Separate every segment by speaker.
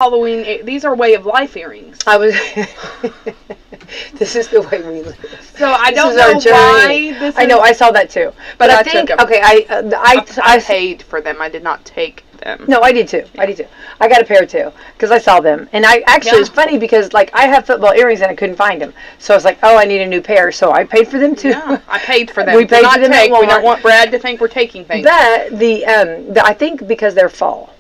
Speaker 1: Halloween. These are way of life earrings.
Speaker 2: I was. This is the way we live.
Speaker 1: So I don't know why this is.
Speaker 2: I know. I saw that too. But I think okay. I
Speaker 1: paid for them. I did not take them.
Speaker 2: No, I did too. Yeah. I did too. I got a pair too because I saw them, and I actually it's funny because like I have football earrings and I couldn't find them, so I was like, oh, I need a new pair, so I paid for them too.
Speaker 1: Yeah, I paid for them.
Speaker 2: We paid for them.
Speaker 1: We don't want Brad to think we're taking things.
Speaker 2: But I think because they're fall.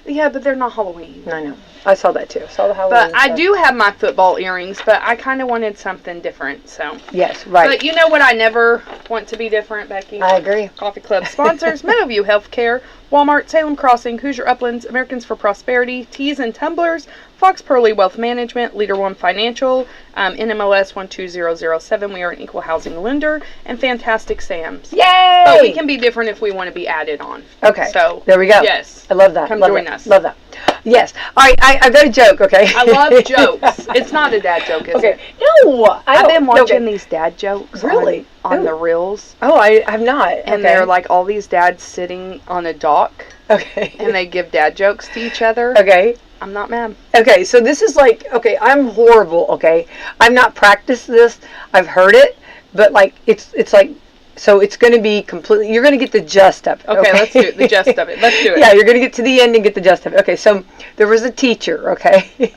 Speaker 1: Yeah, but they're not Halloween.
Speaker 2: I know. I saw that too. Saw the Halloween.
Speaker 1: But I do have my football earrings, but I kind of wanted something different, so.
Speaker 2: Yes, right.
Speaker 1: But you know what I never want to be different, Becky?
Speaker 2: I agree.
Speaker 1: Coffee Club sponsors, Meadowview Healthcare, Walmart, Salem Crossing, Hoosier Uplands, Americans for Prosperity, Teas and Tumblers, Fox Pearly Wealth Management, Leader One Financial, NMLS 12007, we are an equal housing lender, and Fantastic Sam's.
Speaker 2: Yay!
Speaker 1: But we can be different if we want to be added on.
Speaker 2: Okay.
Speaker 1: So
Speaker 2: there we go.
Speaker 1: Yes.
Speaker 2: I love that.
Speaker 1: Come join us.
Speaker 2: Love that. Yes. All right. I've got a joke. Okay.
Speaker 1: I love jokes. It's not a dad joke, is it?
Speaker 2: No.
Speaker 1: I've been watching these dad jokes.
Speaker 2: Really?
Speaker 1: On the reels.
Speaker 2: Oh, I have not.
Speaker 1: And they're like all these dads sitting on a dock.
Speaker 2: Okay.
Speaker 1: And they give dad jokes to each other.
Speaker 2: Okay.
Speaker 1: I'm not mad.
Speaker 2: Okay, so this is like, okay, I'm horrible, okay? I've not practiced this. I've heard it, but like, it's like, so it's going to be completely, you're going to get the gist of it.
Speaker 1: Okay, let's do it, the gist of it. Let's do it.
Speaker 2: Yeah, you're going to get to the end and get the gist of it. Okay, so there was a teacher, okay?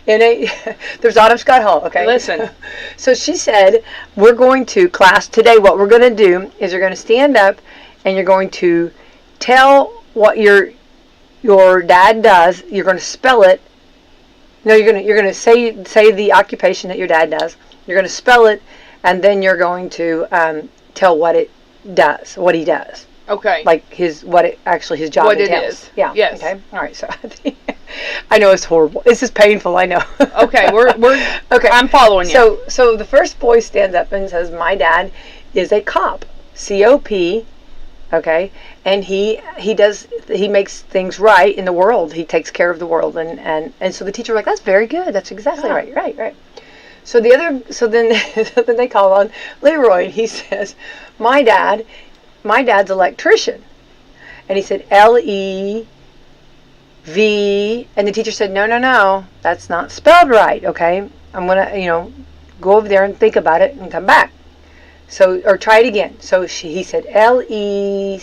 Speaker 2: There's Autumn Scott Hall, okay?
Speaker 1: Listen.
Speaker 2: So she said, we're going to, class, today what we're going to do is you're going to stand up and you're going to tell what your dad does. You're going to spell it. No, you're going to say the occupation that your dad does. You're going to spell it, and then you're going to tell what it does, what he does.
Speaker 1: Okay.
Speaker 2: Like his job entails.
Speaker 1: What it is.
Speaker 2: Yeah.
Speaker 1: Yes.
Speaker 2: Okay. All right. So I know it's horrible. This is painful. I know.
Speaker 1: Okay. We're okay. I'm following you.
Speaker 2: So the first boy stands up and says, "My dad is a cop. COP." Okay, and he makes things right in the world. He takes care of the world, and so the teacher was like, that's very good. That's exactly right. So then they call on Leroy, and he says, my dad's electrician, and he said LEV, and the teacher said, no, that's not spelled right. Okay, I'm gonna go over there and think about it and come back. So, or try it again. So he said LECI.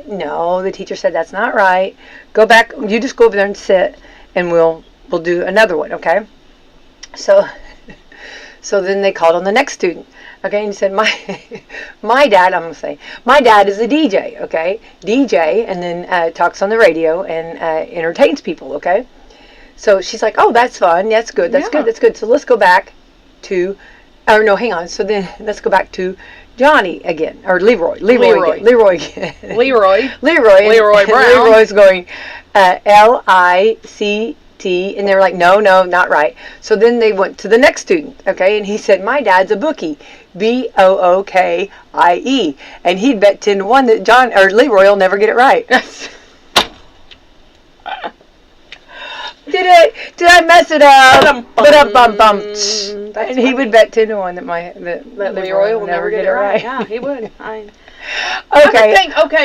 Speaker 2: No, the teacher said that's not right. Go back. You just go over there and sit, and we'll do another one. Okay. So then they called on the next student. Okay, and he said my dad. I'm gonna say my dad is a DJ. Okay, DJ, and then talks on the radio and entertains people. Okay. So she's like, oh, that's fun. That's good. That's good. So let's go back to. Oh, no, hang on. So then let's go back to Johnny again. Or Leroy again. Leroy Brown. Leroy's going LICT. And they were like, no, not right. So then they went to the next student. Okay. And he said, my dad's a bookie. BOOKIE. And he'd bet 10-1 that Leroy will never get it right. Did I mess it up? And he would bet 10-1 that Leroy will never get it right.
Speaker 1: Yeah, he would.
Speaker 2: Okay.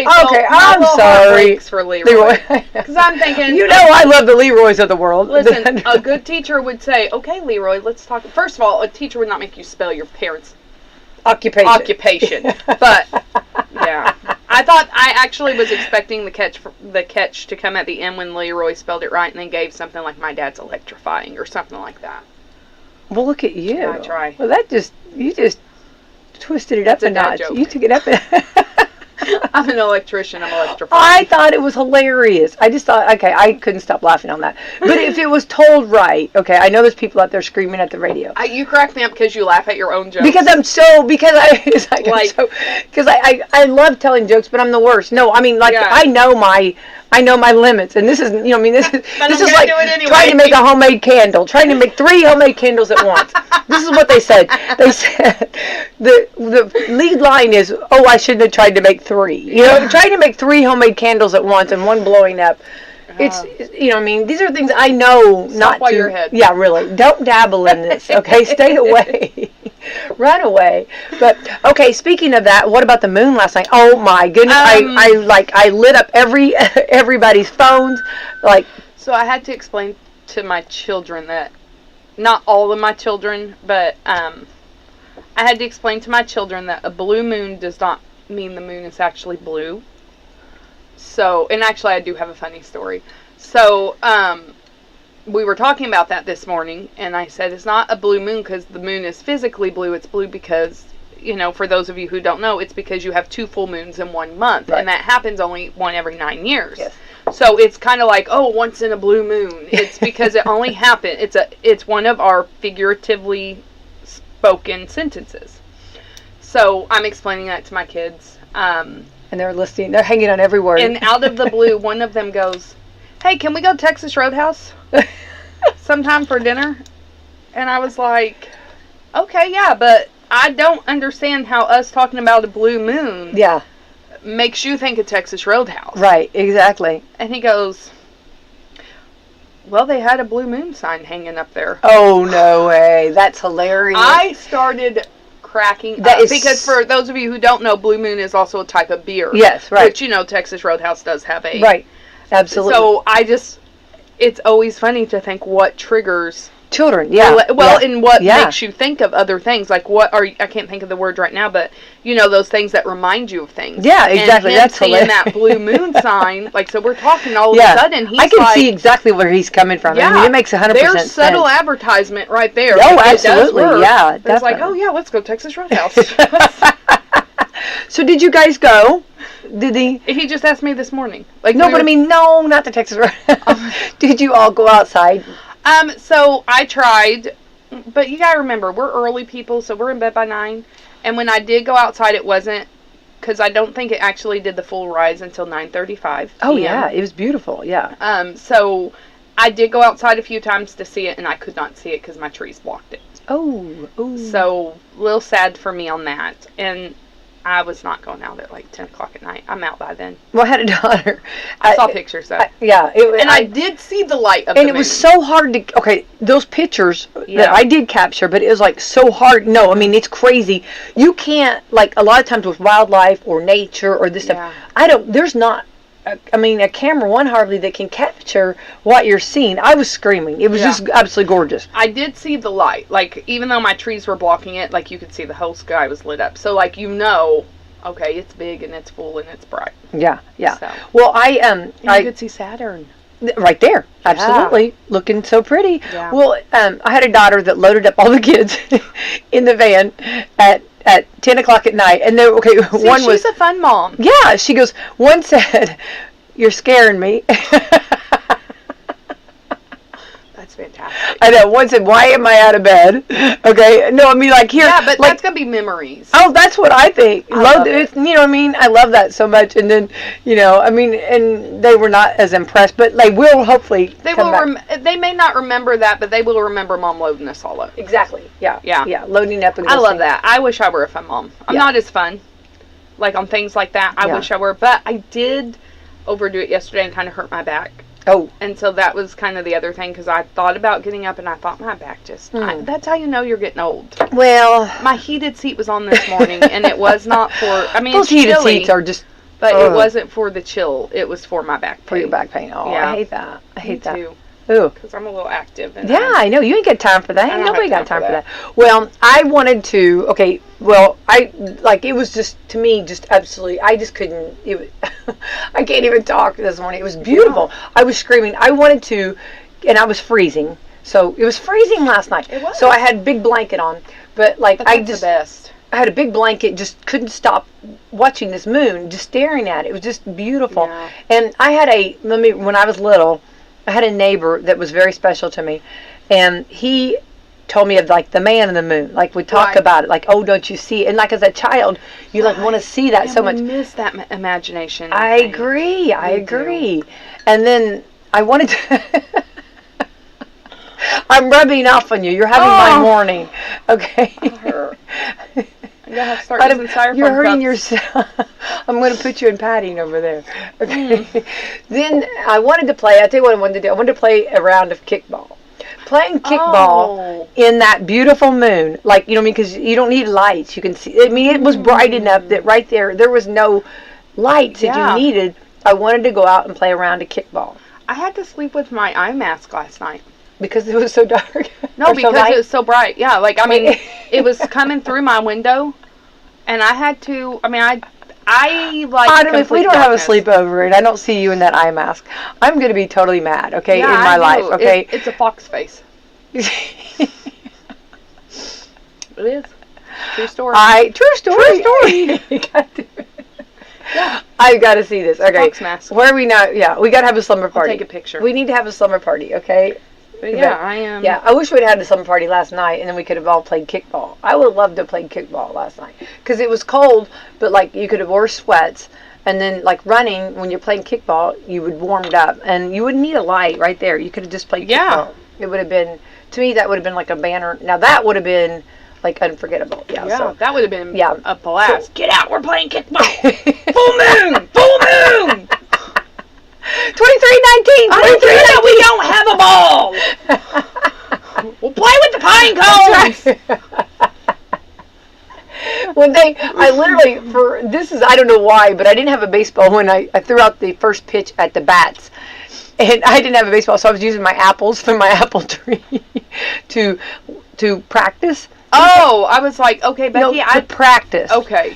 Speaker 2: I'm sorry
Speaker 1: for Leroy. Because I'm thinking.
Speaker 2: I love the Leroys of the world.
Speaker 1: Listen, a good teacher would say, okay, Leroy, let's talk. First of all, a teacher would not make you spell your parents' occupation. But yeah, I actually was expecting the catch to come at the end when Leroy spelled it right and then gave something like my dad's electrifying or something like that.
Speaker 2: Well, look at you.
Speaker 1: Yeah, I try.
Speaker 2: Well, you just twisted it up a notch.
Speaker 1: Joke.
Speaker 2: You took it up.
Speaker 1: I'm an electrician. I'm electrifying.
Speaker 2: I thought it was hilarious. I just thought, okay, I couldn't stop laughing on that. But if it was told right, okay, I know there's people out there screaming at the radio.
Speaker 1: You crack me up because you laugh at your own jokes.
Speaker 2: Because I love telling jokes, but I'm the worst. No, I mean, like, yeah. I know my limits, and this is, this is like trying to make a homemade candle, trying to make 3 homemade candles at once. This is what they said. They said the lead line is, oh, I shouldn't have tried to make 3. Trying to make 3 homemade candles at once and one blowing up. It's these are things I know not to.
Speaker 1: Your head.
Speaker 2: Yeah, really. Don't dabble in this, okay? Stay away. Run away. But okay, speaking of that, what about the moon last night? Oh my goodness. I lit up everybody's phones. Like,
Speaker 1: so I had to explain to my children that, not all of my children, but I had to explain to my children that a blue moon does not mean the moon is actually blue. So, and actually I do have a funny story. So, we were talking about that this morning, and I said it's not a blue moon because the moon is physically blue. It's blue because, for those of you who don't know, it's because you have 2 full moons in 1 month, right. And that happens only one every 9 years.
Speaker 2: Yes.
Speaker 1: So it's kind of like, once in a blue moon. It's because it only happened. It's one of our figuratively spoken sentences. So I'm explaining that to my kids.
Speaker 2: And they're listening. They're hanging on every word.
Speaker 1: And out of the blue, one of them goes, "Hey, can we go to Texas Roadhouse sometime for dinner?" And I was like, okay, yeah, but I don't understand how us talking about a blue moon makes you think of Texas Roadhouse.
Speaker 2: Right, exactly.
Speaker 1: And he goes, "Well, they had a blue moon sign hanging up there."
Speaker 2: Oh, no way. That's hilarious.
Speaker 1: I started cracking up because for those of you who don't know, blue moon is also a type of beer.
Speaker 2: Yes, right.
Speaker 1: Which, Texas Roadhouse does have a...
Speaker 2: Right, absolutely.
Speaker 1: So it's always funny to think what triggers...
Speaker 2: Children, yeah.
Speaker 1: And what makes you think of other things. Like, I can't think of the word right now, but, those things that remind you of things.
Speaker 2: Yeah, exactly.
Speaker 1: And that's seeing that blue moon sign, so we're talking all of a sudden, he's
Speaker 2: I can see exactly where he's coming from.
Speaker 1: Yeah,
Speaker 2: I mean, it makes 100% sense.
Speaker 1: There's subtle advertisement right there.
Speaker 2: Oh, absolutely, yeah.
Speaker 1: It's like, let's go Texas Roadhouse.
Speaker 2: So did you guys go? Did he?
Speaker 1: He just asked me this morning.
Speaker 2: But I mean, no, not the Texas Roadhouse. Did you all go outside?
Speaker 1: So I tried, but you gotta remember, we're early people, so we're in bed by 9. And when I did go outside, it wasn't, because I don't think it actually did the full rise until 9:35.
Speaker 2: Oh yeah, it was beautiful. Yeah.
Speaker 1: So I did go outside a few times to see it, and I could not see it because my trees blocked it.
Speaker 2: Oh.
Speaker 1: So a little sad for me on that, and I was not going out at like 10 o'clock at night. I'm out by then.
Speaker 2: Well, I had a daughter.
Speaker 1: I saw pictures though. I did see the light of the moon.
Speaker 2: And it was so hard to... Okay, those pictures that I did capture, but it was like so hard. No, I mean, it's crazy. You can't, like a lot of times with wildlife or nature or this stuff, there's not... a camera one hardly that can capture what you're seeing. I was screaming. It was just absolutely gorgeous.
Speaker 1: I did see the light. Like, even though my trees were blocking it, like, you could see the whole sky was lit up. So, like, okay, it's big and it's full and it's bright.
Speaker 2: Yeah.
Speaker 1: So.
Speaker 2: Well,
Speaker 1: you could see Saturn.
Speaker 2: Right there. Absolutely. Looking so pretty.
Speaker 1: Yeah.
Speaker 2: Well, I had a daughter that loaded up all the kids in the van at 10 o'clock at night, and
Speaker 1: she's a fun mom.
Speaker 2: Yeah, she goes, one said, "You're scaring me."
Speaker 1: That's fantastic.
Speaker 2: I know. One said, "Why am I out of bed?" Okay. No, I mean, like here.
Speaker 1: Yeah, but that's going to be memories.
Speaker 2: Oh, that's what I think.
Speaker 1: I love it.
Speaker 2: You know what I mean? I love that so much. And then, and they were not as impressed, but they will hopefully
Speaker 1: they may not remember that, but they will remember Mom loading us all up.
Speaker 2: Exactly. Yeah.
Speaker 1: Yeah.
Speaker 2: Loading up and
Speaker 1: I love that. I wish I were a fun mom. I'm not as fun, like on things like that. I wish I were, but I did overdo it yesterday and kind of hurt my back.
Speaker 2: Oh.
Speaker 1: And so that was kind of the other thing, because I thought about getting up and I thought my back just... that's how you know you're getting old.
Speaker 2: Well...
Speaker 1: My heated seat was on this morning, and it was not for... I mean,
Speaker 2: those heated seats are just...
Speaker 1: But it wasn't for the chill. It was for my back pain.
Speaker 2: For your back pain. Oh, yeah. I hate that. I hate that.
Speaker 1: Too.
Speaker 2: Ooh.
Speaker 1: Because I'm a little active. And
Speaker 2: I know. You ain't got time for that. Nobody got time for that. Well, I wanted to... Okay, well, it was just, to me, just absolutely... I just couldn't... I can't even talk this morning. It was beautiful. Yeah. I was screaming. I wanted to... And I was freezing. So, it was freezing last night. It was. So, I had a big blanket on. But
Speaker 1: that's the best.
Speaker 2: I had a big blanket, just couldn't stop watching this moon, just staring at it. It was just beautiful.
Speaker 1: Yeah.
Speaker 2: And I had when I was little... I had a neighbor that was very special to me, and he told me of the man in the moon. Like, we talk about it, like, oh, don't you see? And like as a child, you want to see that so much.
Speaker 1: I miss that imagination.
Speaker 2: I agree. And then I wanted to. I'm rubbing off on you. You're having my morning. Okay.
Speaker 1: I'm going to have to start using styrofoam
Speaker 2: You're hurting
Speaker 1: cups.
Speaker 2: yourself. I'm going to put you in padding over there. Okay. Then I wanted to play. I tell you what I wanted to do. I wanted to play a round of kickball. playing kickball in that beautiful moon. Like, you know what I mean? Because you don't need lights. You can see. I mean, it was bright enough that right there was no lights that you needed. I wanted to go out and play around a kickball.
Speaker 1: I had to sleep with my eye mask last night.
Speaker 2: Because it was so dark?
Speaker 1: No, because it was so bright. Yeah, like, I mean, it was coming through my window, and I had to, I mean, I like
Speaker 2: Autumn, if we don't have a sleepover and I don't see you in that eye mask, I'm going to be totally mad, okay, in my life, okay?
Speaker 1: It's a fox face. It is. True story.
Speaker 2: True story. You got to. Yeah. I've got to see this. Okay.
Speaker 1: Fox mask.
Speaker 2: Where are we now? Yeah, we got to have a slumber party.
Speaker 1: I'll take a picture.
Speaker 2: We need to have a slumber party, okay?
Speaker 1: But yeah, I am.
Speaker 2: Yeah, I wish we'd had a slumber party last night, and then we could have all played kickball. I would have loved to play kickball last night because it was cold, but like you could have wore sweats, and then like running when you're playing kickball, you would warmed up, and you wouldn't need a light right there. You could have just played kickball. It would have been, to me, that would have been like a banner. Now that would have been like unforgettable. Yeah, so
Speaker 1: that would have been a blast.
Speaker 2: So, get out, we're playing kickball.
Speaker 1: Full moon, full moon.
Speaker 2: 2319.
Speaker 1: We don't have a ball. We'll play with the pine cones.
Speaker 2: When I literally, I don't know why, but I didn't have a baseball when I threw out the first pitch at the bats. And I didn't have a baseball, so I was using my apples from my apple tree to practice.
Speaker 1: Oh, I was like, okay, Becky,
Speaker 2: I practiced.
Speaker 1: Okay.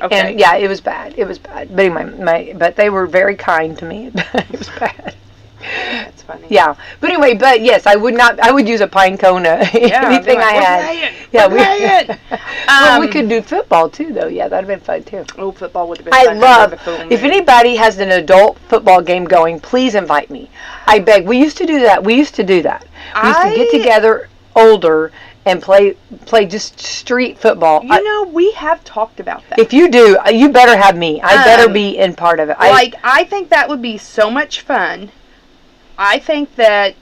Speaker 2: And yeah, it was bad. But anyway, but they were very kind to me. It was bad.
Speaker 1: That's funny.
Speaker 2: Yeah, but anyway, but yes, I would use a pine cone. Anything I had. Well, we could do football too, though. Yeah, that'd have been fun too.
Speaker 1: Oh, football would have been fun.
Speaker 2: I love. If anybody has an adult football game going, please invite me. I beg. We used to do that. We used to get together older and play just street football.
Speaker 1: We have talked about that.
Speaker 2: If you do, you better have me. I better be in part of it.
Speaker 1: I think that would be so much fun. I think that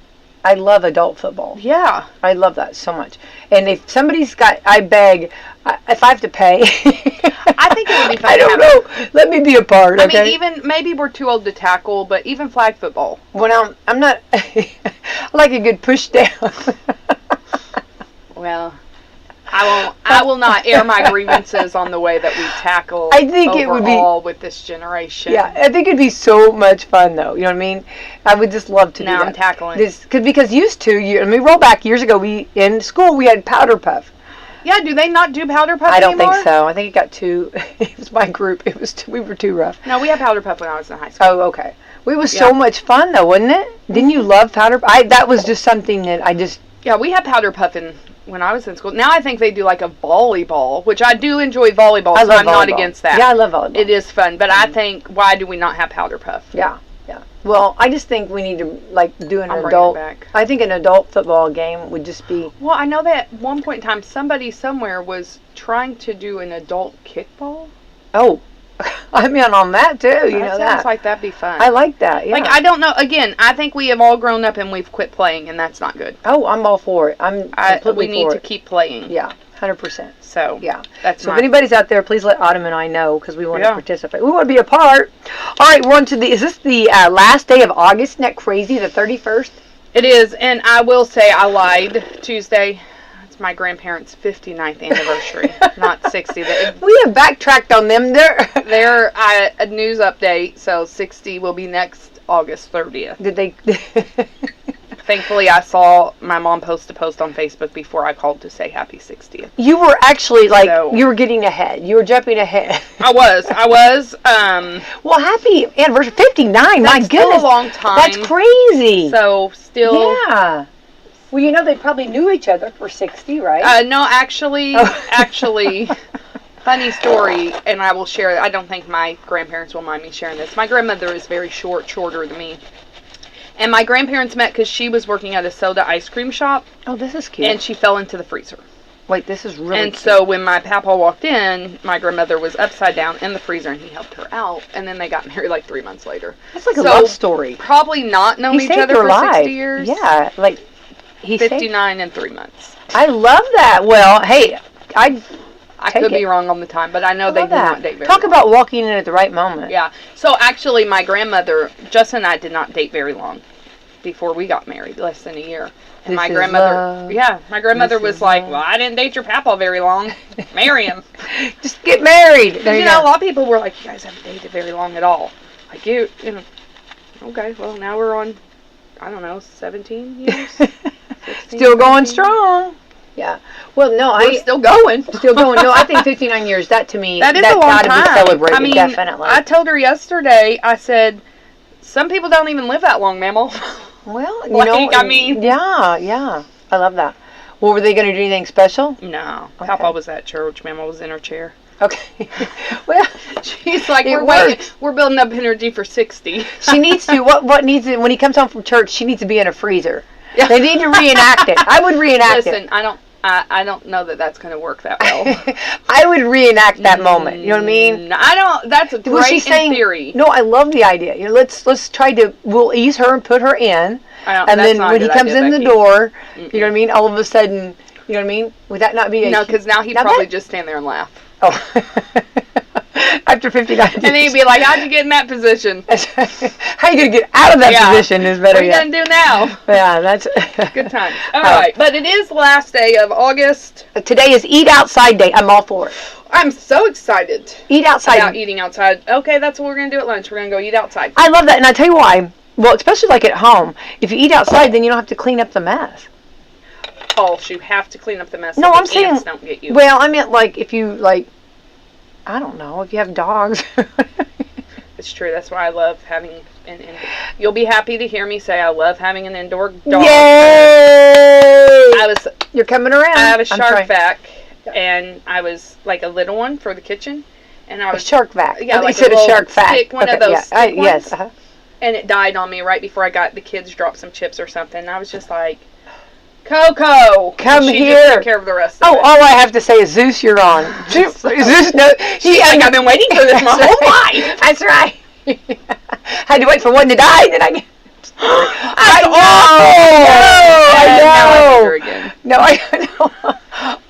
Speaker 2: I love adult football.
Speaker 1: Yeah.
Speaker 2: I love that so much. And if somebody's got, I beg, if I have to pay.
Speaker 1: I think it would be fun.
Speaker 2: I don't know. Let me be a part, okay?
Speaker 1: I mean, even, maybe we're too old to tackle, but even flag football.
Speaker 2: Well, I'm not, I like a good push down.
Speaker 1: Well, I will not air my grievances on the way that we tackle.
Speaker 2: I think it would be
Speaker 1: with this generation.
Speaker 2: Yeah, I think it'd be so much fun, though. You know what I mean? I would just love to do that.
Speaker 1: Now I'm tackling.
Speaker 2: Because used to, let me roll back years ago. In school we had powder puff.
Speaker 1: Yeah, do they not do powder puff
Speaker 2: I don't
Speaker 1: anymore?
Speaker 2: think so. I think it got too. It was my group. We were too rough.
Speaker 1: No, we had powder puff when I was in high school.
Speaker 2: Oh, okay. It was so much fun, though, wasn't it? Didn't you love powder? That was just something that I just.
Speaker 1: Yeah, we had powder puff when I was in school. Now I think they do like a volleyball, which I do enjoy volleyball, so I'm not against that.
Speaker 2: Yeah, I love volleyball.
Speaker 1: It is fun, but I think, why do we not have powder puff?
Speaker 2: Yeah. Well, I just think we need to do an adult. I think an adult football game would just be.
Speaker 1: Well, I know that at one point in time, somebody somewhere was trying to do an adult kickball.
Speaker 2: Oh. I'm in on that too. You know that.
Speaker 1: Sounds like that'd be fun.
Speaker 2: I like that. Yeah.
Speaker 1: Like, I don't know. Again, I think we have all grown up and we've quit playing, and that's not good.
Speaker 2: Oh, I'm all for it.
Speaker 1: We need to keep playing.
Speaker 2: Yeah, 100%.
Speaker 1: So
Speaker 2: yeah,
Speaker 1: that's.
Speaker 2: So if anybody's out there, please let Autumn and I know because we want to participate. We want to be a part. All right, we're on to is this the last day of August? Isn't that crazy? The 31st.
Speaker 1: It is, and I will say I lied. Tuesday. My grandparents' 59th anniversary, not 60.
Speaker 2: We have backtracked on them.
Speaker 1: They're a news update, so 60 will be next August 30th.
Speaker 2: Did they?
Speaker 1: Thankfully, I saw my mom post a post on Facebook before I called to say happy 60th.
Speaker 2: You were actually you were getting ahead. You were jumping ahead.
Speaker 1: I was.
Speaker 2: Well, happy anniversary, 59. My goodness,
Speaker 1: still a long time.
Speaker 2: That's crazy.
Speaker 1: So still.
Speaker 2: Yeah. Well, they probably knew each other for 60, right?
Speaker 1: No, actually, funny story, and I will share it. I don't think my grandparents will mind me sharing this. My grandmother is very shorter than me. And my grandparents met because she was working at a soda ice cream shop.
Speaker 2: Oh, this is cute.
Speaker 1: And she fell into the freezer.
Speaker 2: Wait, this is really
Speaker 1: cute. So when my papa walked in, my grandmother was upside down in the freezer, and he helped her out. And then they got married like 3 months later.
Speaker 2: That's like a love story.
Speaker 1: Probably not known each other for 60 years.
Speaker 2: Yeah, like...
Speaker 1: He's 59 in 3 months.
Speaker 2: I love that. Well, hey, I
Speaker 1: could be wrong on the time, but I know they do not date very
Speaker 2: long. Talk about walking in at the right moment.
Speaker 1: Yeah. So actually, my grandmother, Justin and I did not date very long. before we got married, less than a year. And
Speaker 2: This
Speaker 1: my
Speaker 2: is
Speaker 1: grandmother,
Speaker 2: love.
Speaker 1: my grandmother
Speaker 2: This
Speaker 1: was
Speaker 2: is
Speaker 1: like,
Speaker 2: love.
Speaker 1: well, I didn't date your papa very long. Marry him.
Speaker 2: Just get married. There
Speaker 1: You
Speaker 2: you
Speaker 1: know, a
Speaker 2: go.
Speaker 1: lot of people were like, you guys haven't dated very long at all. Like, you know, okay, well, now we're on, I don't know, 17 years? 16,
Speaker 2: Still going
Speaker 1: 17?
Speaker 2: strong. Yeah. Well, no,
Speaker 1: We're still going.
Speaker 2: still going. No, I think 59 years. That to me,
Speaker 1: That is a long
Speaker 2: gotta
Speaker 1: time.
Speaker 2: be celebrated.
Speaker 1: I mean,
Speaker 2: definitely.
Speaker 1: I told her yesterday, I said, some people don't even live that long, mammal.
Speaker 2: Well, you
Speaker 1: Like,
Speaker 2: know,
Speaker 1: I mean-
Speaker 2: yeah, I love that. Well, were they going to do anything special?
Speaker 1: No.
Speaker 2: Okay.
Speaker 1: Papa was at church. Mama was in her chair.
Speaker 2: Okay. Well,
Speaker 1: She's like,
Speaker 2: It
Speaker 1: we're waiting.
Speaker 2: works.
Speaker 1: We're building up energy for 60.
Speaker 2: she needs to. What needs to, when he comes home from church? She needs to be in a freezer.
Speaker 1: Yeah.
Speaker 2: They need to reenact it. I would reenact
Speaker 1: Listen, I don't know that that's going to work that well.
Speaker 2: it. I would reenact that moment. You know what I mean?
Speaker 1: No, I don't. That's a
Speaker 2: Was she
Speaker 1: great
Speaker 2: saying?
Speaker 1: in theory.
Speaker 2: No, I love the idea. You know, let's try to. We'll ease her and put her in,
Speaker 1: I don't,
Speaker 2: and
Speaker 1: that's
Speaker 2: then
Speaker 1: not a
Speaker 2: when he
Speaker 1: good
Speaker 2: comes
Speaker 1: idea,
Speaker 2: in the
Speaker 1: Becky.
Speaker 2: door, you know what I mean. All of a sudden, you know what I mean. Would that not be a
Speaker 1: No, because now he'd
Speaker 2: Now
Speaker 1: probably
Speaker 2: that-
Speaker 1: just stand there and laugh.
Speaker 2: Oh. After 59 years.
Speaker 1: And then he'd be like, how'd you get in that position?
Speaker 2: How are you going to get out of that
Speaker 1: Yeah.
Speaker 2: position is
Speaker 1: What
Speaker 2: better
Speaker 1: are you
Speaker 2: yet.
Speaker 1: going to do now?
Speaker 2: Yeah, that's
Speaker 1: Good times. All right. But it is the last day of August.
Speaker 2: Today is Eat Outside Day. I'm all for it.
Speaker 1: I'm so excited
Speaker 2: Eat outside.
Speaker 1: about eating outside. Okay, that's what we're going to do at lunch. We're going to go eat outside.
Speaker 2: I love that, and I tell you why. Well, especially like at home. If you eat outside, then you don't have to clean up the mess.
Speaker 1: Oh, you have to clean up the mess.
Speaker 2: No,
Speaker 1: so
Speaker 2: I'm
Speaker 1: the
Speaker 2: saying.
Speaker 1: ants don't get you.
Speaker 2: Well, I meant like if you like. I don't know if you have dogs.
Speaker 1: It's true. That's why I love having an indoor. You'll be happy to hear me say I love having an indoor dog.
Speaker 2: Yay! You're coming around.
Speaker 1: I have a
Speaker 2: I'm
Speaker 1: shark
Speaker 2: trying.
Speaker 1: vac, and I was like a little one for the kitchen, and I
Speaker 2: A
Speaker 1: was
Speaker 2: shark vac.
Speaker 1: Yeah,
Speaker 2: I thought
Speaker 1: like
Speaker 2: you said
Speaker 1: a
Speaker 2: a
Speaker 1: little
Speaker 2: shark vac.
Speaker 1: stick, one of
Speaker 2: Okay,
Speaker 1: those
Speaker 2: yeah.
Speaker 1: stick
Speaker 2: Yes.
Speaker 1: ones. And it died on me right before I got the kids dropped some chips or something. And I was just like, Coco,
Speaker 2: Come
Speaker 1: and she
Speaker 2: here.
Speaker 1: Just took care of the rest of
Speaker 2: Oh,
Speaker 1: it.
Speaker 2: all I have to say is Zeus, you're on. Zeus, no,
Speaker 1: She's like, I've been waiting for this my whole life.
Speaker 2: That's right. Had to wait for one to die, then I get. I know. No, I know.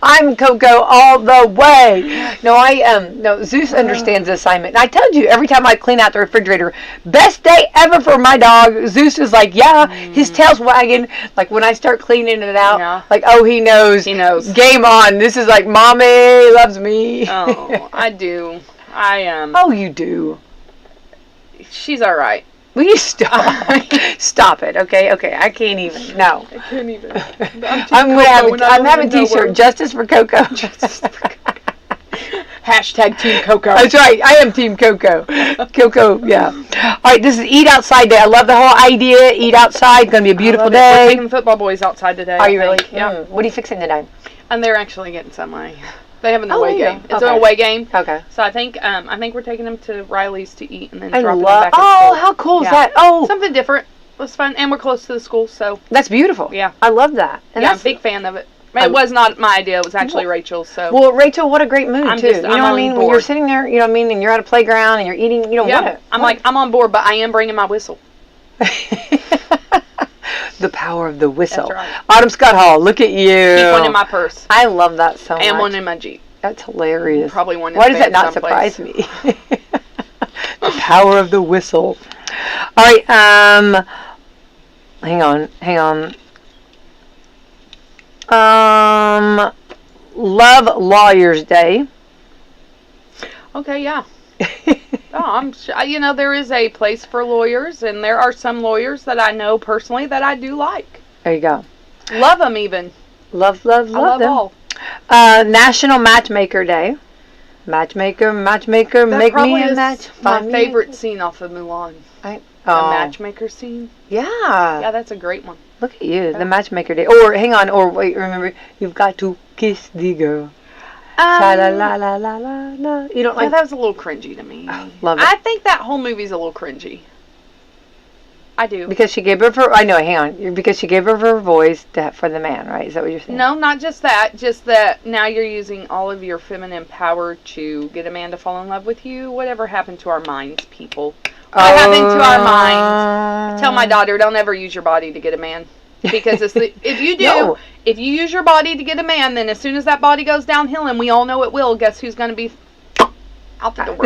Speaker 2: I'm Coco all the way. No, Zeus understands the assignment. And I told you, every time I clean out the refrigerator, best day ever for my dog. Zeus is like, yeah, his tail's wagging. Like when I start cleaning it out,
Speaker 1: Yeah.
Speaker 2: like, oh, he knows.
Speaker 1: He knows.
Speaker 2: Game on. This is like, mommy loves me.
Speaker 1: Oh, I do.
Speaker 2: Oh, you do.
Speaker 1: She's all right.
Speaker 2: Will you stop? Stop it, okay? Okay, I can't even. No.
Speaker 1: I can't even.
Speaker 2: I'm having a t-shirt, Justice for Coco.
Speaker 1: Hashtag Team Coco.
Speaker 2: That's right. I am Team Coco. Coco, yeah. All right, this is Eat Outside Day. I love the whole idea. Eat outside. Going to be a beautiful
Speaker 1: We're
Speaker 2: day.
Speaker 1: taking the football boys outside today.
Speaker 2: Are you
Speaker 1: I
Speaker 2: really?
Speaker 1: think. Yeah.
Speaker 2: What are you fixing today?
Speaker 1: And they're actually getting some money. They have an
Speaker 2: Oh,
Speaker 1: away
Speaker 2: there you
Speaker 1: game.
Speaker 2: go.
Speaker 1: It's
Speaker 2: Okay.
Speaker 1: an away game.
Speaker 2: Okay.
Speaker 1: So I think we're taking them to Riley's to eat and then
Speaker 2: I
Speaker 1: dropping
Speaker 2: love.
Speaker 1: them back at
Speaker 2: Oh,
Speaker 1: school.
Speaker 2: how cool is
Speaker 1: Yeah.
Speaker 2: that? Oh,
Speaker 1: Something different. It was fun, and we're close to the school, so
Speaker 2: that's beautiful.
Speaker 1: Yeah.
Speaker 2: I love that. And
Speaker 1: yeah, I'm a
Speaker 2: that's
Speaker 1: big fan of it. It was not my idea. It was actually Rachel's. So
Speaker 2: well, Rachel, what a great mood
Speaker 1: I'm
Speaker 2: too.
Speaker 1: just-
Speaker 2: You know
Speaker 1: I'm
Speaker 2: what I
Speaker 1: on
Speaker 2: mean? When you're
Speaker 1: board.
Speaker 2: sitting there, you know what I mean, and you're at a playground and you're eating. You know
Speaker 1: yeah, I'm on board, but I am bringing my whistle.
Speaker 2: The power of the whistle.
Speaker 1: That's right.
Speaker 2: Autumn Scott Hall, look at you.
Speaker 1: Keep one in my purse
Speaker 2: I love that so much.
Speaker 1: and one in my Jeep.
Speaker 2: That's hilarious.
Speaker 1: Probably one in
Speaker 2: Why
Speaker 1: the
Speaker 2: does that
Speaker 1: van
Speaker 2: not
Speaker 1: someplace.
Speaker 2: surprise me? The power of the whistle. All right. Hang on. Love Lawyers Day.
Speaker 1: Okay, yeah. There is a place for lawyers, and there are some lawyers that I know personally that I do like.
Speaker 2: There you go.
Speaker 1: Love them even.
Speaker 2: Love
Speaker 1: I love
Speaker 2: them.
Speaker 1: all.
Speaker 2: National Matchmaker Day. Matchmaker,
Speaker 1: That
Speaker 2: make me
Speaker 1: probably
Speaker 2: a
Speaker 1: is
Speaker 2: match.
Speaker 1: my
Speaker 2: Find me
Speaker 1: favorite scene off of Mulan.
Speaker 2: a-
Speaker 1: The
Speaker 2: Oh,
Speaker 1: matchmaker scene.
Speaker 2: yeah.
Speaker 1: Yeah, that's a great one.
Speaker 2: Look at you,
Speaker 1: Yeah.
Speaker 2: the Matchmaker Day. Or hang on, or wait, remember, you've got to kiss the girl. La la la la la la la. You don't
Speaker 1: Yeah,
Speaker 2: like
Speaker 1: that was a little cringy to me.
Speaker 2: Love it.
Speaker 1: I think that whole movie's a little cringy. I do.
Speaker 2: because she gave her I know, hang on. Because she gave her voice for the man, right? Is that what you're saying?
Speaker 1: No, not just that. Just that now you're using all of your feminine power to get a man to fall in love with you. Whatever happened to our minds, people? What happened to our minds? I tell my daughter, don't ever use your body to get a man. Because if you do,
Speaker 2: No.
Speaker 1: if you use your body to get a man, then as soon as that body goes downhill, and we all know it will, guess who's going to be out the door?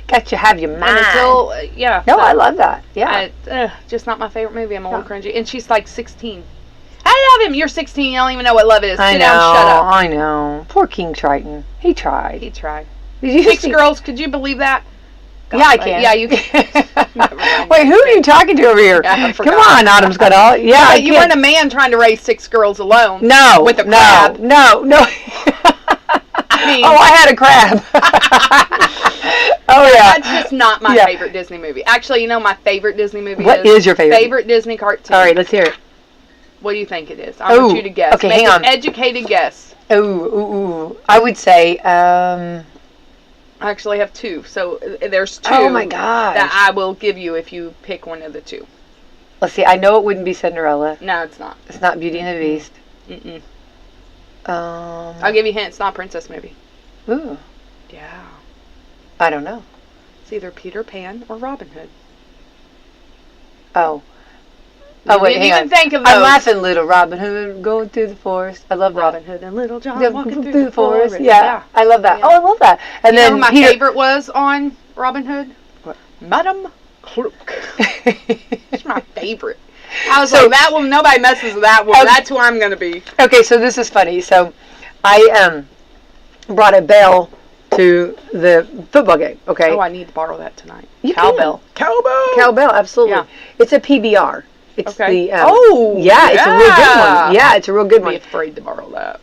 Speaker 2: Got to have your mind.
Speaker 1: And until, yeah.
Speaker 2: No, I love that. Yeah.
Speaker 1: Just not my favorite movie. I'm a little cringy. And she's like 16. I love him. You're 16. You don't even know what love is. Sit down, shut up.
Speaker 2: I know. Poor King Triton. He tried.
Speaker 1: He tried.
Speaker 2: Did you
Speaker 1: 6 girls. Could you believe that? God,
Speaker 2: yeah, I can.
Speaker 1: Yeah, you can.
Speaker 2: Wait, who are you talking to over here?
Speaker 1: Yeah,
Speaker 2: come on, Autumn's got all. Yeah,
Speaker 1: you weren't a man trying to raise 6 girls alone.
Speaker 2: No.
Speaker 1: With a crab.
Speaker 2: No.
Speaker 1: I mean,
Speaker 2: I had a crab. Oh, yeah.
Speaker 1: That's just not my favorite Disney movie. Actually, you know my favorite Disney movie
Speaker 2: What is your favorite?
Speaker 1: Favorite Disney cartoon.
Speaker 2: All right, let's hear it.
Speaker 1: What do you think it is? I want you to guess.
Speaker 2: Okay,
Speaker 1: Make
Speaker 2: hang on.
Speaker 1: an educated guess.
Speaker 2: Ooh. I would say,
Speaker 1: I actually have 2. So there's 2
Speaker 2: oh my gosh.
Speaker 1: that I will give you if you pick one of the 2.
Speaker 2: Let's see. I know it wouldn't be Cinderella.
Speaker 1: No, it's not.
Speaker 2: It's not Beauty and the Beast.
Speaker 1: Mm-mm.
Speaker 2: I'll
Speaker 1: give you a hint. It's not a princess movie.
Speaker 2: Ooh.
Speaker 1: Yeah.
Speaker 2: I don't know.
Speaker 1: It's either Peter Pan or Robin Hood.
Speaker 2: Oh.
Speaker 1: You
Speaker 2: wait,
Speaker 1: didn't
Speaker 2: hang
Speaker 1: even
Speaker 2: on.
Speaker 1: think of those.
Speaker 2: I'm laughing, little Robin Hood going through the forest. I love that.
Speaker 1: Robin Hood and Little John walking through the
Speaker 2: forest.
Speaker 1: forest.
Speaker 2: Yeah, I love that.
Speaker 1: Yeah.
Speaker 2: Oh, I love that. And
Speaker 1: you
Speaker 2: then
Speaker 1: know who my
Speaker 2: Peter...
Speaker 1: favorite was on Robin Hood?
Speaker 2: What?
Speaker 1: Madame Cloak. It's my favorite. I was like, that one, nobody messes with that one.
Speaker 2: Okay.
Speaker 1: That's who I'm going to be.
Speaker 2: Okay, so this is funny. So I brought a bell to the football game, okay?
Speaker 1: Oh, I need to borrow that tonight.
Speaker 2: You
Speaker 1: Cowbell.
Speaker 2: Can. Cowbell, absolutely.
Speaker 1: Yeah.
Speaker 2: It's a PBR. It's
Speaker 1: okay.
Speaker 2: the...
Speaker 1: yeah,
Speaker 2: it's a real good one. Yeah, it's a real good one.
Speaker 1: I'd be afraid to borrow that.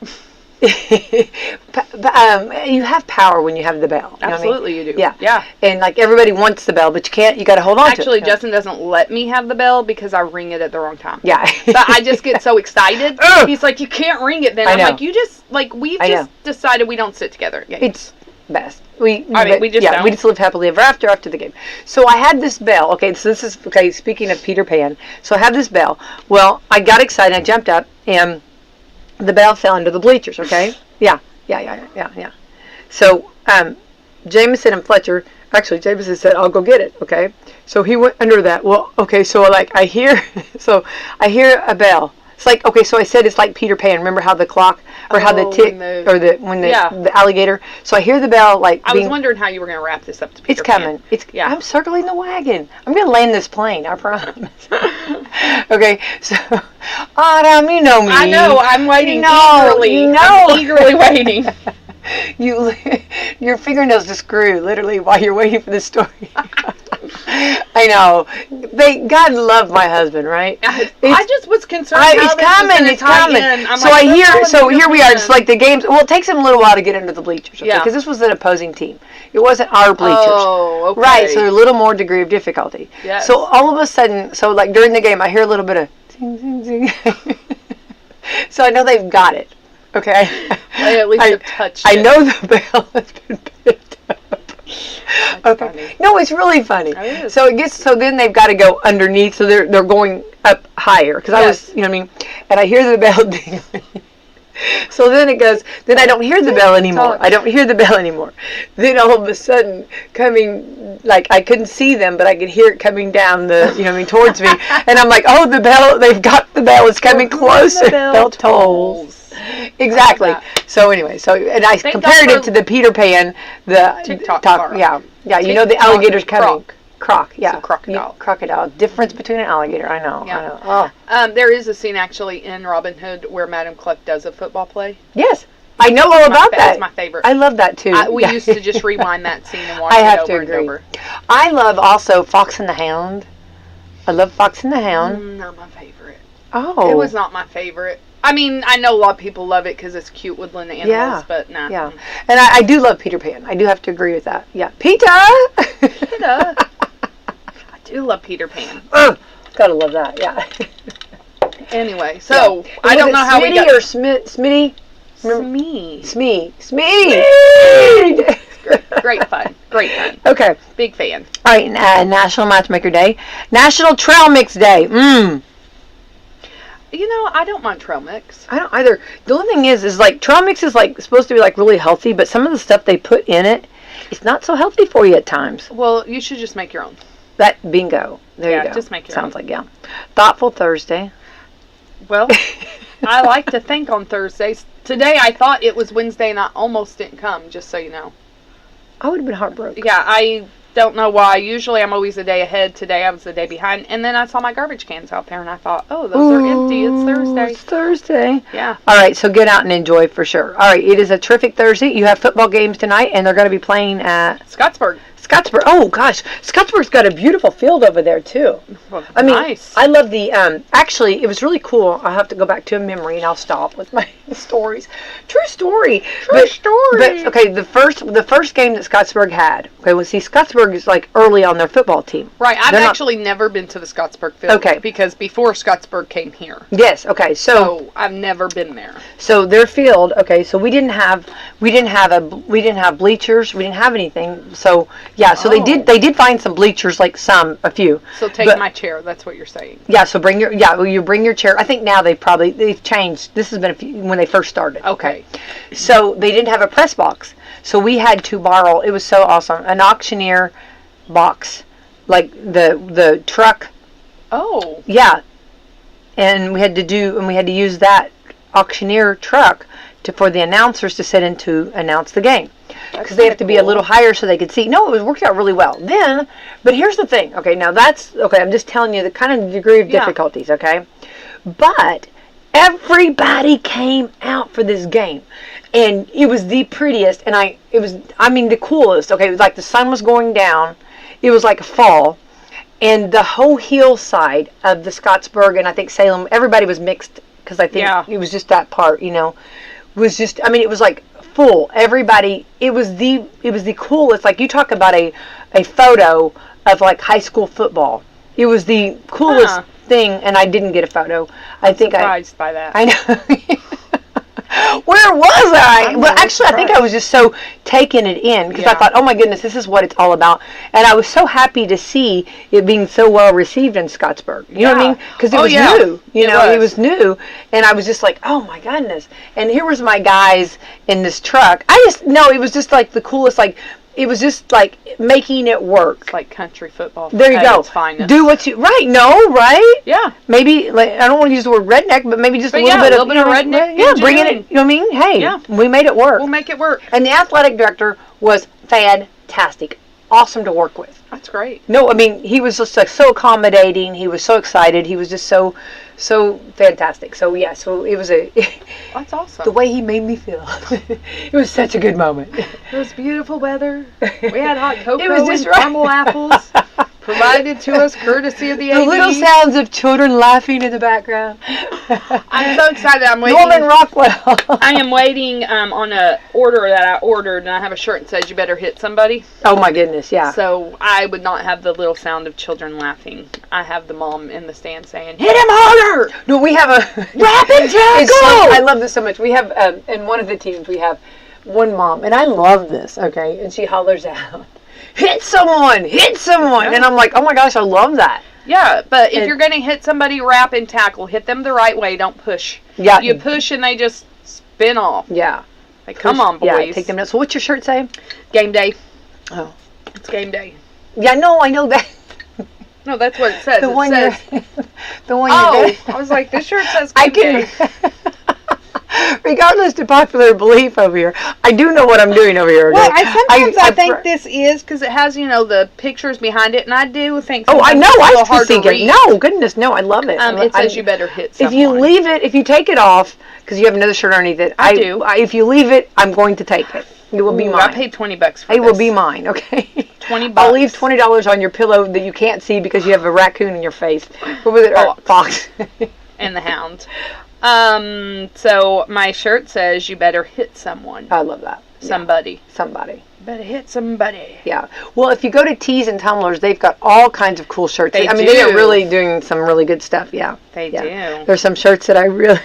Speaker 2: You have power when you have the bell.
Speaker 1: Absolutely, you do.
Speaker 2: Yeah.
Speaker 1: Yeah.
Speaker 2: And like everybody wants the bell, but you can't. You got to hold on to it.
Speaker 1: Actually, Justin doesn't let me have the bell because I ring it at the wrong time.
Speaker 2: Yeah.
Speaker 1: But I just get so excited. He's like, you can't ring it then. I'm like, you just, like, we've just decided we don't sit together. Yeah.
Speaker 2: It's best. We just
Speaker 1: don't.
Speaker 2: We just live happily ever after the game. So I had this bell. Okay, so this is okay. Speaking of Peter Pan, so I have this bell. Well, I got excited. I jumped up, and the bell fell into the bleachers. Okay. Yeah. So Jameson and Fletcher. Actually, Jameson said, "I'll go get it." Okay. So he went under that. Well, okay. So like I hear a bell. It's like, okay, so I said it's like Peter Pan. Remember how the clock, or how the tick, the alligator. So I hear the bell, like.
Speaker 1: I was wondering how you were going to wrap this up to Peter
Speaker 2: It's coming.
Speaker 1: Pan.
Speaker 2: I'm circling the wagon. I'm going to land this plane, I promise. Okay, so, Autumn, you know me.
Speaker 1: I know, I'm waiting eagerly. I'm eagerly waiting.
Speaker 2: Your fingernails just grew, literally, while you're waiting for this story. I know. God love my husband, right?
Speaker 1: I just was concerned.
Speaker 2: It's coming. So here we are. It's like the games. Well, it takes them a little while to get into the bleachers, okay? Because this was an opposing team. It wasn't our bleachers.
Speaker 1: Oh, okay.
Speaker 2: Right. So a little more degree of difficulty.
Speaker 1: Yes.
Speaker 2: So all of a sudden, so like during the game, I hear a little bit of zing, zing, zing. So I know they've got it. Okay.
Speaker 1: They at least have touched it.
Speaker 2: I know the bell has been picked up.
Speaker 1: That's funny.
Speaker 2: No, it's really funny.
Speaker 1: It is.
Speaker 2: So then they've got to go underneath, so they're going up higher, because I was, you know what I mean, and I hear the bell dingling. So then it goes, then I don't hear the bell anymore. Then all of a sudden, coming, like, I couldn't see them, but I could hear it coming down towards me. And I'm like, oh, the bell, they've got the bell, it's coming closer.
Speaker 1: The bell
Speaker 2: tolls. Exactly. So anyway, and I compared it to the Peter Pan, the
Speaker 1: TikTok.
Speaker 2: Yeah, you know the alligator's coming. Croc, yeah.
Speaker 1: So crocodile.
Speaker 2: Crocodile. Difference between an alligator, I know. Oh.
Speaker 1: There is a scene actually in Robin Hood where Madame Cluck does a football play.
Speaker 2: Yes. I know all about that.
Speaker 1: It's my favorite.
Speaker 2: I love that too.
Speaker 1: We used to just rewind that scene and watch it over and over.
Speaker 2: I love also Fox and the Hound. I love Fox and the Hound.
Speaker 1: Not my favorite.
Speaker 2: Oh.
Speaker 1: It was not my favorite. I mean, I know a lot of people love it because it's cute woodland animals, but nah.
Speaker 2: Yeah. And I do love Peter Pan. I do have to agree with that. Yeah. Peter!
Speaker 1: I do love Peter Pan.
Speaker 2: Gotta love that, yeah.
Speaker 1: Anyway, so I don't know how we got...
Speaker 2: Smitty?
Speaker 1: Smee. Great fun.
Speaker 2: Okay.
Speaker 1: Big fan.
Speaker 2: All right, National Matchmaker Day. National Trail Mix Day.
Speaker 1: You know, I don't mind trail mix.
Speaker 2: I don't either. The only thing is like trail mix is like supposed to be like really healthy, but some of the stuff they put in it, it's not so healthy for you at times.
Speaker 1: Well, you should just make your own.
Speaker 2: That bingo. There you go.
Speaker 1: Just make your
Speaker 2: own. Sounds like Thoughtful Thursday.
Speaker 1: Well, I like to think on Thursdays. Today I thought it was Wednesday and I almost didn't come, just so you know.
Speaker 2: I would have been heartbroken.
Speaker 1: Yeah, I don't know why. Usually I'm always a day ahead. Today I was a day behind. And then I saw my garbage cans out there and I thought, oh, those are empty. It's Thursday.
Speaker 2: It's Thursday.
Speaker 1: Yeah.
Speaker 2: All right, so get out and enjoy for sure. All right, it is a terrific Thursday. You have football games tonight, and they're going to be playing at
Speaker 1: Scottsburg.
Speaker 2: Scottsburg. Oh gosh, Scottsburg's got a beautiful field over there too.
Speaker 1: Well,
Speaker 2: I mean,
Speaker 1: nice.
Speaker 2: I love the. Actually, it was really cool. I'll have to go back to a memory, and I'll stop with my stories. True story.
Speaker 1: Story.
Speaker 2: But okay, the first game that Scottsburg had. Okay, well, see, Scottsburg is like early on their football team.
Speaker 1: Right. I've actually never been to the Scottsburg field.
Speaker 2: Okay.
Speaker 1: Because before Scottsburg came here.
Speaker 2: Yes. Okay.
Speaker 1: So I've never been there.
Speaker 2: So their field. Okay. So we didn't have bleachers. We didn't have anything. So yeah. So they did find some bleachers, like a few.
Speaker 1: So take my chair. That's what you're saying.
Speaker 2: Yeah. So you bring your chair. I think now they've changed. This has been when they first started.
Speaker 1: Okay.
Speaker 2: So they didn't have a press box. So we had to borrow. It was so awesome. An auctioneer box, like the truck.
Speaker 1: Oh.
Speaker 2: Yeah. And we had to use that auctioneer truck for the announcers to sit in to announce the game. Because they have to be a little higher so they could see. No, it was worked out really well. But here's the thing. Okay, now I'm just telling you the kind of degree of difficulties, okay? But everybody came out for this game. And it was the prettiest, and the coolest. Okay, it was like the sun was going down. It was like a fall. And the whole hillside of the Scottsburg and I think Salem, everybody was mixed because I think it was just that part, was just, it was like full. Everybody, it was the coolest. Like you talk about a photo of like high school football. It was the coolest thing, and I didn't get a photo. I'm
Speaker 1: surprised by that.
Speaker 2: I know. Where was I? Well, actually, I think I was just so taking it in because I thought, oh my goodness, this is what it's all about. And I was so happy to see it being so well received in Scottsburg. You know what I mean? Because it was new. It was new. And I was just like, oh my goodness. And here was my guys in this truck. It was just like the coolest, like, it was just like making it work.
Speaker 1: It's like country football.
Speaker 2: There you go. Do what you right?
Speaker 1: Yeah.
Speaker 2: Maybe like I don't want to use the word redneck, but maybe just a little bit of
Speaker 1: redneck.
Speaker 2: Yeah, bring it. You know what I mean? Hey, we made it work.
Speaker 1: We'll make it work.
Speaker 2: And the athletic director was fantastic, awesome to work with.
Speaker 1: That's great.
Speaker 2: No, he was just like so accommodating. He was so excited. He was just so fantastic. So yeah, so it was
Speaker 1: that's awesome.
Speaker 2: The way he made me feel. It was such a good moment.
Speaker 1: It was beautiful weather. We had hot cocoa
Speaker 2: it was just
Speaker 1: and caramel apples provided to us courtesy of the AD.
Speaker 2: The little sounds of children laughing in the background.
Speaker 1: I'm so excited. I'm waiting.
Speaker 2: Norman Rockwell.
Speaker 1: I am waiting on a order that I ordered, and I have a shirt that says "You better hit somebody."
Speaker 2: Oh my goodness, yeah.
Speaker 1: So I would not have the little sound of children laughing. I have the mom in the stand saying, "Hit him harder!"
Speaker 2: No, we have a
Speaker 1: rapid tackle.
Speaker 2: I love this so much. We have in one of the teams we have one mom, and I love this. Okay, and she hollers out, "Hit someone! Hit someone!" Yeah. And I'm like, "Oh my gosh, I love that."
Speaker 1: Yeah, but if you're going to hit somebody, wrap and tackle. Hit them the right way. Don't push.
Speaker 2: Yeah.
Speaker 1: You push and they just spin off.
Speaker 2: Yeah.
Speaker 1: Like, come on, boys.
Speaker 2: Yeah, take them down. So what's your shirt say?
Speaker 1: Game day.
Speaker 2: Oh.
Speaker 1: It's game day.
Speaker 2: Yeah, no, I know that.
Speaker 1: No, that's what it says.
Speaker 2: The one
Speaker 1: I was like, this shirt says game day.
Speaker 2: Regardless to popular belief over here, I do know what I'm doing over here.
Speaker 1: Well, I think this is because it has, the pictures behind it, and I do think.
Speaker 2: Oh, I know.
Speaker 1: I hard to read.
Speaker 2: No, goodness, no, I love it.
Speaker 1: It says you better hit someone.
Speaker 2: If you take it off, because you have another shirt underneath it.
Speaker 1: I do.
Speaker 2: If you leave it, I'm going to take it. It will be mine.
Speaker 1: I paid $20 for this.
Speaker 2: It will be mine, okay?
Speaker 1: $20.
Speaker 2: I'll leave $20 on your pillow that you can't see because you have a raccoon in your face. What was it? Fox.
Speaker 1: And the hound. So my shirt says you better hit someone.
Speaker 2: I love that.
Speaker 1: Somebody.
Speaker 2: Somebody.
Speaker 1: Better hit somebody.
Speaker 2: Yeah. Well, if you go to Tees and Tumblers, they've got all kinds of cool shirts.
Speaker 1: They do.
Speaker 2: They are really doing some really good stuff. Yeah.
Speaker 1: They do.
Speaker 2: There's some shirts that I really.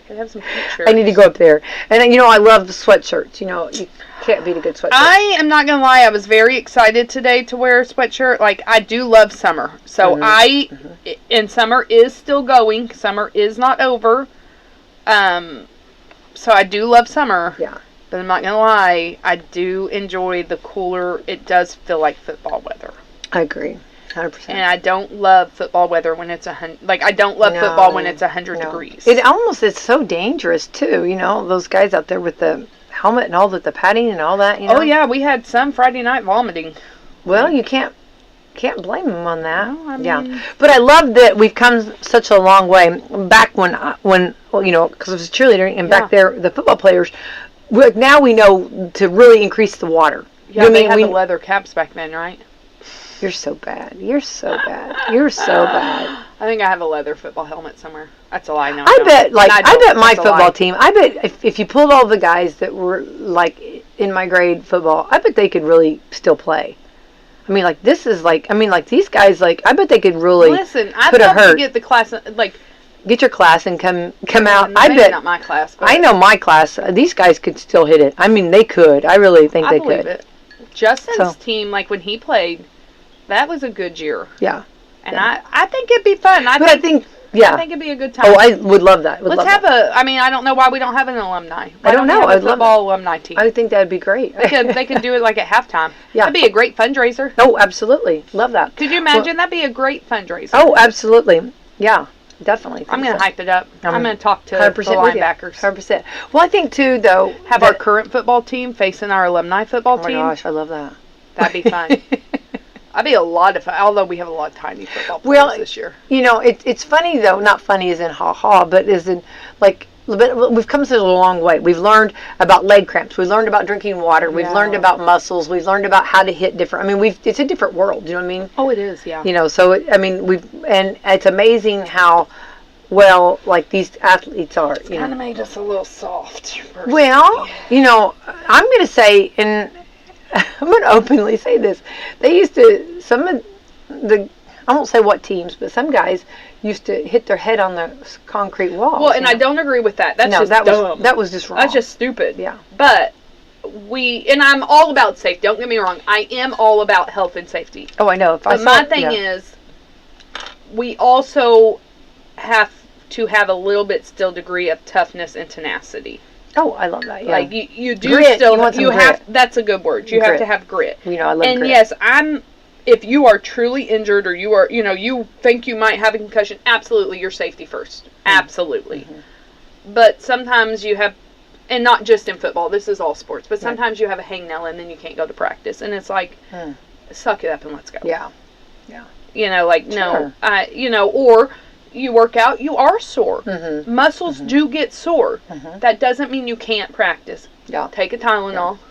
Speaker 1: They have some cute shirts.
Speaker 2: I need to go up there. And I love sweatshirts. You can't beat a good sweatshirt.
Speaker 1: I am not gonna lie. I was very excited today to wear a sweatshirt. Like, I do love summer. So and summer is still going. Summer is not over. So I do love summer.
Speaker 2: Yeah.
Speaker 1: But I'm not gonna lie. I do enjoy the cooler. It does feel like football weather.
Speaker 2: I agree. 100%.
Speaker 1: And I don't love football weather when it's 100. Like, I don't love football when it's 100 degrees.
Speaker 2: It's so dangerous too. Those guys out there with the helmet and all the padding and all that, you know?
Speaker 1: Oh, yeah, we had some Friday night vomiting.
Speaker 2: Well, you can't blame them on that.
Speaker 1: No, I mean,
Speaker 2: yeah. But I love that we've come such a long way. Back when well, you know, because I was a cheerleader, and back there, the football players, now we know to really increase the water.
Speaker 1: Yeah, they had the leather caps back then, right?
Speaker 2: You're so bad. You're so bad. You're so bad.
Speaker 1: I think I have a leather football helmet somewhere. That's all I know.
Speaker 2: I bet my football team, I bet if you pulled all the guys that were, like, in my grade football, I bet they could really still play. I mean, like, this is, like, these guys, like, I bet they could really
Speaker 1: Listen, I thought to get the class, like...
Speaker 2: Get your class and come out.
Speaker 1: Maybe
Speaker 2: I bet.
Speaker 1: Not my class. But
Speaker 2: I know my class. These guys could still hit it. I mean, they could. I really think they could.
Speaker 1: It. Justin's team, like, when he played, that was a good year.
Speaker 2: Yeah.
Speaker 1: And I think it'd be fun. I think it'd be a good time.
Speaker 2: Oh, I would love that.
Speaker 1: Let's have I mean, I don't know why we don't have an alumni.
Speaker 2: I don't know.
Speaker 1: I'd love a football alumni team.
Speaker 2: I would think that'd be great.
Speaker 1: They could do it like at halftime.
Speaker 2: Yeah.
Speaker 1: That'd be a great fundraiser.
Speaker 2: Oh, absolutely. Love that.
Speaker 1: Could you imagine? That'd be a great fundraiser.
Speaker 2: Oh, absolutely. Yeah, definitely.
Speaker 1: I'm going to hype it up. I'm going to talk to the
Speaker 2: 100%
Speaker 1: linebackers.
Speaker 2: 100%. Well, I think, too, though...
Speaker 1: Have our current football team facing our alumni football team.
Speaker 2: Oh, my gosh. I love that.
Speaker 1: That'd be fun. That'd be a lot of fun, although we have a lot of tiny football players this year.
Speaker 2: You know, it's funny, though. Not funny as in ha-ha, but as in, like, we've come such a long way. We've learned about leg cramps. We've learned about drinking water. We've learned about muscles. We've learned about how to hit different... I mean, it's a different world. You know what I mean?
Speaker 1: Oh, it is, yeah.
Speaker 2: You know, so, and it's amazing how well, like, these athletes are.
Speaker 1: It's kind of made us a little soft. Personally.
Speaker 2: Well, you know, I'm going to say, and I'm going to openly say this, they used to, some of the, I won't say what teams, but some guys used to hit their head on the concrete wall.
Speaker 1: Well, and I don't agree with that. That's just dumb.
Speaker 2: That was just wrong.
Speaker 1: That's just stupid.
Speaker 2: Yeah.
Speaker 1: But and I'm all about safety. Don't get me wrong. I am all about health and safety.
Speaker 2: Oh, I know.
Speaker 1: But my thing is, we also have to have a little bit still degree of toughness and tenacity.
Speaker 2: Oh, I love that. Yeah.
Speaker 1: Like you do
Speaker 2: grit.
Speaker 1: still
Speaker 2: you
Speaker 1: have. That's a good word. You have to have grit.
Speaker 2: You know, I love
Speaker 1: grit. And yes, if you are truly injured or you are, you know, you think you might have a concussion, absolutely, your safety first. Absolutely. Mm-hmm. But sometimes you have, and not just in football, this is all sports, but sometimes you have a hangnail and then you can't go to practice. And it's like, suck it up and let's go.
Speaker 2: Yeah. Yeah.
Speaker 1: You know, like, no, you know, or you work out, you are sore.
Speaker 2: Mm-hmm.
Speaker 1: Muscles do get sore. Mm-hmm. That doesn't mean you can't practice.
Speaker 2: Yeah.
Speaker 1: Take a Tylenol. Yeah.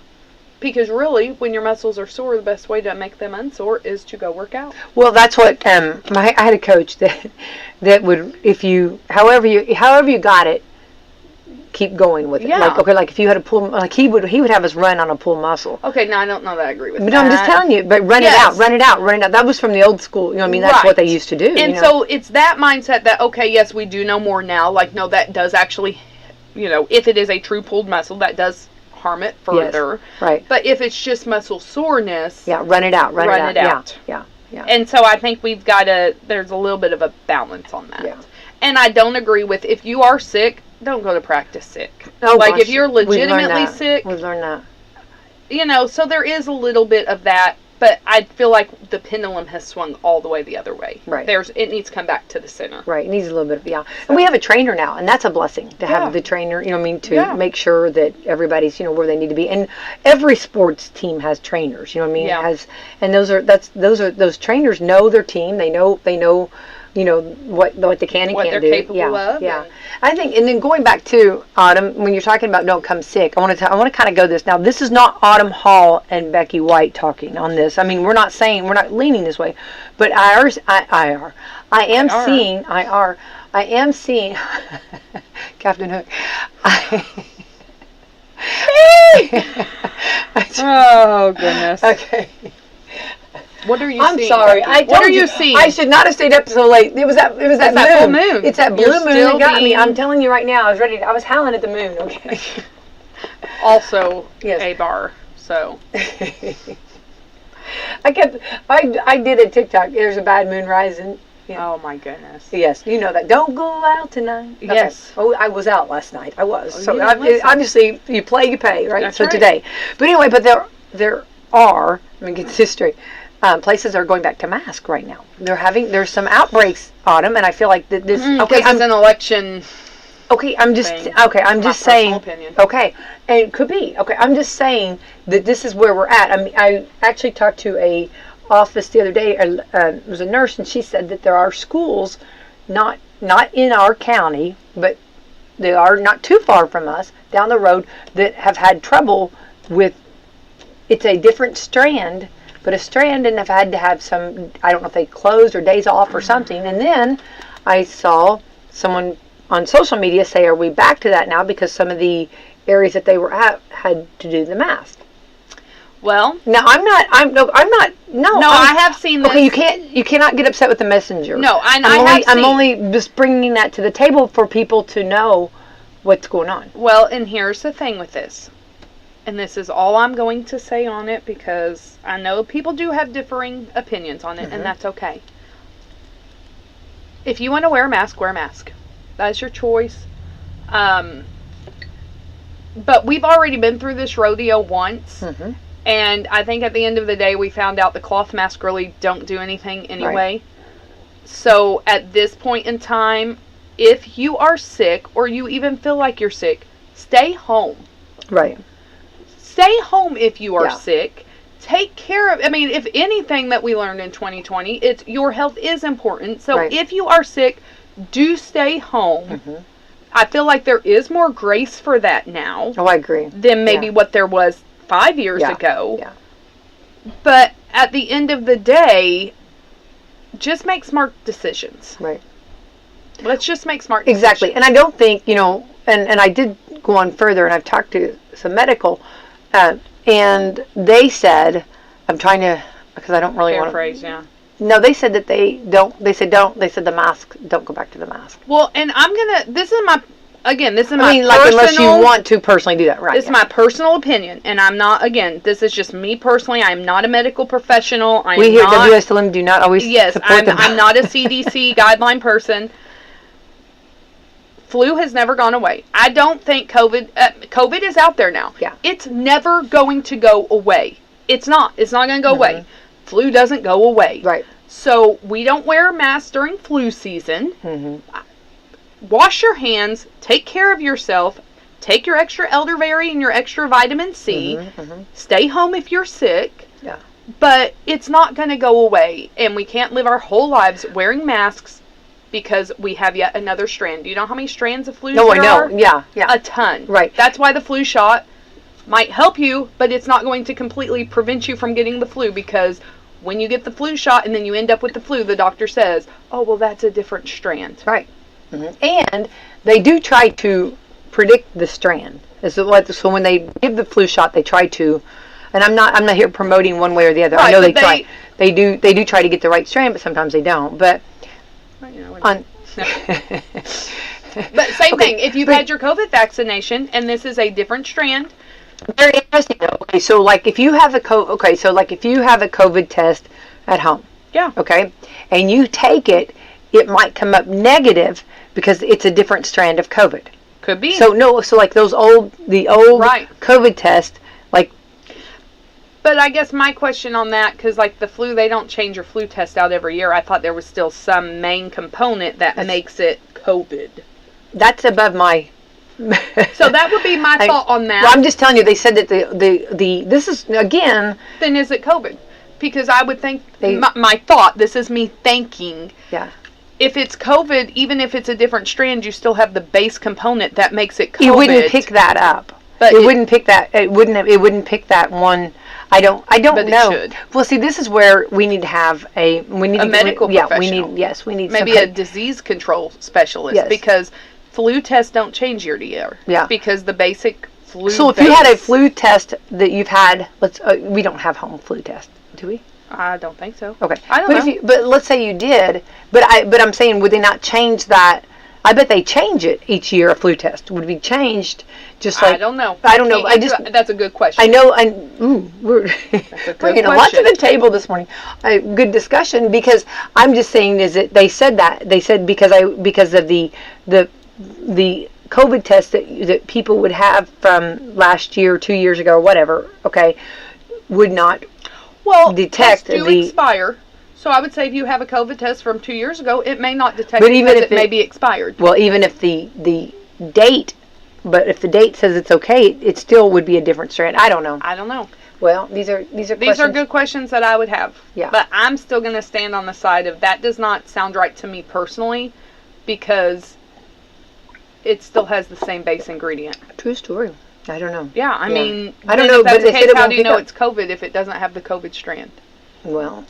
Speaker 1: Because really, when your muscles are sore, the best way to make them unsore is to go work out.
Speaker 2: Well, that's what I had a coach that would, if you, however you got it, keep going with it.
Speaker 1: Yeah.
Speaker 2: Like, okay, like if you had a pull, like he would have us run on a pull muscle.
Speaker 1: Okay, now I don't know that I agree with that.
Speaker 2: But I'm just telling you, but run it out. That was from the old school. You know what I mean? That's what they used to do.
Speaker 1: And so it's that mindset that, okay, yes, we do know more now. Like, no, that does actually, you know, if it is a true pulled muscle, that does harm it further.
Speaker 2: Yes, right.
Speaker 1: But if it's just muscle soreness,
Speaker 2: run it out. Run it out. Yeah.
Speaker 1: And so I think we've got there's a little bit of a balance on that. Yeah. And I don't agree with, if you are sick, don't go to practice sick.
Speaker 2: Oh,
Speaker 1: like, if you're legitimately sick,
Speaker 2: we've learned that.
Speaker 1: You know, so there is a little bit of that, but I feel like the pendulum has swung all the way the other way.
Speaker 2: Right.
Speaker 1: It needs to come back to the center.
Speaker 2: Right. It needs a little bit of, So. And we have a trainer now, and that's a blessing to have the trainer, you know what I mean, to make sure that everybody's, you know, where they need to be. And every sports team has trainers, you know what I mean?
Speaker 1: Yeah.
Speaker 2: And those trainers know their team. They know, you know, what they can and can't do.
Speaker 1: What they're capable of.
Speaker 2: Yeah. I think, and then going back to Autumn, when you're talking about don't come sick, I want to kind of go this. Now, this is not Autumn Hall and Becky White talking on this. I mean, we're not leaning this way, but I am seeing Captain Hook.
Speaker 1: Oh, goodness.
Speaker 2: Okay.
Speaker 1: What are you seeing?
Speaker 2: I'm sorry.
Speaker 1: What are you seeing?
Speaker 2: I should not have stayed up so late. It was that
Speaker 1: full moon.
Speaker 2: It's that blue moon that got me. I'm telling you right now. I was howling at the moon. Okay.
Speaker 1: Also, a bar. So.
Speaker 2: I did a TikTok. There's a bad moon rising.
Speaker 1: Yeah. Oh my goodness.
Speaker 2: Yes, you know that. Don't go out tonight. Okay.
Speaker 1: Yes.
Speaker 2: Oh, I was out last night. I was. So obviously, you play, you pay, right?
Speaker 1: That's
Speaker 2: so
Speaker 1: right.
Speaker 2: Today. But anyway, there are. Let me get this straight. Places are going back to mask right now. There's some outbreaks, Autumn, and I feel like this.
Speaker 1: Okay, it's an election.
Speaker 2: Okay, I'm just
Speaker 1: thing.
Speaker 2: I'm
Speaker 1: My
Speaker 2: just saying.
Speaker 1: personal opinion.
Speaker 2: Okay, and it could be. Okay, I'm just saying that this is where we're at. I mean, I actually talked to a office the other day. It was a nurse, and she said that there are schools, not in our county, but they are not too far from us down the road, that have had trouble with. It's a different strand, but a strand, and have had to have some. I don't know if they closed or days off or something. And then I saw someone on social media say, "Are we back to that now?" Because some of the areas that they were at had to do the mask.
Speaker 1: Well,
Speaker 2: No, I'm not. No,
Speaker 1: I have seen this.
Speaker 2: Okay, you cannot get upset with the messenger.
Speaker 1: No,
Speaker 2: I'm
Speaker 1: seen.
Speaker 2: only just bringing that to the table for people to know what's going on.
Speaker 1: Well, and here's the thing with this. And this is all I'm going to say on it, because I know people do have differing opinions on it, and that's okay. If you want to wear a mask, wear a mask. That's your choice. But we've already been through this rodeo once. And I think at the end of the day, we found out the cloth masks really don't do anything anyway.
Speaker 2: Right.
Speaker 1: So at this point in time, if you are sick, or you even feel like you're sick, stay home.
Speaker 2: Right.
Speaker 1: Stay home if you are
Speaker 2: Yeah.
Speaker 1: sick. Take care of, I mean, if anything that we learned in 2020, it's your health is important. So
Speaker 2: Right.
Speaker 1: if you are sick, do stay home. I feel like there is more grace for that now
Speaker 2: Oh, I agree.
Speaker 1: than maybe what there was 5 years ago.
Speaker 2: Yeah.
Speaker 1: But at the end of the day, just make smart decisions.
Speaker 2: Right.
Speaker 1: Let's just make smart decisions.
Speaker 2: Exactly. And I don't think, and I did go on further, and I've talked to some medical, and they said, I'm trying to, because I don't really want to.
Speaker 1: Paraphrase, yeah.
Speaker 2: No, they said that they said the mask, don't go back to the mask.
Speaker 1: Well, and this is my personal.
Speaker 2: Unless you want to personally do that, right?
Speaker 1: This is my personal opinion, and I'm not, this is just me personally. I'm not a medical professional.
Speaker 2: We here at Wslm do not always support them.
Speaker 1: I'm not a CDC guideline person. Flu has never gone away. I don't think COVID is out there now.
Speaker 2: Yeah.
Speaker 1: It's never going to go away. It's not. It's not going to go away. Flu doesn't go away.
Speaker 2: Right.
Speaker 1: So we don't wear masks during flu season. Wash your hands. Take care of yourself. Take your extra elderberry and your extra vitamin C. Stay home if you're sick.
Speaker 2: Yeah.
Speaker 1: But it's not going to go away. And we can't live our whole lives wearing masks because we have yet another strand. Do you know how many strands of flu there are?
Speaker 2: Yeah.
Speaker 1: A ton.
Speaker 2: Right.
Speaker 1: That's why the flu shot might help you, but it's not going to completely prevent you from getting the flu, because when you get the flu shot and then you end up with the flu, the doctor says, oh, well, that's a different strand.
Speaker 2: Right. And they do try to predict the strand. So when they give the flu shot, they try to, and I'm not here promoting one way or the other.
Speaker 1: Right,
Speaker 2: I know they try. They do try to get the right strand, but sometimes they don't. But
Speaker 1: But same thing. If you've had your COVID vaccination and this is a different strand.
Speaker 2: Very interesting though. Okay, so if you have a COVID test at home.
Speaker 1: Yeah.
Speaker 2: Okay, and you take it, it might come up negative because it's a different strand of COVID.
Speaker 1: Could be.
Speaker 2: So the old
Speaker 1: right.
Speaker 2: COVID test,
Speaker 1: But I guess my question on that, because the flu, they don't change your flu test out every year. I thought there was still some main component that makes it COVID.
Speaker 2: That's above my.
Speaker 1: So that would be my thought on that.
Speaker 2: Well, I'm just telling you, they said that this is, again.
Speaker 1: Then is it COVID? Because I would think, my thought, this is me thinking.
Speaker 2: Yeah.
Speaker 1: If it's COVID, even if it's a different strand, you still have the base component that makes it COVID.
Speaker 2: It wouldn't pick that up. But it wouldn't pick that. It wouldn't pick that one. I don't
Speaker 1: but
Speaker 2: know.
Speaker 1: It should.
Speaker 2: Well, see, this is where we need to have a
Speaker 1: medical professional.
Speaker 2: We need
Speaker 1: maybe a disease control specialist.
Speaker 2: Yes.
Speaker 1: Because flu tests don't change year to year.
Speaker 2: Yeah.
Speaker 1: Because the basic flu.
Speaker 2: So if you had a flu test that you've had, we don't have home flu tests, do we?
Speaker 1: I don't think so.
Speaker 2: Okay.
Speaker 1: I don't know.
Speaker 2: But let's say you did. But I'm saying, would they not change that? I bet they change it each year. A flu test would be changed. Just
Speaker 1: I don't know.
Speaker 2: I don't know.
Speaker 1: That's a good question.
Speaker 2: I know. We're bringing a lot to the table this morning. Good discussion, because I'm just saying is that they said because of the COVID test that people would have from last year, 2 years ago, or whatever. Okay, would not detect
Speaker 1: tests do expire. So I would say if you have a COVID test from 2 years ago, it may not detect,
Speaker 2: but even if
Speaker 1: it may be expired.
Speaker 2: Well, even if the date, but if the date says it's okay, it still would be a different strand. I don't know.
Speaker 1: I don't know.
Speaker 2: Well, these are
Speaker 1: good questions that I would have.
Speaker 2: Yeah.
Speaker 1: But I'm still going to stand on the side of that does not sound right to me personally, because it still has the same base ingredient.
Speaker 2: True story. I don't know.
Speaker 1: Yeah, I mean,
Speaker 2: I don't know,
Speaker 1: if that's
Speaker 2: but
Speaker 1: the
Speaker 2: they
Speaker 1: case,
Speaker 2: said it
Speaker 1: how
Speaker 2: won't
Speaker 1: do you
Speaker 2: pick
Speaker 1: know
Speaker 2: up.
Speaker 1: it's COVID if it doesn't have the COVID strand?
Speaker 2: Well.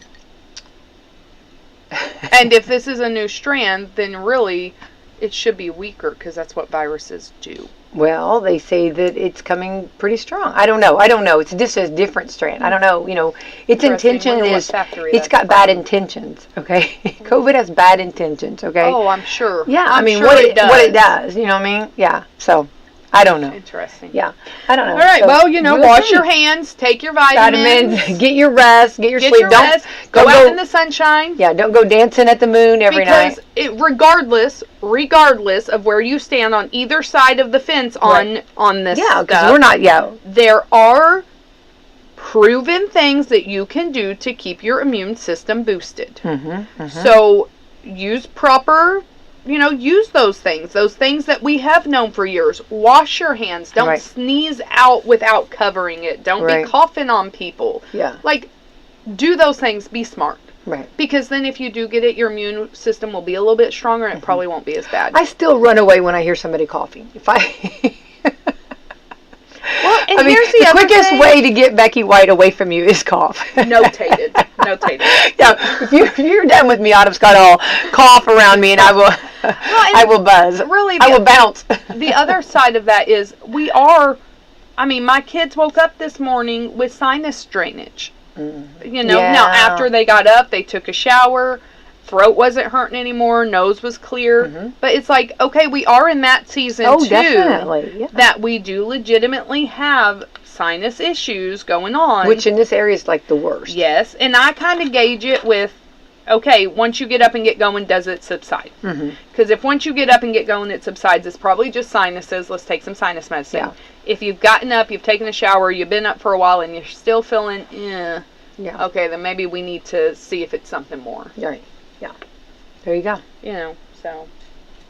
Speaker 1: And if this is a new strand, then really it should be weaker, because that's what viruses do.
Speaker 2: Well, they say that it's coming pretty strong. I don't know. It's just a different strand. I don't know. Its intention is, it's got bad intentions, okay? COVID has bad intentions, okay?
Speaker 1: Oh, I'm sure.
Speaker 2: Yeah,
Speaker 1: I'm
Speaker 2: sure
Speaker 1: what
Speaker 2: it does, you know what I mean? Yeah, so, I don't know.
Speaker 1: Interesting.
Speaker 2: Yeah, I don't know.
Speaker 1: All right,
Speaker 2: so,
Speaker 1: well, wash your hands, take your vitamins.
Speaker 2: Get your rest, get your sleep.
Speaker 1: Rest, go out in the sunshine.
Speaker 2: Yeah, don't go dancing at the moon every night.
Speaker 1: Because regardless of where you stand on either side of the fence on this stuff.
Speaker 2: Because we're not,
Speaker 1: there are proven things that you can do to keep your immune system boosted. So use proper, use those things that we have known for years. Wash your hands. Don't sneeze out without covering it. Don't be coughing on people.
Speaker 2: Yeah.
Speaker 1: Do those things. Be smart.
Speaker 2: Right.
Speaker 1: Because then if you do get it, your immune system will be a little bit stronger and it probably won't be as bad.
Speaker 2: I still run away when I hear somebody coughing.
Speaker 1: Well, and here's the
Speaker 2: quickest way to get Becky White away from you is cough.
Speaker 1: Notated.
Speaker 2: Yeah, if you're done with me, Autumn Scott, I'll cough around me and I will buzz.
Speaker 1: Really,
Speaker 2: I will bounce.
Speaker 1: The other side of that is my kids woke up this morning with sinus drainage. Now after they got up, they took a shower, throat wasn't hurting anymore, nose was clear. But it's like, okay, we are in that season too.
Speaker 2: Definitely. Yeah.
Speaker 1: That we do legitimately have sinus issues going on.
Speaker 2: Which in this area is like the worst.
Speaker 1: Yes, and I kind of gauge it with, okay, once you get up and get going, does it subside? Because if once you get up and get going, it subsides, it's probably just sinuses. Let's take some sinus medicine.
Speaker 2: Yeah.
Speaker 1: If you've gotten up, you've taken a shower, you've been up for a while, and you're still feeling, okay, then maybe we need to see if it's something more.
Speaker 2: Right. Yeah. There you go.
Speaker 1: So.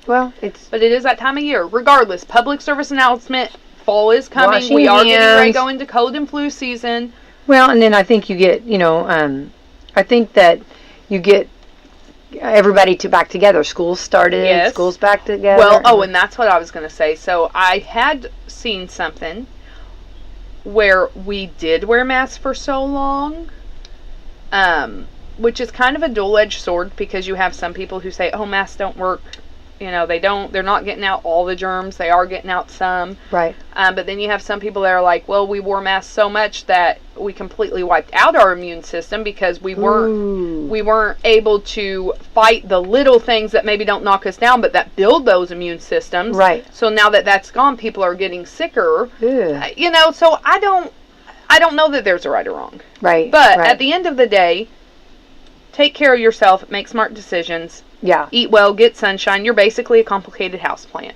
Speaker 2: Well,
Speaker 1: But it is that time of year. Regardless, public service announcement, fall is coming.
Speaker 2: Washing
Speaker 1: we are
Speaker 2: hands.
Speaker 1: getting ready to go into cold and flu season.
Speaker 2: Well, and then I think you get, I think that you get everybody back together. School's started.
Speaker 1: Yes.
Speaker 2: School's back together.
Speaker 1: Well, and that's what I was going to say. So I had seen something where we did wear masks for so long, which is kind of a dual-edged sword, because you have some people who say, oh, masks don't work. They're not getting out all the germs. They are getting out some.
Speaker 2: Right.
Speaker 1: But then you have some people that are like, well, we wore masks so much that we completely wiped out our immune system because we weren't able to fight the little things that maybe don't knock us down, but that build those immune systems.
Speaker 2: Right.
Speaker 1: So now that that's gone, people are getting sicker.
Speaker 2: Ugh.
Speaker 1: So I don't know that there's a right or wrong.
Speaker 2: Right.
Speaker 1: But at the end of the day, take care of yourself, make smart decisions.
Speaker 2: Yeah.
Speaker 1: Eat well, get sunshine. You're basically a complicated houseplant.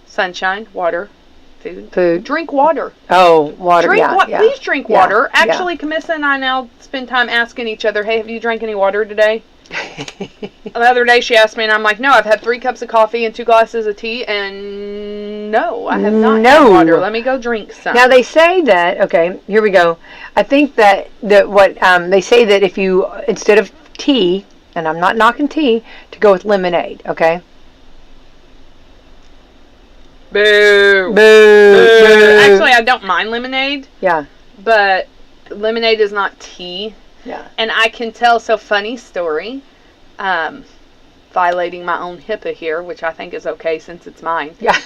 Speaker 1: Sunshine, water, food. Drink water.
Speaker 2: Oh, water.
Speaker 1: Please drink water. Actually, Camissa and I now spend time asking each other, hey, have you drank any water today? The other day she asked me, and I'm like, no, I've had 3 cups of coffee and 2 glasses of tea, and no, I have not had water. Let me go drink some.
Speaker 2: Now, they say that, okay, here we go. I think that what they say that if you, instead of tea, and I'm not knocking tea, to go with lemonade, okay?
Speaker 1: Boo.
Speaker 2: Boo. Boo.
Speaker 1: Actually, I don't mind lemonade.
Speaker 2: Yeah.
Speaker 1: But lemonade is not tea.
Speaker 2: Yeah.
Speaker 1: And I can tell, so funny story, violating my own HIPAA here, which I think is okay since it's mine.
Speaker 2: Yeah.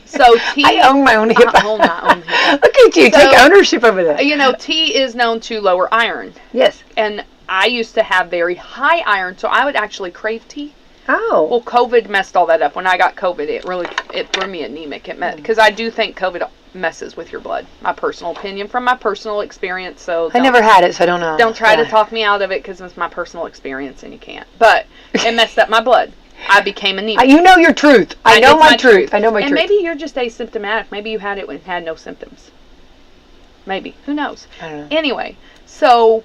Speaker 1: So tea.
Speaker 2: I own my own HIPAA.
Speaker 1: I own my own HIPAA.
Speaker 2: Look at you, take ownership over that.
Speaker 1: Tea is known to lower iron.
Speaker 2: Yes.
Speaker 1: And I used to have very high iron, so I would actually crave tea.
Speaker 2: Oh.
Speaker 1: Well, COVID messed all that up. When I got COVID, it threw me anemic. Because I do think COVID messes with your blood. My personal opinion from my personal experience. So
Speaker 2: I never had it, so I don't know.
Speaker 1: Don't try to talk me out of it because it's my personal experience and you can't. But it messed up my blood. I became anemic.
Speaker 2: You know your truth. I know my truth. I know my truth.
Speaker 1: And maybe you're just asymptomatic. Maybe you had it when you had no symptoms. Maybe. Who knows?
Speaker 2: I don't know.
Speaker 1: Anyway, so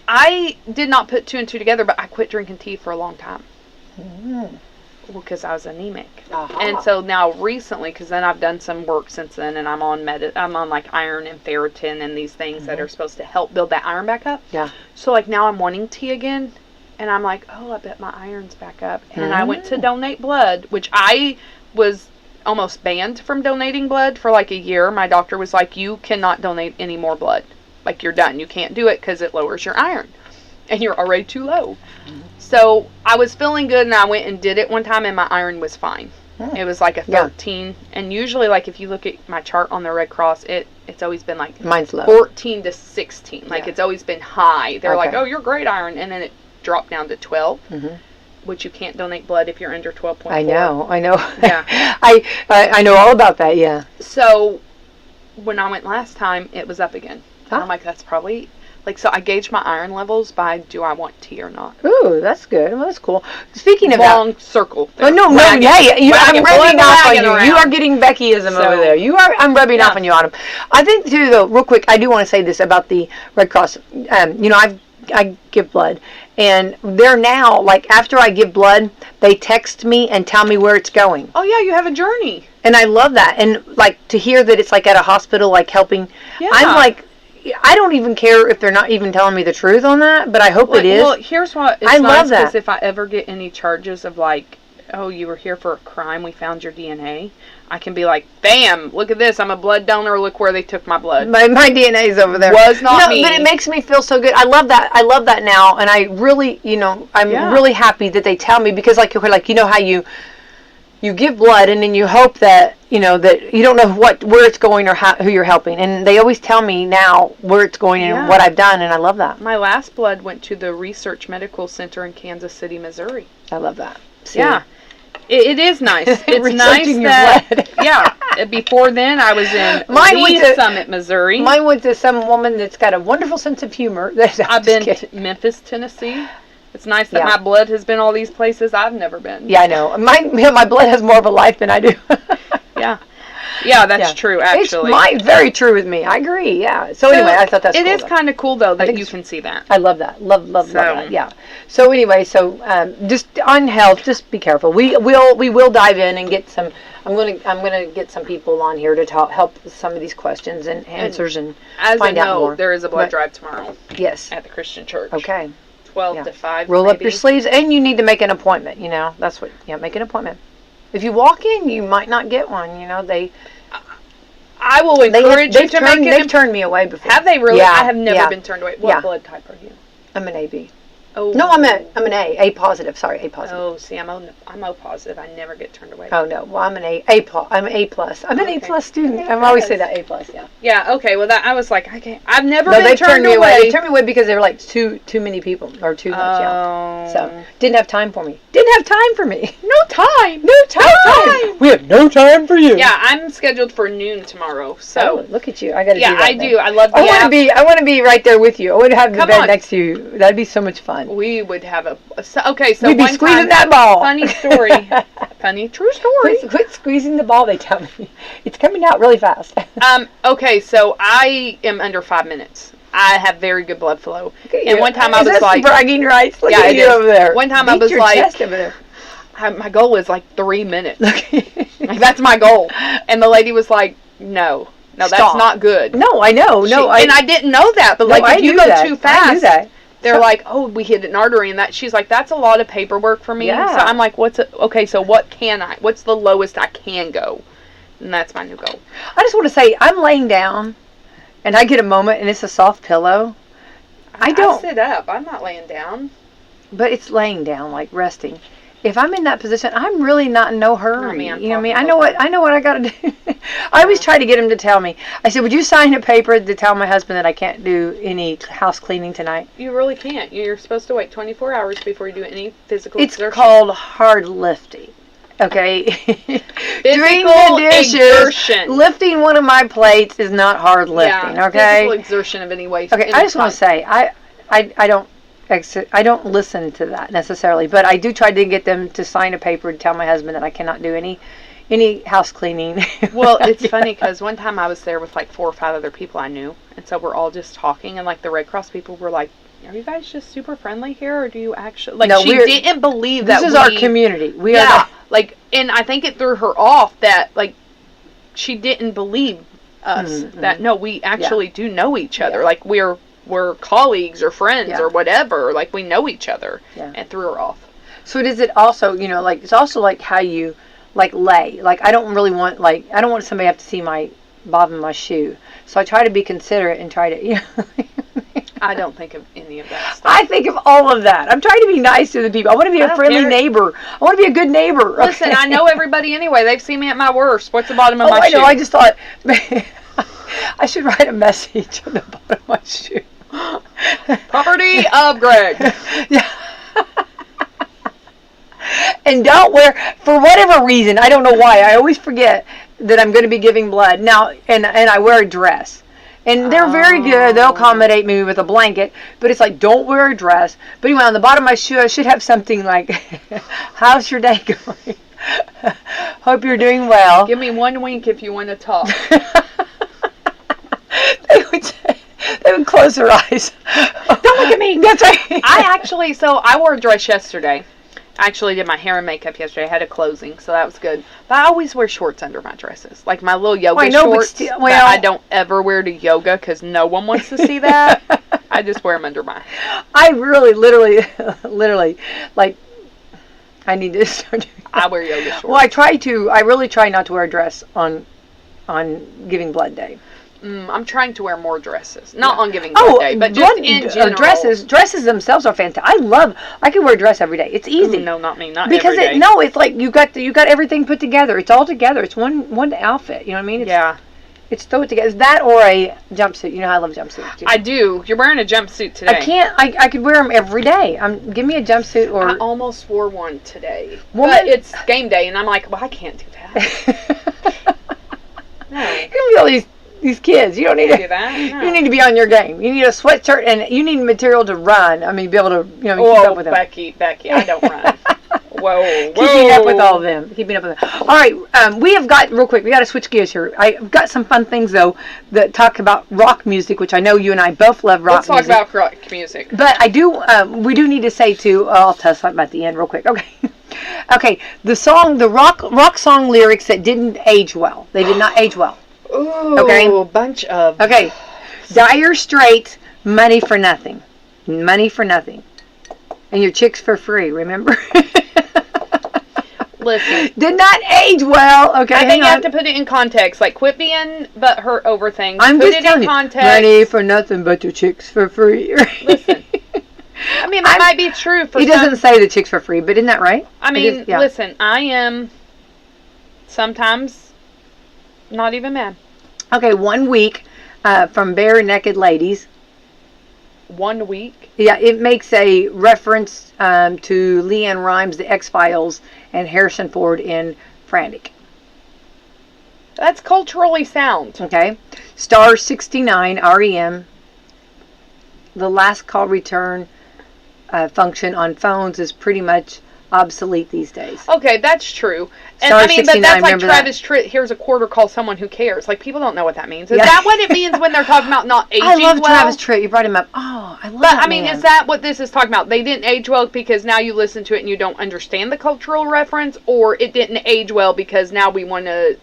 Speaker 1: I did not put 2 and 2 together, but I quit drinking tea for a long time. Well, because I was anemic.
Speaker 2: Uh-huh.
Speaker 1: And so now recently, because then I've done some work since then, and I'm on like iron and ferritin and these things that are supposed to help build that iron back up.
Speaker 2: Yeah.
Speaker 1: So like now I'm wanting tea again, and I'm like, oh, I bet my iron's back up. And I went to donate blood, which I was almost banned from donating blood for like a year. My doctor was like, you cannot donate any more blood. Like, you're done. You can't do it because it lowers your iron. And you're already too low. So I was feeling good, and I went and did it one time, and my iron was fine. It was like a 13. Yeah. And usually, like, if you look at my chart on the Red Cross, it's always been like
Speaker 2: mine's low.
Speaker 1: 14 to 16. Like, it's always been high. They're like, oh, you're great iron. And then it dropped down to 12. Which you can't donate blood if you're under 12.4.
Speaker 2: I know.
Speaker 1: Yeah.
Speaker 2: I know all about that, yeah.
Speaker 1: So when I went last time, it was up again. And I'm like, that's probably, like, so I gauged my iron levels by do I want tea or not.
Speaker 2: Ooh, that's good. Well, that's cool. Speaking of
Speaker 1: long circle.
Speaker 2: Oh, no, hey, I'm rubbing off on you. Around. You are getting Beckyism over there. I'm rubbing off on you, Autumn. I think, too, though, real quick, I do want to say this about the Red Cross. You know, I give blood, and they're now, like, after I give blood, they text me and tell me where it's going.
Speaker 1: Oh, yeah, you have a journey.
Speaker 2: And I love that. And, like, to hear that it's, like, at a hospital, like, helping, I'm like, I don't even care if they're not even telling me the truth on that, but I hope it is.
Speaker 1: Well, here's what, it's
Speaker 2: I
Speaker 1: nice
Speaker 2: love that.
Speaker 1: Because if I ever get any charges of, like, oh, you were here for a crime, we found your DNA, I can be like, bam, look at this, I'm a blood donor, look where they took my blood.
Speaker 2: My DNA's over there.
Speaker 1: Was not me.
Speaker 2: But it makes me feel so good. I love that now, and I really, you know, I'm really happy that they tell me, because like you know how you give blood, and then you hope that, you know, that you don't know where it's going or who you're helping, and they always tell me now where it's going and what I've done, and I love that.
Speaker 1: My last blood went to the Research Medical Center in Kansas City, Missouri.
Speaker 2: I love that. See?
Speaker 1: Yeah. It is nice. It's nice that, before then, I was in Summit, Missouri.
Speaker 2: Mine went to some woman that's got a wonderful sense of humor.
Speaker 1: I've been to Memphis, Tennessee. It's nice that my blood has been all these places I've never been.
Speaker 2: Yeah, I know. My blood has more of a life than I do.
Speaker 1: Yeah, that's true, actually.
Speaker 2: It's very true with me. I agree, yeah. So anyway, I thought that's cool.
Speaker 1: It is kind of cool, though, that you can see that.
Speaker 2: I love that. Love that, yeah. So anyway, just on health, just be careful. We will dive in and get some, I'm gonna get some people on here to help with some of these questions and answers and find out more.
Speaker 1: There is a blood drive tomorrow.
Speaker 2: Yes.
Speaker 1: At the Christian church.
Speaker 2: Okay.
Speaker 1: 12 to 5,
Speaker 2: Roll up your sleeves, and you need to make an appointment, you know. That's what, make an appointment. If you walk in, you might not get one, you know.
Speaker 1: I will encourage you to make it.
Speaker 2: They've turned me away before.
Speaker 1: Have they really? Yeah, I have never been turned away. What blood type are you?
Speaker 2: I'm an AB.
Speaker 1: Oh.
Speaker 2: No, I'm an A positive. Sorry, A positive.
Speaker 1: Oh, see, I'm O positive. I never get turned away.
Speaker 2: Oh no, well I'm an I'm A plus. I'm an A plus student. I always say that A plus. Yeah.
Speaker 1: Yeah. Okay. Well, I was like, I can't. I've never
Speaker 2: been
Speaker 1: turned
Speaker 2: turned me
Speaker 1: away.
Speaker 2: They turned me away because they were like too many people or too much. Yeah. So didn't have time for me. Didn't have time for me.
Speaker 1: No time.
Speaker 2: No time. We have no time for you.
Speaker 1: Yeah, I'm scheduled for noon tomorrow. So
Speaker 2: look at you. I got to do that.
Speaker 1: Yeah, I do. I love the
Speaker 2: I want to be right there with you. I want to have the bed next to you. That'd be so much fun.
Speaker 1: We would have so
Speaker 2: we'd be squeezing that ball.
Speaker 1: Funny story. Funny true story.
Speaker 2: Quit squeezing the ball, they tell me. It's coming out really fast.
Speaker 1: Okay, so I am under 5 minutes. I have very good blood flow. And one time I was like
Speaker 2: bragging rights. Look at you over there.
Speaker 1: One time I was like chest over there. My goal is like 3 minutes. Like, that's my goal. And the lady was like, no, that's not good.
Speaker 2: No, I know.
Speaker 1: And I didn't know that, but if you go too fast,
Speaker 2: I knew that.
Speaker 1: They're like, oh, we hit an artery, and she's like, that's a lot of paperwork for me.
Speaker 2: Yeah.
Speaker 1: So I'm like, what's the lowest I can go? And that's my new goal.
Speaker 2: I just want to say, I'm laying down, and I get a moment, and it's a soft pillow. I
Speaker 1: sit up. I'm not laying down.
Speaker 2: But it's laying down, like resting. If I'm in that position, I'm really not in no hurry. You know what I mean? I know what I got to do. I always try to get him to tell me. I said, would you sign a paper to tell my husband that I can't do any house cleaning tonight?
Speaker 1: You really can't. You're supposed to wait 24 hours before you do any physical exertion.
Speaker 2: It's called hard lifting. Okay?
Speaker 1: Doing
Speaker 2: the dishes, lifting one of my plates is not hard lifting, okay?
Speaker 1: Physical exertion of any way.
Speaker 2: Okay, I just want to say, I don't listen to that necessarily, but I do try to get them to sign a paper to tell my husband that I cannot do any house cleaning.
Speaker 1: Well, it's funny because one time I was there with like 4 or 5 other people I knew, and so we're all just talking, and like the Red Cross people were like, are you guys just super friendly here, or do you actually, like, no, she didn't believe that
Speaker 2: this is our community. We are
Speaker 1: Like, and I think it threw her off that, like, she didn't believe us. That, no, we actually do know each other. Like, we're colleagues or friends or whatever. Like, we know each other. Yeah. And threw her off.
Speaker 2: So does it also, you know, like, it's also like how you, like, lay. Like, I don't really want, like, I don't want somebody to have to see my bottom of my shoe. So I try to be considerate and try to, you know.
Speaker 1: I don't think of any of that stuff.
Speaker 2: I think of all of that. I'm trying to be nice to the people. I want to be a friendly neighbor. I want to be a good neighbor. Okay?
Speaker 1: Listen, I know everybody anyway. They've seen me at my worst. What's the bottom of my shoe?
Speaker 2: I know. I just thought, I should write a message on the bottom of my shoe.
Speaker 1: Property of Greg.
Speaker 2: Yeah. And don't wear, for whatever reason, I don't know why, I always forget that I'm going to be giving blood. Now, and I wear a dress. And they're very good. They'll accommodate me with a blanket. But it's like, don't wear a dress. But anyway, on the bottom of my shoe, I should have something like, how's your day going? Hope you're doing well.
Speaker 1: Give me one wink if you want to talk.
Speaker 2: They would close their eyes. Don't look at me. That's right.
Speaker 1: I wore a dress yesterday. I actually did my hair and makeup yesterday. I had a closing, so that was good. But I always wear shorts under my dresses. Like my little yoga shorts that I don't ever wear to yoga because no one wants to see that. I just wear them under my...
Speaker 2: I really, literally, like, I need to start doing that.
Speaker 1: I wear yoga shorts.
Speaker 2: Well, I really try not to wear a dress on Giving Blood Day.
Speaker 1: I'm trying to wear more dresses. Not on Giving Blood Day, but just in general.
Speaker 2: Dresses themselves are fantastic. I can wear a dress every day. It's easy.
Speaker 1: No, not me. Not
Speaker 2: because
Speaker 1: every day.
Speaker 2: It's like you got everything put together. It's all together. It's one outfit. You know what I mean? It's throw it together. It's that or a jumpsuit. You know how I love jumpsuits.
Speaker 1: I do. You're wearing a jumpsuit today.
Speaker 2: I can't. I could wear them every day. Give me a jumpsuit or...
Speaker 1: I almost wore one today. But it's game day, and I'm like, well, I can't do that. No.
Speaker 2: You're gonna be all these kids. You don't need to do that. No. You need to be on your game. You need a sweatshirt and you need material to run. I mean, be able to keep up with them.
Speaker 1: Becky, I don't run. Whoa.
Speaker 2: Keeping up with all of them. All right, we have got, real quick, we got to switch gears here. I've got some fun things, though, that talk about rock music, which I know you and I both love rock music.
Speaker 1: Let's talk about rock music.
Speaker 2: But we do need to say, too, I'll tell us something about the end real quick. Okay. Okay, the rock song lyrics that didn't age well. They did not age well.
Speaker 1: Ooh, okay. A bunch of...
Speaker 2: Okay. Dire Straits, Money for Nothing. Money for Nothing. And your chicks for free, remember?
Speaker 1: Listen.
Speaker 2: Did not age well. Okay,
Speaker 1: I think you have to put it in context. Like, quit being butthurt over things.
Speaker 2: I'm
Speaker 1: put
Speaker 2: just
Speaker 1: it in context.
Speaker 2: Money for nothing but your chicks for free.
Speaker 1: Listen. I mean, that might be true for
Speaker 2: He doesn't say the chicks for free, but isn't that right?
Speaker 1: I mean, listen, I am sometimes not even mad.
Speaker 2: Okay, 1 week from Bare Naked Ladies.
Speaker 1: 1 week?
Speaker 2: Yeah, it makes a reference to Leanne Rimes, The X-Files, and Harrison Ford in Frantic.
Speaker 1: That's culturally sound.
Speaker 2: Okay. Star 69, REM. The last call return function on phones is pretty much obsolete these days.
Speaker 1: Okay, that's true. And I mean, but that's like Travis Tritt, here's a quarter, call someone who cares. Like, people don't know what that means. Is that what it means when they're talking about not aging well?
Speaker 2: I love Travis Tritt. You brought him up. Oh, I love that
Speaker 1: But, I mean, is that what this is talking about? They didn't age well because now you listen to it and you don't understand the cultural reference? Or it didn't age well because now we want to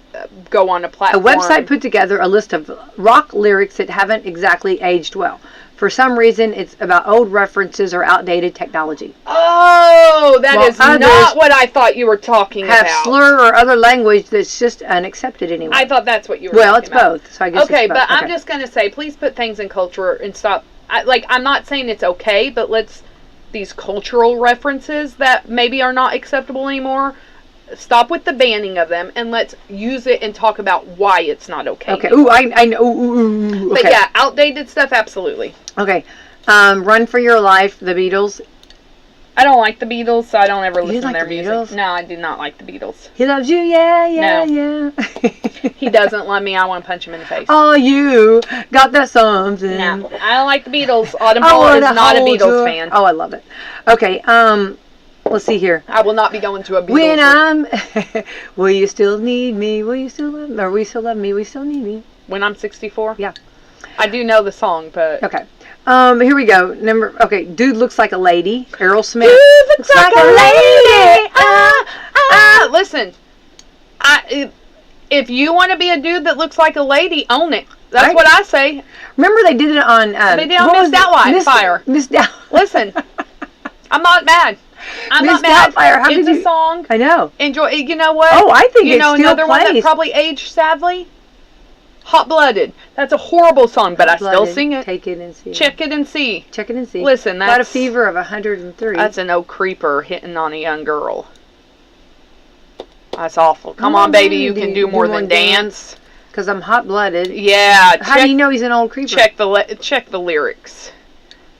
Speaker 1: go on a platform?
Speaker 2: A website put together a list of rock lyrics that haven't exactly aged well. For some reason, it's about old references or outdated technology.
Speaker 1: Oh, that is not what I thought you were talking about.
Speaker 2: Have slur or other language that's just unaccepted anyway.
Speaker 1: I thought that's what you were talking about.
Speaker 2: Well, it's both, so I guess
Speaker 1: okay,
Speaker 2: it's both.
Speaker 1: But I'm just going to say, please put things in culture and stop. I'm not saying it's okay, but these cultural references that maybe are not acceptable anymore, stop with the banning of them and let's use it and talk about why it's not okay.
Speaker 2: Okay. Ooh, I know. Ooh, okay.
Speaker 1: But yeah, outdated stuff, absolutely.
Speaker 2: Okay. Run for Your Life, The Beatles.
Speaker 1: I don't like the Beatles, so I don't ever listen to their music.
Speaker 2: Beatles?
Speaker 1: No, I do not like the Beatles.
Speaker 2: He loves you, yeah.
Speaker 1: He doesn't love me. I want to punch him in the face.
Speaker 2: Oh, you got that something.
Speaker 1: No, I don't like the Beatles. Autumn Paul is not a Beatles fan.
Speaker 2: Oh, I love it. Okay, let's see here.
Speaker 1: I will not be going to a Beatles.
Speaker 2: Will you still need me? Will you still love me? Or will you still love me? Will you still need me?
Speaker 1: When I'm 64?
Speaker 2: Yeah.
Speaker 1: I do know the song, but...
Speaker 2: Okay. Here we go. Dude Looks Like a Lady. Aerosmith.
Speaker 1: Dude looks like a lady. listen, if you want to be a dude that looks like a lady, own it. That's what I say.
Speaker 2: Remember they did it on...
Speaker 1: they did on Miss Doubtfire.
Speaker 2: Miss Doubtfire.
Speaker 1: Listen, I'm not mad. I'm
Speaker 2: Miss
Speaker 1: not mad.
Speaker 2: Doubtfire, how
Speaker 1: it's
Speaker 2: could
Speaker 1: a
Speaker 2: you...
Speaker 1: song.
Speaker 2: I know.
Speaker 1: Enjoy. You know what?
Speaker 2: Oh, I think
Speaker 1: you
Speaker 2: it
Speaker 1: know
Speaker 2: still
Speaker 1: another
Speaker 2: plays.
Speaker 1: one that probably aged sadly. Hot Blooded. That's a horrible song, but I still sing it.
Speaker 2: Take it and see.
Speaker 1: Check it and see.
Speaker 2: Check it and see.
Speaker 1: Listen, that's...
Speaker 2: Got a fever of 103.
Speaker 1: That's an old creeper hitting on a young girl. That's awful. Come on, baby, you can do more than dance.
Speaker 2: Because I'm hot-blooded.
Speaker 1: Yeah.
Speaker 2: How do you know he's an old creeper?
Speaker 1: Check the lyrics.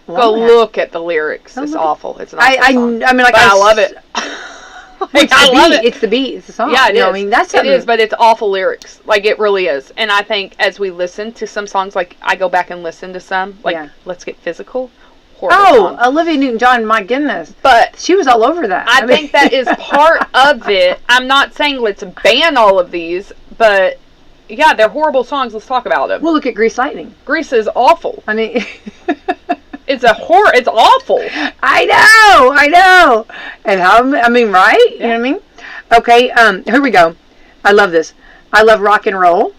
Speaker 2: Well,
Speaker 1: Go look at the lyrics. It's awful. It's an awful song.
Speaker 2: I mean, like,
Speaker 1: but I love it. I love it.
Speaker 2: It's the beat. It's the song.
Speaker 1: Yeah, it is.
Speaker 2: I mean, that's
Speaker 1: it is, but it's awful lyrics. Like, it really is. And I think as we listen to some songs, like, I go back and listen to some, like, Let's Get Physical. Horrible song.
Speaker 2: Olivia Newton-John, my goodness.
Speaker 1: But
Speaker 2: she was all over that.
Speaker 1: I think that is part of it. I'm not saying let's ban all of these, but, yeah, they're horrible songs. Let's talk about them.
Speaker 2: Well, look at Grease Lightning.
Speaker 1: Grease is awful.
Speaker 2: I mean...
Speaker 1: It's it's awful.
Speaker 2: I know. And I mean, right? Yeah. You know what I mean? Okay, here we go. I love this. I love rock and roll.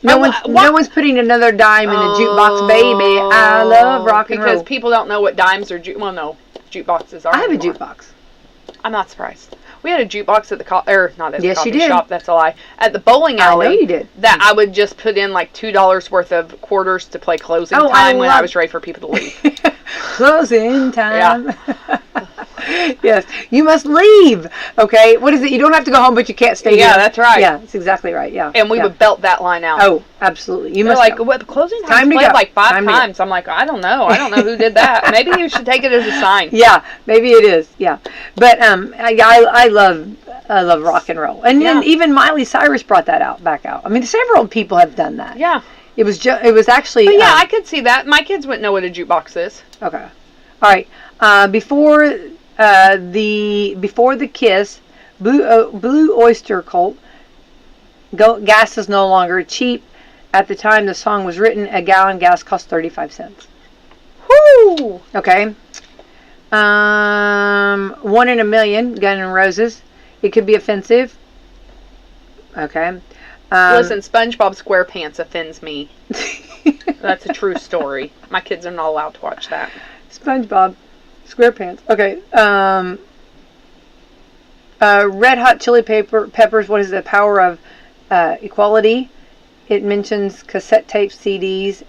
Speaker 2: No one's putting another dime in the jukebox, baby. I love rock and roll.
Speaker 1: Because people don't know what dimes are. Jukeboxes are.
Speaker 2: I have anymore. A jukebox.
Speaker 1: I'm not surprised. We had a jukebox at the not at the
Speaker 2: coffee
Speaker 1: shop. That's a lie. At the bowling alley.
Speaker 2: I know you did.
Speaker 1: That I would just put in like $2 worth of quarters to play closing time when I was ready for people to leave.
Speaker 2: Closing time.
Speaker 1: Yeah.
Speaker 2: Yes, you must leave. Okay, what is it? You don't have to go home, but you can't stay here.
Speaker 1: Yeah, that's right.
Speaker 2: Yeah, that's exactly right. Yeah.
Speaker 1: And we would belt that line out.
Speaker 2: Oh, absolutely. You
Speaker 1: They're
Speaker 2: must
Speaker 1: like, what, the closing time played like 5 times. I'm like, I don't know who did that. Maybe you should take it as a sign.
Speaker 2: Yeah, maybe it is. Yeah, but I love rock and roll, and then even Miley Cyrus brought that back out. I mean, several people have done that.
Speaker 1: Yeah.
Speaker 2: It was actually.
Speaker 1: But yeah, I could see that. My kids wouldn't know what a jukebox is.
Speaker 2: Okay. All right. Before the Kiss, Blue Oyster Cult. Gas is no longer cheap. At the time the song was written, a gallon gas cost 35 cents.
Speaker 1: Whoo!
Speaker 2: Okay. 1 in a Million, Guns N' Roses. It could be offensive. Okay.
Speaker 1: Listen, SpongeBob SquarePants offends me. That's a true story. My kids are not allowed to watch that.
Speaker 2: SpongeBob SquarePants. Okay. Red Hot Chili Peppers. What is the power of equality? It mentions cassette tape, CDs.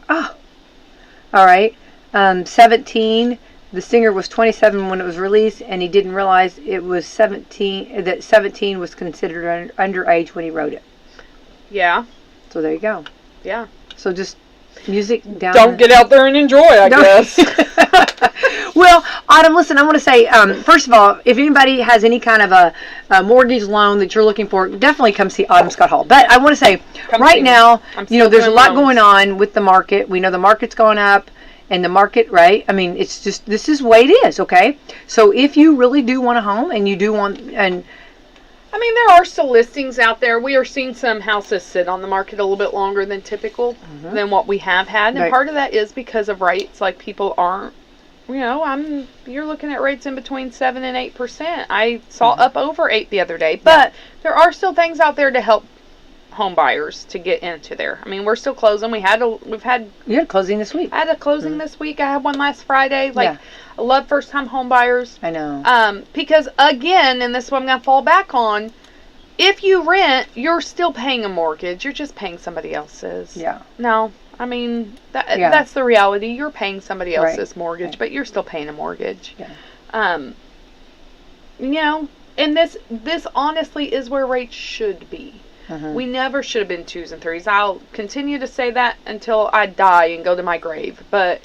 Speaker 2: Oh. All right. 17. The singer was 27 when it was released, and he didn't realize it was 17. That 17 was considered underage when he wrote it.
Speaker 1: Yeah.
Speaker 2: So there you go.
Speaker 1: Yeah.
Speaker 2: So just music down.
Speaker 1: Don't get out there and enjoy, I guess.
Speaker 2: Well, Autumn, listen, I want to say, first of all, if anybody has any kind of a mortgage loan that you're looking for, definitely come see Autumn Scott Hall. But I want to say, right now, there's a lot going on with the market. We know the market's going up. And the market, right? I mean, it's just, this is the way it is, okay? So if you really do want a home and you do want, and
Speaker 1: I mean, there are still listings out there. We are seeing some houses sit on the market a little bit longer than typical than what we have had. And part of that is because of rates. Like, people aren't, you're looking at rates in between 7 and 8%. I saw up over 8 the other day. But there are still things out there to help home buyers to get into there. I mean, we're still closing. You had
Speaker 2: closing this week.
Speaker 1: I had a closing this week. I had one last Friday. I love first time home buyers.
Speaker 2: I know.
Speaker 1: Because again, and this is what I'm going to fall back on, if you rent, you're still paying a mortgage. You're just paying somebody else's.
Speaker 2: Yeah.
Speaker 1: No, I mean, that's the reality. You're paying somebody else's mortgage, but you're still paying a mortgage.
Speaker 2: Yeah.
Speaker 1: And this honestly is where rates should be. We never should have been 2s and 3s. I'll continue to say that until I die and go to my grave. But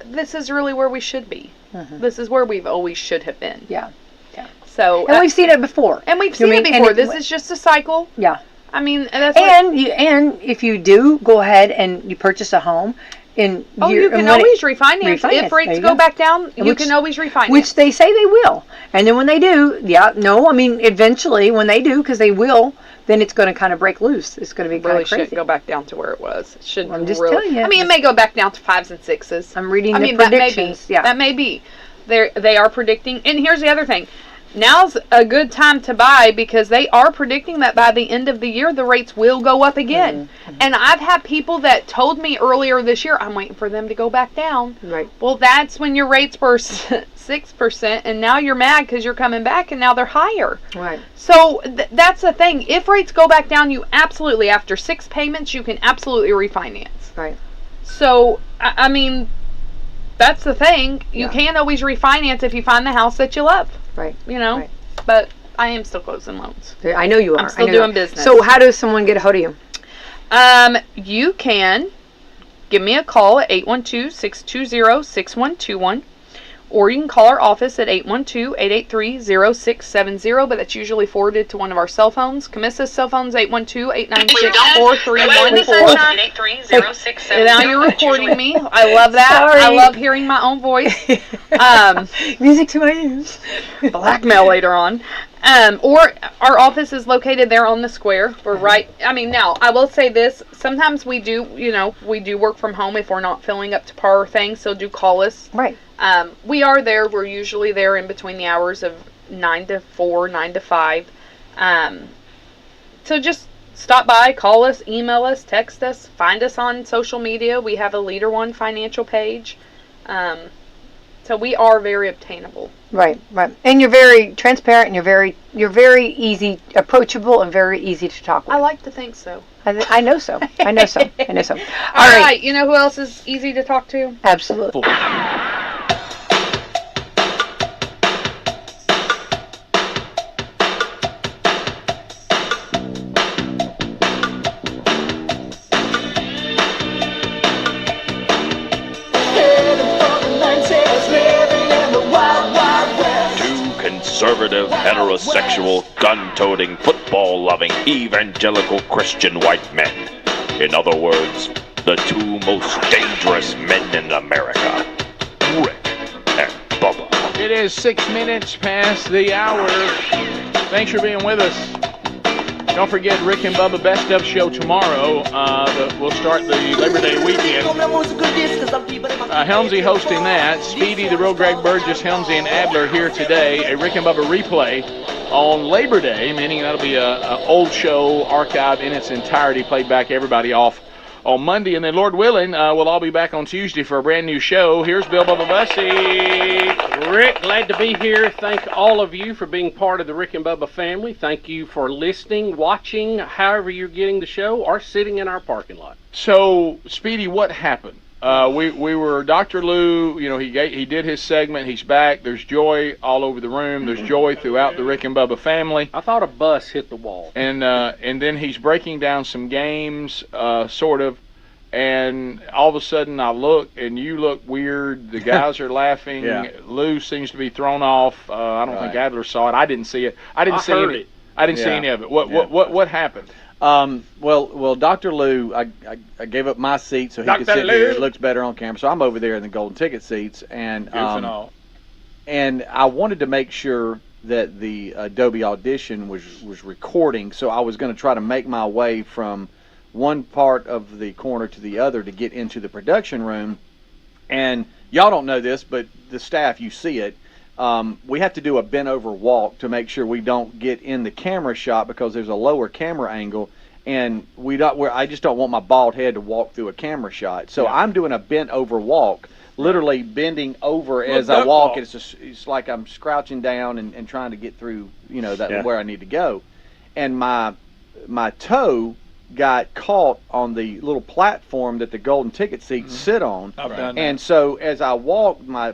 Speaker 1: this is really where we should be. This is where we've always should have been.
Speaker 2: Yeah. Yeah.
Speaker 1: So,
Speaker 2: and we've seen it before.
Speaker 1: This is just a cycle.
Speaker 2: Yeah.
Speaker 1: I mean,
Speaker 2: and if you do go ahead and you purchase a home, you can
Speaker 1: always refinance. If rates go back down, you can always refinance.
Speaker 2: Which they say they will. And then when they do, eventually when they do, because they will, then it's going to kind of break loose. It's going to be kind of crazy.
Speaker 1: Shouldn't go back down to where it was. It shouldn't.
Speaker 2: I'm just telling you.
Speaker 1: I mean, it may go back down to 5s and 6s.
Speaker 2: I'm reading the predictions.
Speaker 1: That may be. They are predicting. And here's the other thing. now's a good time to buy because they are predicting that by the end of the year, the rates will go up again. Mm-hmm. And I've had people that told me earlier this year, I'm waiting for them to go back down.
Speaker 2: Right.
Speaker 1: Well, that's when your rates were 6%, and now you're mad because you're coming back, and now they're higher.
Speaker 2: Right.
Speaker 1: So that's the thing. If rates go back down, you absolutely, after 6 payments, you can absolutely refinance.
Speaker 2: Right.
Speaker 1: So, I mean, that's the thing. You can't always refinance if you find the house that you love.
Speaker 2: Right.
Speaker 1: You know?
Speaker 2: Right.
Speaker 1: But I am still closing loans.
Speaker 2: I know you are.
Speaker 1: I'm still doing business.
Speaker 2: So how does someone get a hold of you?
Speaker 1: You can give me a call at 812-620-6121. Or you can call our office at 812-883-0670, but that's usually forwarded to one of our cell phones. Camissa's cell phone is 812-896-4314. And now you're recording me. I love that.
Speaker 2: Sorry.
Speaker 1: I love hearing my own voice.
Speaker 2: Music to my ears.
Speaker 1: Blackmail later on. Or our office is located there on the square. We're right. I mean, now I will say this. Sometimes we do work from home if we're not filling up to par or things. So do call us.
Speaker 2: Right.
Speaker 1: We are there. We're usually there in between the hours of 9 to 4, 9 to 5. So just stop by, call us, email us, text us, find us on social media. We have a Leader One financial page. So we are very obtainable.
Speaker 2: Right, right. And you're very transparent, and you're very easy, approachable, and very easy to talk with.
Speaker 1: I like to think so.
Speaker 2: I know so. I know so. I know so.
Speaker 1: All right. You know who else is easy to talk to?
Speaker 2: Absolutely.
Speaker 3: Conservative, heterosexual, gun-toting, football-loving, evangelical Christian white men. In other words, the 2 most dangerous men in America, Rick and Bubba.
Speaker 4: It is 6 minutes past the hour. Thanks for being with us. Don't forget Rick and Bubba Best Of Show tomorrow. We'll start the Labor Day weekend. Helmsy hosting that. Speedy, the real Greg Burgess, Helmsy, and Adler here today. A Rick and Bubba replay on Labor Day, meaning that'll be an old show archived in its entirety, played back everybody off on Monday. And then, Lord willing, we'll all be back on Tuesday for a brand new show. Here's Bill Bubba Bussey.
Speaker 5: Rick, glad to be here. Thank all of you for being part of the Rick and Bubba family. Thank you for listening, watching, however you're getting the show, or sitting in our parking lot.
Speaker 4: So, Speedy, what happened? We were Dr. Lou. You know, he did his segment. He's back. There's joy all over the room. There's joy throughout the Rick and Bubba family.
Speaker 5: I thought a bus hit the wall.
Speaker 4: And then he's breaking down some games, sort of. And all of a sudden, I look, and you look weird. The guys are laughing.
Speaker 5: Yeah.
Speaker 4: Lou seems to be thrown off. I don't think Adler saw it. I didn't see it. I didn't see it. I didn't see any of it. What happened?
Speaker 6: Well, Dr. Lou, I gave up my seat so he could sit here. It looks better on camera. So I'm over there in the golden ticket seats, and and I wanted to make sure that the Adobe Audition was recording. So I was going to try to make my way from one part of the corner to the other to get into the production room. And y'all don't know this, but the staff, you see it. We have to do a bent over walk to make sure we don't get in the camera shot because there's a lower camera angle, and I just don't want my bald head to walk through a camera shot. So I'm doing a bent over walk, literally bending over as I walk. It's like I'm crouching down and trying to get through, where I need to go. And my toe got caught on the little platform that the golden ticket seats sit on. And so as I walked, my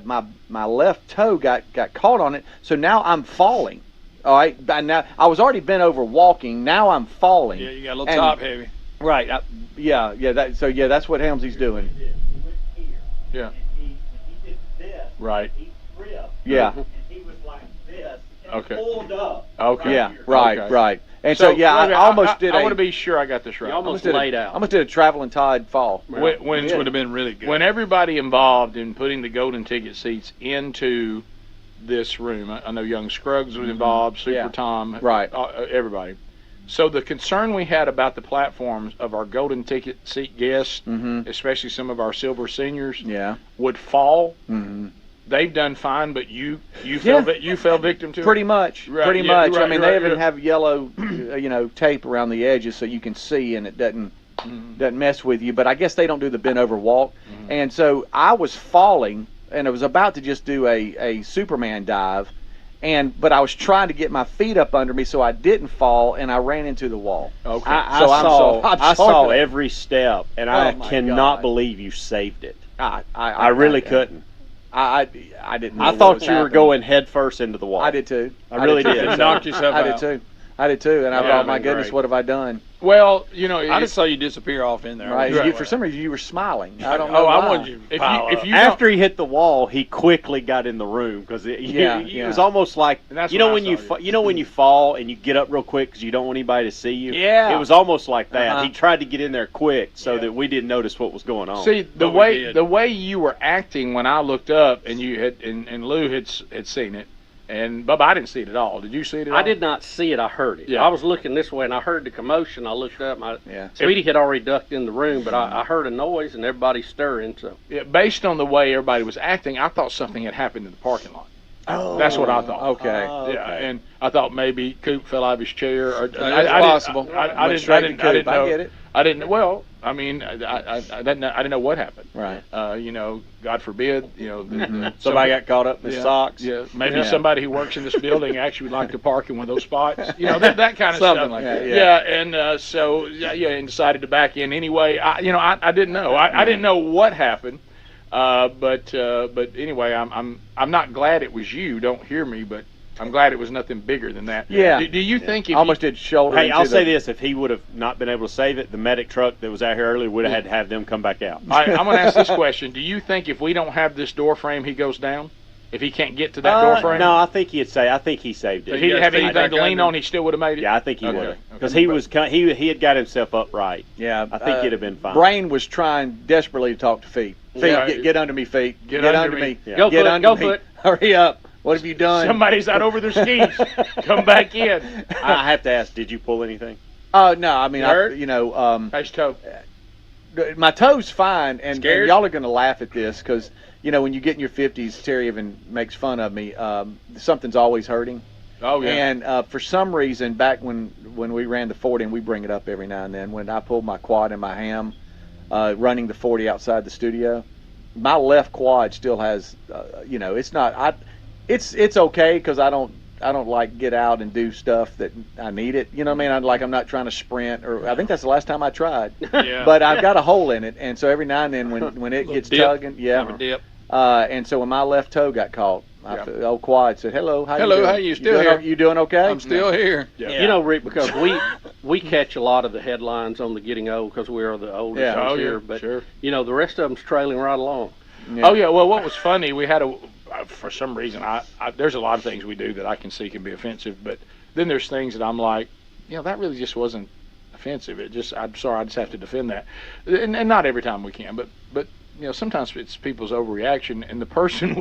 Speaker 6: left toe got caught on it. So now I'm falling. All right. Now I was already bent over walking. Now I'm falling.
Speaker 4: Yeah, you got a little top heavy.
Speaker 6: Right. That's what Helmsy's doing.
Speaker 7: He went here.
Speaker 4: Yeah.
Speaker 7: And he did this.
Speaker 4: Right.
Speaker 7: He tripped.
Speaker 6: Yeah.
Speaker 7: And he was like this. And
Speaker 4: Okay.
Speaker 7: pulled up.
Speaker 4: Okay.
Speaker 6: Yeah.
Speaker 7: Here.
Speaker 6: Right. And so I almost did.
Speaker 4: I want to be sure I got this right.
Speaker 5: You almost
Speaker 6: did
Speaker 5: laid out.
Speaker 6: almost did a traveling Todd fall.
Speaker 4: Which
Speaker 8: would have been really good.
Speaker 4: When everybody involved in putting the golden ticket seats into this room, I know Young Scruggs was involved, Super Tom,
Speaker 6: right,
Speaker 4: everybody. So the concern we had about the platforms of our golden ticket seat guests, especially some of our silver seniors, would fall. they've done fine, but you fell victim to it?
Speaker 6: Pretty much.
Speaker 4: Right,
Speaker 6: Pretty
Speaker 4: yeah,
Speaker 6: much.
Speaker 4: right,
Speaker 6: I mean,
Speaker 4: right,
Speaker 6: they even
Speaker 4: yeah.
Speaker 6: have yellow, tape around the edges so you can see and it doesn't mess with you. But I guess they don't do the bent over walk. And so I was falling, and I was about to just do a Superman dive, but I was trying to get my feet up under me so I didn't fall, and I ran into the wall.
Speaker 4: Okay.
Speaker 8: I saw every step, and I
Speaker 6: my
Speaker 8: cannot
Speaker 6: God.
Speaker 8: believe you saved it.
Speaker 6: I
Speaker 8: really couldn't.
Speaker 6: I didn't know
Speaker 8: I
Speaker 6: what
Speaker 8: thought
Speaker 6: was
Speaker 8: you were
Speaker 6: happening.
Speaker 8: going head first into the wall.
Speaker 6: I did too.
Speaker 8: I really did.
Speaker 6: too.
Speaker 4: Knocked yourself
Speaker 6: I
Speaker 4: out.
Speaker 6: did too. And I
Speaker 4: Yeah,
Speaker 6: thought, my
Speaker 4: that'd been
Speaker 6: goodness,
Speaker 4: great.
Speaker 6: what have I done?
Speaker 4: Well,
Speaker 9: I just saw you disappear off in there.
Speaker 6: Right?
Speaker 4: Right.
Speaker 6: For some reason, you were smiling. I don't know.
Speaker 9: Oh, I
Speaker 6: why.
Speaker 9: wanted you to pile
Speaker 4: if
Speaker 9: up.
Speaker 4: you
Speaker 8: After he hit the wall, he quickly got in the room because it was almost like
Speaker 4: And that's
Speaker 8: you know
Speaker 4: when
Speaker 8: when
Speaker 4: I saw you.
Speaker 8: you know when you fall and you get up real quick because you don't want anybody to see you.
Speaker 6: Yeah.
Speaker 8: It was almost like that.
Speaker 6: Uh-huh.
Speaker 8: He tried to get in there quick so that we didn't notice what was going on.
Speaker 4: See the
Speaker 9: But we
Speaker 4: way
Speaker 9: did.
Speaker 4: the way you were acting when I looked up and you had and Lou had seen it, and Bubba, I didn't see it at all. Did you see it at all?
Speaker 5: I did not see it. I heard it.
Speaker 4: Yeah.
Speaker 5: I was looking this way, and I heard the commotion. I looked up.
Speaker 6: Yeah.
Speaker 5: Speedy had already ducked in the room, but I heard a noise and everybody stirring. So
Speaker 4: Yeah, based on the way everybody was acting, I thought something had happened in the parking lot.
Speaker 6: Oh,
Speaker 4: That's what I thought.
Speaker 6: Okay.
Speaker 4: Yeah, and I thought maybe Coop fell out of his chair. Or,
Speaker 9: It's possible.
Speaker 4: I
Speaker 6: Went straight to
Speaker 4: didn't
Speaker 6: Coop.
Speaker 4: know.
Speaker 6: I get it.
Speaker 4: I didn't. Well, I mean, I didn't know what happened.
Speaker 6: Right.
Speaker 4: God forbid,
Speaker 8: Somebody got caught up in his
Speaker 4: yeah,
Speaker 8: socks.
Speaker 4: Yeah, maybe
Speaker 6: Yeah.
Speaker 4: somebody who works in this building actually would like to park in one of those spots. That kind of
Speaker 9: Something
Speaker 4: stuff.
Speaker 9: like
Speaker 6: that.
Speaker 4: Yeah, and so and decided to back in anyway. I didn't know. I didn't know what happened. But anyway, I'm not glad it was you. Don't hear me, but I'm glad it was nothing bigger than that.
Speaker 6: Yeah.
Speaker 4: Do you think if
Speaker 6: Almost did shoulder.
Speaker 8: Hey,
Speaker 6: into
Speaker 8: I'll
Speaker 6: the-
Speaker 8: say this: if he would have not been able to save it, the medic truck that was out here earlier would have had to have them come back out.
Speaker 4: All right, I'm going to ask this question: do you think if we don't have this door frame, he goes down? If he can't get to that door frame?
Speaker 8: No, I think he'd say. I think he saved
Speaker 4: If
Speaker 8: it.
Speaker 4: he didn't have
Speaker 9: Yeah,
Speaker 4: anything to
Speaker 9: back
Speaker 4: lean
Speaker 9: under.
Speaker 4: on, he still would have made it.
Speaker 8: Yeah, I think he
Speaker 4: Okay,
Speaker 8: would
Speaker 4: okay.
Speaker 8: because he had got himself upright.
Speaker 6: Yeah.
Speaker 8: I think he'd have been fine.
Speaker 6: Brain was trying desperately to talk to feet. Feet,
Speaker 4: Yeah.
Speaker 6: get under me, feet.
Speaker 4: Get under me.
Speaker 8: Yeah.
Speaker 5: Go
Speaker 6: Get
Speaker 5: foot,
Speaker 6: under
Speaker 5: go
Speaker 6: me.
Speaker 5: foot.
Speaker 6: Hurry up. What have you done?
Speaker 4: Somebody's out over their skis. Come back in.
Speaker 8: I have to ask: did you pull anything?
Speaker 6: Oh no, I mean,
Speaker 9: Hurt?
Speaker 4: Nice toe.
Speaker 6: my toe's fine, and
Speaker 9: Scared?
Speaker 6: y'all are going to laugh at this because when you get in your 50s, Terry even makes fun of me. Something's always hurting.
Speaker 4: Oh yeah.
Speaker 6: And for some reason, back when we ran the 40, and we bring it up every now and then, when I pulled my quad and my ham running the 40 outside the studio, my left quad still has, it's not. It's okay because I don't like get out and do stuff that I need it. You know what I mean? I'm not trying to sprint, or I think that's the last time I tried.
Speaker 4: Yeah.
Speaker 6: But I've got a hole in it, and so every now and then when it gets
Speaker 9: dip.
Speaker 6: tugging, yeah.
Speaker 9: Have a dip.
Speaker 6: And so when my left toe got caught, the old quad said, "Hello, how you doing?
Speaker 9: Hello, how you still here?
Speaker 6: You doing okay?"
Speaker 9: I'm still here.
Speaker 5: You know, Rick, because we catch a lot of the headlines on the getting old because we are the oldest
Speaker 6: Yeah.
Speaker 5: ones
Speaker 4: Oh, yeah,
Speaker 5: here. But
Speaker 4: sure.
Speaker 5: the rest of them's trailing right along.
Speaker 6: Yeah.
Speaker 4: Oh yeah. Well, what was funny? We had for some reason, there's a lot of things we do that I can see can be offensive, but then there's things that I'm like, that really just wasn't offensive. I'm sorry, I just have to defend that, and not every time we can, but sometimes it's people's overreaction, and the person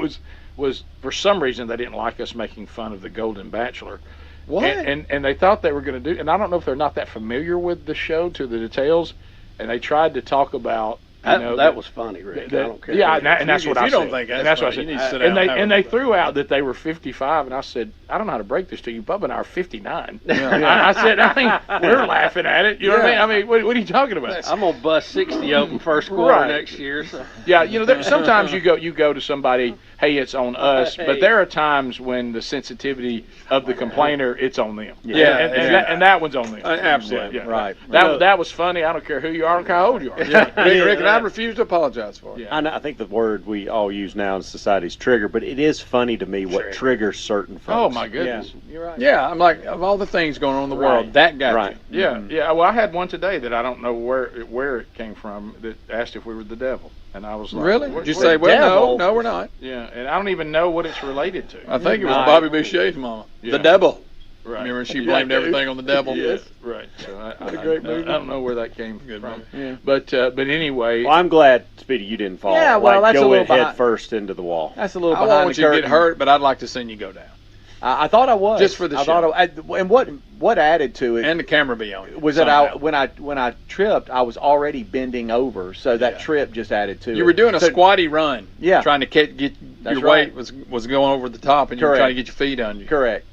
Speaker 4: was for some reason they didn't like us making fun of the Golden Bachelor.
Speaker 6: What?
Speaker 4: And they thought they were going to do, and I don't know if they're not that familiar with the show to the details, and they tried to talk about.
Speaker 5: That was funny, Rick. I don't care.
Speaker 4: Yeah, and that's what I
Speaker 9: If
Speaker 4: said.
Speaker 9: you don't think that's
Speaker 4: And that's what I
Speaker 9: funny,
Speaker 4: said.
Speaker 9: you need to sit down and have
Speaker 4: they
Speaker 9: a-
Speaker 4: threw out that they were 55, and I said, I don't know how to break this to you. Bubba and I are 59. I said, we're laughing at it. You know what I mean? I mean, what are you talking about?
Speaker 5: I'm gonna bust 60 open first quarter
Speaker 4: Right.
Speaker 5: next year. So.
Speaker 4: Yeah, sometimes you go to somebody, hey, it's on us, but there are times when the sensitivity of the complainer, it's on them.
Speaker 9: Yeah,
Speaker 4: and that one's on them.
Speaker 9: Absolutely.
Speaker 4: Yeah.
Speaker 6: Right.
Speaker 4: That was funny. I don't care who you are, I don't care how old you are.
Speaker 9: Rick, and I refuse to apologize for it.
Speaker 4: Yeah.
Speaker 8: I think the word we all use now in society is trigger, but it is funny to me what triggers certain folks.
Speaker 4: Oh my goodness.
Speaker 6: You're right.
Speaker 9: Yeah, I'm like, of all the things going on in the world,
Speaker 8: Right.
Speaker 9: that got
Speaker 8: Right.
Speaker 9: you.
Speaker 4: Yeah, yeah. Well, I had one today that I don't know where it came from that asked if we were the devil, and I was like,
Speaker 9: Really?
Speaker 4: what-
Speaker 9: Did you
Speaker 4: what-
Speaker 9: say, well,
Speaker 6: devil?
Speaker 9: no, we're not.
Speaker 4: Yeah, and I don't even know what it's related to.
Speaker 9: I think it was
Speaker 8: Right.
Speaker 9: Bobby Boucher's mama.
Speaker 4: Yeah.
Speaker 9: The devil.
Speaker 4: Right.
Speaker 9: Remember, she blamed everything on the devil.
Speaker 4: Yes, right. So
Speaker 9: What a great movie.
Speaker 4: I don't know where that came
Speaker 9: Good
Speaker 4: from.
Speaker 9: movie.
Speaker 6: Yeah.
Speaker 4: But anyway,
Speaker 8: Well, I'm glad, Speedy, you didn't fall.
Speaker 6: Yeah, well, that's a
Speaker 8: go
Speaker 6: little
Speaker 8: in head
Speaker 6: behind-
Speaker 8: first into the wall.
Speaker 6: That's a little
Speaker 9: I
Speaker 6: behind
Speaker 9: want
Speaker 6: the
Speaker 9: you to
Speaker 6: curtain.
Speaker 9: get hurt, but I'd like to see you go down.
Speaker 6: I thought I was
Speaker 9: Just for the
Speaker 6: I
Speaker 9: show.
Speaker 6: thought and what added to it
Speaker 9: And the camera be on you.
Speaker 6: was that
Speaker 9: somehow.
Speaker 6: when I tripped, I was already bending over, so that
Speaker 9: Yeah.
Speaker 6: trip just added to it.
Speaker 9: You were doing a
Speaker 6: So-
Speaker 9: squatty run.
Speaker 6: Yeah.
Speaker 9: Trying to get
Speaker 6: That's
Speaker 9: your
Speaker 6: right.
Speaker 9: weight was going over the top, and you were
Speaker 6: Correct.
Speaker 9: trying to get your feet under you.
Speaker 6: Correct.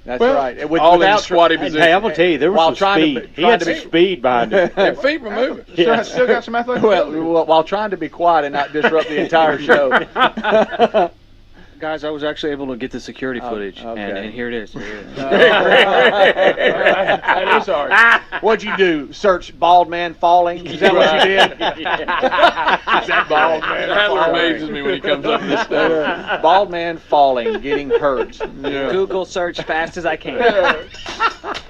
Speaker 6: That's
Speaker 9: Well,
Speaker 6: right. And
Speaker 9: all in the
Speaker 6: without
Speaker 9: squatty
Speaker 8: Hey,
Speaker 9: position.
Speaker 8: I'm gonna tell you, there
Speaker 6: While
Speaker 8: was some
Speaker 6: trying to
Speaker 8: speed.
Speaker 6: be-
Speaker 8: He had
Speaker 6: trying
Speaker 8: some
Speaker 6: to-
Speaker 8: speed behind him.
Speaker 9: Your feet were moving.
Speaker 8: Yeah.
Speaker 9: Still got some athletic
Speaker 6: well,
Speaker 9: ability.
Speaker 6: while trying to be quiet and not disrupt the entire show.
Speaker 10: Guys, I was actually able to get the security footage,
Speaker 6: okay.
Speaker 10: and here it is. Here it is.
Speaker 9: That is hard.
Speaker 6: What'd you do? Search bald man falling? Is that what you did?
Speaker 9: That bald man. That amazes me when he comes up this stuff.
Speaker 6: Bald man falling, getting hurt.
Speaker 9: Yeah.
Speaker 10: Google search fast as I can.
Speaker 9: All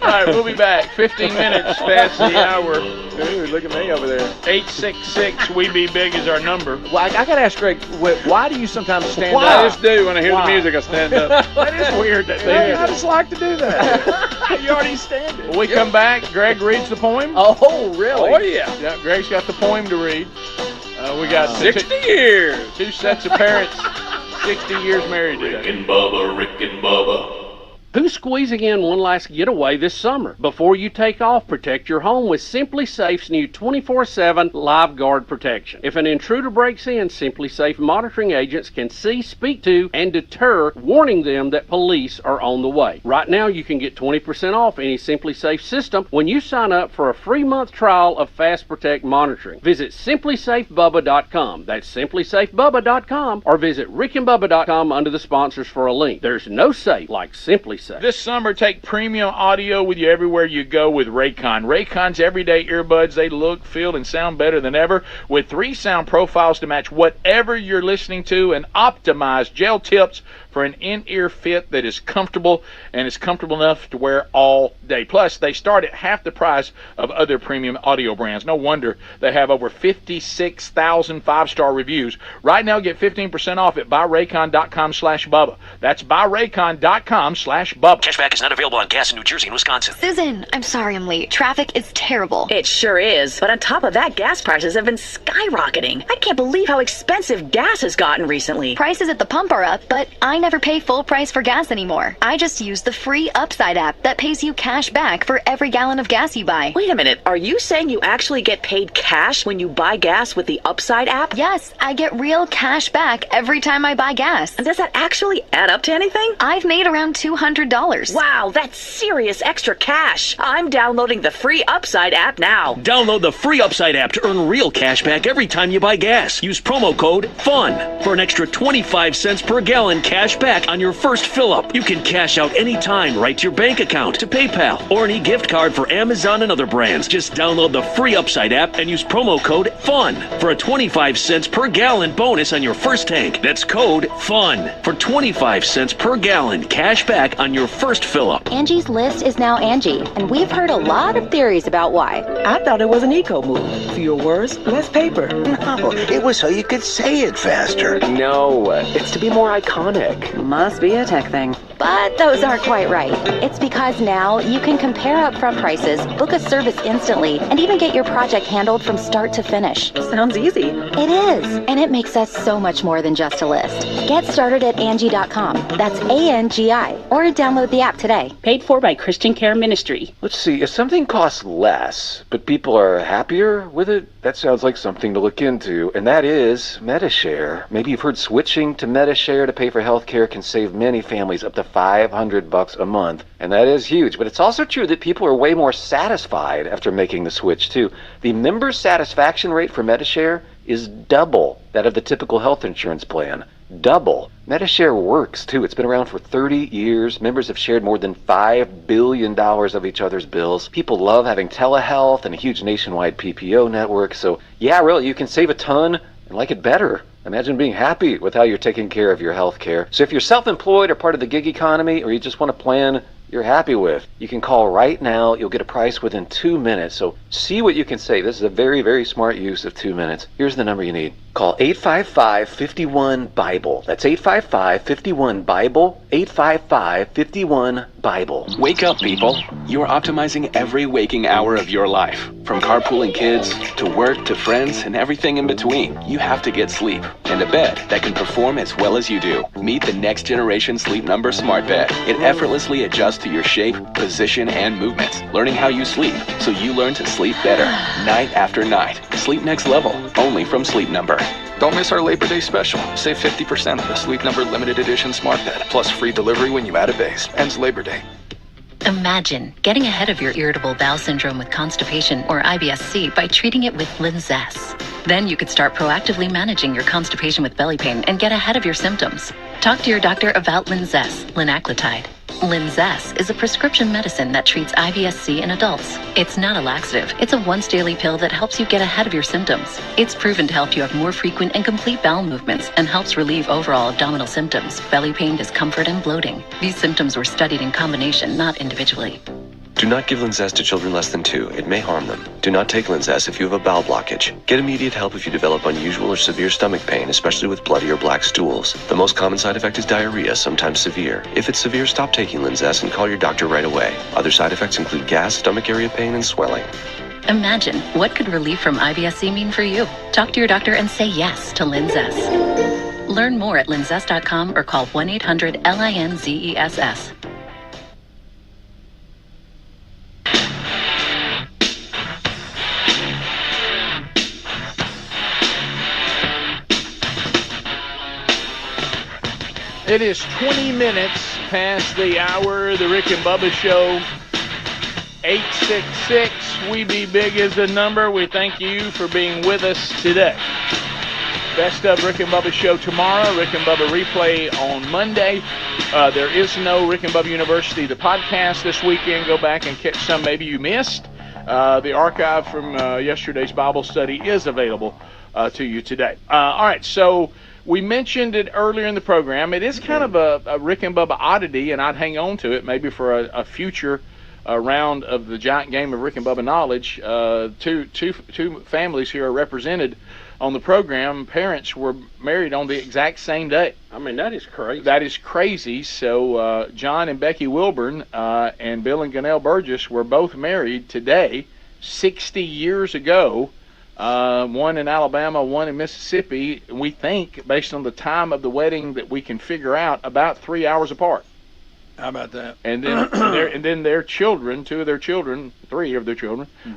Speaker 9: right, we'll be back. 15 minutes past the hour.
Speaker 6: Dude, look at me over there.
Speaker 9: 866 We Be Big is our number.
Speaker 6: Well, I got to ask Greg, why do you sometimes stand
Speaker 9: I
Speaker 6: up?
Speaker 9: just do when I hear the music. I stand up.
Speaker 6: That is weird that they do. I just like to do that. You already standing.
Speaker 9: When we come back, Greg reads the poem.
Speaker 6: Oh, really?
Speaker 9: Oh, yeah. Yeah, Greg's got the poem to read. We got 60 years. Two sets of parents, 60 years married today.
Speaker 3: Rick and Bubba.
Speaker 5: Who's squeezing in one last getaway this summer? Before you take off, protect your home with Simply Safe's new 24/7 Live Guard protection. If an intruder breaks in, Simply Safe monitoring agents can see, speak to, and deter, warning them that police are on the way. Right now, you can get 20% off any Simply Safe system when you sign up for a free month trial of Fast Protect monitoring. Visit simplysafebubba.com. That's simplysafebubba.com, or visit rickandbubba.com under the sponsors for a link. There's no safe like Simply Safe.
Speaker 9: This summer, take premium audio with you everywhere you go with Raycon. Raycon's everyday earbuds, they look, feel, and sound better than ever with 3 sound profiles to match whatever you're listening to and optimized gel tips for an in-ear fit that is comfortable and is comfortable enough to wear all day. Plus, they start at half the price of other premium audio brands. No wonder they have over 56,000 5-star reviews. Right now, get 15% off at buyraycon.com/Bubba. That's buyraycon.com/Bubba.
Speaker 11: Cashback is not available on gas in New Jersey and Wisconsin.
Speaker 12: Susan, I'm sorry I'm late. Traffic is terrible.
Speaker 13: It sure is. But on top of that, gas prices have been skyrocketing. I can't believe how expensive gas has gotten recently.
Speaker 12: Prices at the pump are up, but I never pay full price for gas anymore. I just use the free Upside app that pays you cash back for every gallon of gas you buy.
Speaker 13: Wait a minute. Are you saying you actually get paid cash when you buy gas with the Upside app?
Speaker 12: Yes, I get real cash back every time I buy gas.
Speaker 13: And does that actually add up to anything?
Speaker 12: I've made around $200.
Speaker 13: Wow, that's serious extra cash. I'm downloading the free Upside app now.
Speaker 11: Download the free Upside app to earn real cash back every time you buy gas. Use promo code FUN for an extra 25 cents per gallon cash back on your first fill-up. You can cash out anytime right to your bank account, to PayPal, or any gift card for Amazon and other brands. Just download the free Upside app and use promo code FUN for a 25 cents per gallon bonus on your first tank. That's code FUN for 25 cents per gallon cash back on your first fill-up.
Speaker 14: Angie's List is now Angie, and we've heard a lot of theories about why.
Speaker 15: I thought it was an eco move. Fewer words, less paper.
Speaker 16: No, it was so you could say it faster.
Speaker 17: No, it's to be more iconic.
Speaker 14: Must be a tech thing. But those aren't quite right. It's because now you can compare upfront prices, book a service instantly, and even get your project handled from start to finish.
Speaker 15: Sounds easy.
Speaker 14: It is, and it makes us so much more than just a list. Get started at Angie.com. That's ANGI, or download the app today.
Speaker 18: Paid for by Christian Care Ministry.
Speaker 17: Let's see, if something costs less, but people are happier with it, that sounds like something to look into, and that is MediShare. Maybe you've heard switching to MediShare to pay for healthcare can save many families up to $500 a month, and that is huge. But it's also true that people are way more satisfied after making the switch too. The member satisfaction rate for MediShare is double that of the typical health insurance plan. Double. MediShare works too. It's been around for 30 years. Members have shared more than $5 billion of each other's bills. People love having telehealth and a huge nationwide PPO network. So yeah, really, you can save a ton and like it better. Imagine being happy with how you're taking care of your health care. So if you're self-employed or part of the gig economy, or you just want a plan you're happy with, you can call right now. You'll get a price within 2 minutes. So see what you can save. This is a very, very smart use of 2 minutes. Here's the number you need. Call 855-51-BIBLE. That's 855-51-BIBLE. 855-51-BIBLE.
Speaker 19: Wake up, people. You are optimizing every waking hour of your life. From carpooling kids, to work, to friends, and everything in between. You have to get sleep. And a bed that can perform as well as you do. Meet the next generation Sleep Number Smart Bed. It effortlessly adjusts to your shape, position, and movements. Learning how you sleep, so you learn to sleep better. Night after night. Sleep next level. Only from Sleep Number. Don't miss our Labor Day special. Save 50% on the Sleep Number limited edition smart bed, plus free delivery when you add a base. Ends Labor Day.
Speaker 20: Imagine getting ahead of your irritable bowel syndrome with constipation or IBS-C by treating it with Linzess. Then you could start proactively managing your constipation with belly pain and get ahead of your symptoms. Talk to your doctor about Linzess, linaclotide. Linzess is a prescription medicine that treats IBS-C in adults. It's not a laxative. It's a once-daily pill that helps you get ahead of your symptoms. It's proven to help you have more frequent and complete bowel movements and helps relieve overall abdominal symptoms, belly pain, discomfort, and bloating. These symptoms were studied in combination, not individually.
Speaker 21: Do not give Linzess to children less than 2. It may harm them. Do not take Linzess if you have a bowel blockage. Get immediate help if you develop unusual or severe stomach pain, especially with bloody or black stools. The most common side effect is diarrhea, sometimes severe. If it's severe, stop taking Linzess and call your doctor right away. Other side effects include gas, stomach area pain, and swelling.
Speaker 20: Imagine, what could relief from IBS-C mean for you? Talk to your doctor and say yes to Linzess. Learn more at linzess.com or call 1-800-LINZESS.
Speaker 9: It is 20 minutes past the hour of the Rick and Bubba Show. 866, we be big as a number. We thank you for being with us today. Best of Rick and Bubba Show tomorrow. Rick and Bubba replay on Monday. There is no Rick and Bubba University, the podcast this weekend. Go back and catch some maybe you missed. The archive from yesterday's Bible study is available to you today. All right, so we mentioned it earlier in the program. It is kind of a Rick and Bubba oddity, and I'd hang on to it maybe for a future round of the giant game of Rick and Bubba knowledge. Two families here are represented on the program. Parents were married on the exact same day.
Speaker 5: I mean, that is crazy.
Speaker 9: That is crazy. So John and Becky Wilburn and Bill and Ganelle Burgess were both married today, 60 years ago. One in Alabama, one in Mississippi. We think, based on the time of the wedding, that we can figure out about 3 hours apart.
Speaker 22: How about that?
Speaker 9: And then their children, three of their children,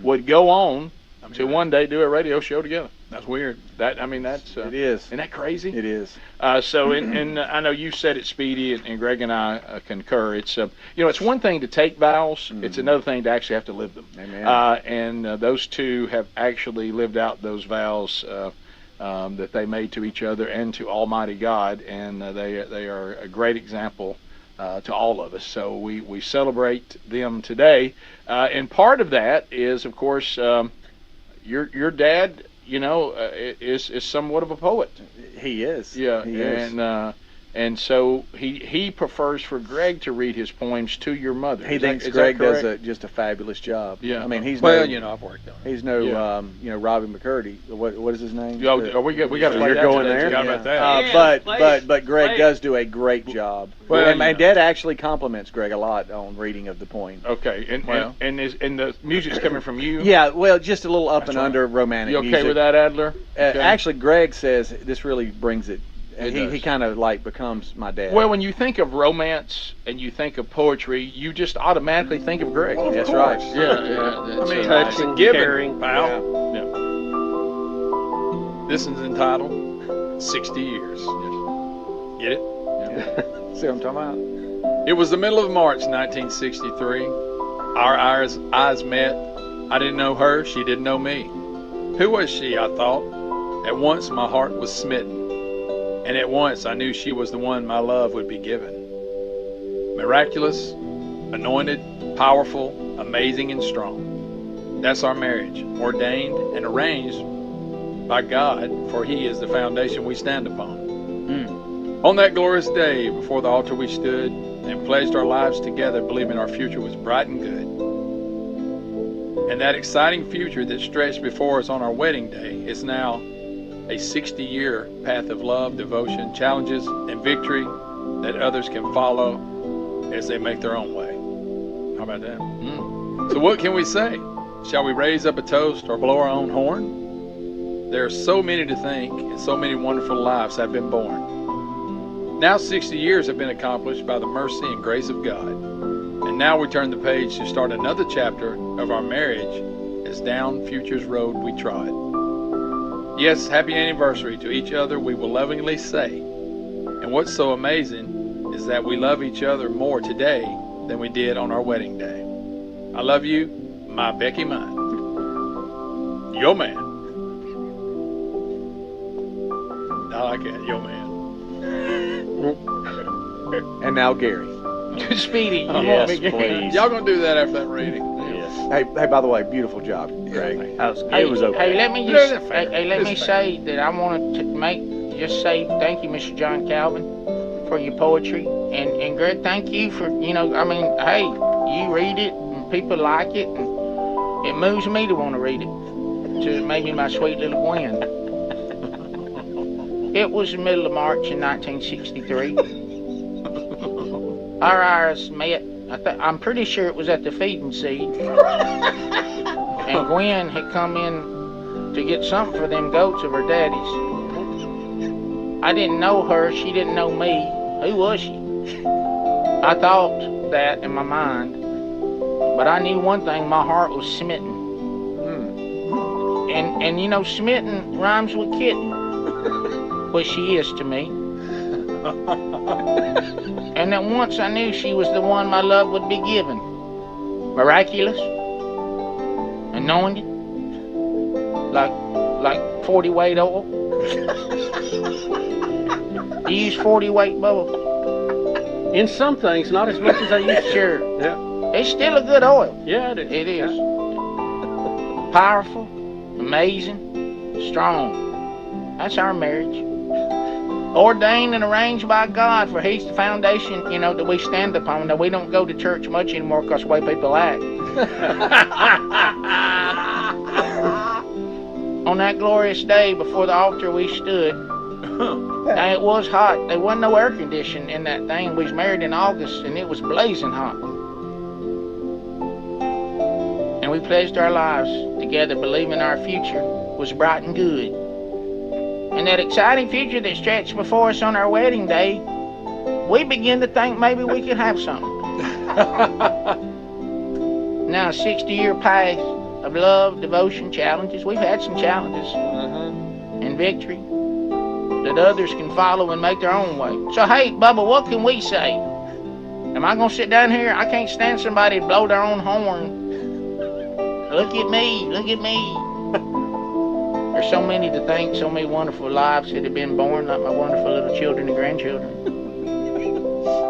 Speaker 9: would go on to one day do a radio show together.
Speaker 22: That's weird.
Speaker 9: That's
Speaker 6: it is.
Speaker 9: Isn't that crazy?
Speaker 6: It is.
Speaker 9: So, and I know you said it, Speedy, and Greg and I concur. It's it's one thing to take vows; it's another thing to actually have to live them.
Speaker 6: Amen.
Speaker 9: And those two have actually lived out those vows that they made to each other and to Almighty God, and they are a great example to all of us. So we celebrate them today, and part of that is, of course, your dad. Is somewhat of a poet.
Speaker 6: He is.
Speaker 9: Yeah,
Speaker 6: he is.
Speaker 9: And so he prefers for Greg to read his poems to your mother.
Speaker 6: He thinks Greg does just a fabulous job.
Speaker 9: Yeah.
Speaker 6: I mean, he's
Speaker 22: I've worked on it.
Speaker 6: He's Robbie McCurdy. What is his name?
Speaker 9: We got to play that
Speaker 6: going
Speaker 9: today.
Speaker 6: there.
Speaker 9: Forgot about that.
Speaker 6: But Greg does do a great job.
Speaker 9: Well,
Speaker 6: and Dad actually compliments Greg a lot on reading of the poem.
Speaker 9: Okay, and the music's coming from you.
Speaker 6: Yeah, well, just a little up and under romantic.
Speaker 9: You okay
Speaker 6: music.
Speaker 9: with that, Adler? Okay.
Speaker 6: Actually, Greg says this really brings it. He kind of becomes my dad.
Speaker 9: Well, when you think of romance and you think of poetry, you just automatically think of Greg.
Speaker 6: Well, that's right.
Speaker 9: Yeah.
Speaker 22: I mean,
Speaker 5: touching, caring,
Speaker 22: pal.
Speaker 9: Yeah.
Speaker 22: This is entitled 60 Years. Get it?
Speaker 6: Yeah. See what I'm talking about?
Speaker 22: It was the middle of March 1963. Our eyes met. I didn't know her. She didn't know me. Who was she, I thought? At once my heart was smitten. And at once I knew she was the one my love would be given. Miraculous, anointed, powerful, amazing, and strong. That's our marriage, ordained and arranged by God, for He is the foundation we stand upon. On that glorious day, before the altar we stood and pledged our lives together, believing our future was bright and good. And that exciting future that stretched before us on our wedding day is now a 60-year path of love, devotion, challenges, and victory that others can follow as they make their own way. How about that? So what can we say? Shall we raise up a toast or blow our own horn? There are so many to thank, and so many wonderful lives have been born. Now 60 years have been accomplished by the mercy and grace of God. And now we turn the page to start another chapter of our marriage as down future's road we trod. Yes, happy anniversary to each other, we will lovingly say. And what's so amazing is that we love each other more today than we did on our wedding day. I love you, my Becky mine. Yo man. I like that, yo man.
Speaker 6: And now Gary.
Speaker 9: Speedy.
Speaker 8: Yes, please.
Speaker 22: Y'all gonna do that after that reading?
Speaker 6: Hey, by the way, beautiful job, Greg.
Speaker 8: It was okay.
Speaker 9: Hey, let me just let me say that I want to say thank you, Mr. John Calvin, for your poetry, and Greg, thank you for hey, you read it and people like it, and it moves me to want to read it. To maybe my sweet little Gwen. It was the middle of March in 1963. Our eyes met. I'm pretty sure it was at the feeding seed. And Gwen had come in to get something for them goats of her daddy's. I didn't know her. She didn't know me. Who was she? I thought that in my mind. But I knew one thing. My heart was smitten. And you know, smitten rhymes with kitten. Well, she is to me. And that once I knew she was the one my love would be given. Miraculous. Anointed. Like 40 weight oil. You use 40 weight, Bubba?
Speaker 5: In some things, not as much as I used to.
Speaker 9: Sure.
Speaker 5: Yeah.
Speaker 9: It's still a good oil.
Speaker 5: Yeah, it is.
Speaker 9: It is. Powerful, amazing, strong. That's our marriage. Ordained and arranged by God, for He's the foundation, that we stand upon. Now, we don't go to church much anymore because the way people act. On that glorious day before the altar we stood, and it was hot. There wasn't no air conditioning in that thing. We was married in August, and it was blazing hot. And we pledged our lives together, believing our future was bright and good. And that exciting future that stretched before us on our wedding day, we began to think maybe we could have something. Now, a 60-year path of love, devotion, challenges. We've had some challenges and victory that others can follow and make their own way. So, hey, Bubba, what can we say? Am I going to sit down here? I can't stand somebody to blow their own horn. Look at me, look at me. There's so many to thank, so many wonderful lives that have been born, like my wonderful little children and grandchildren.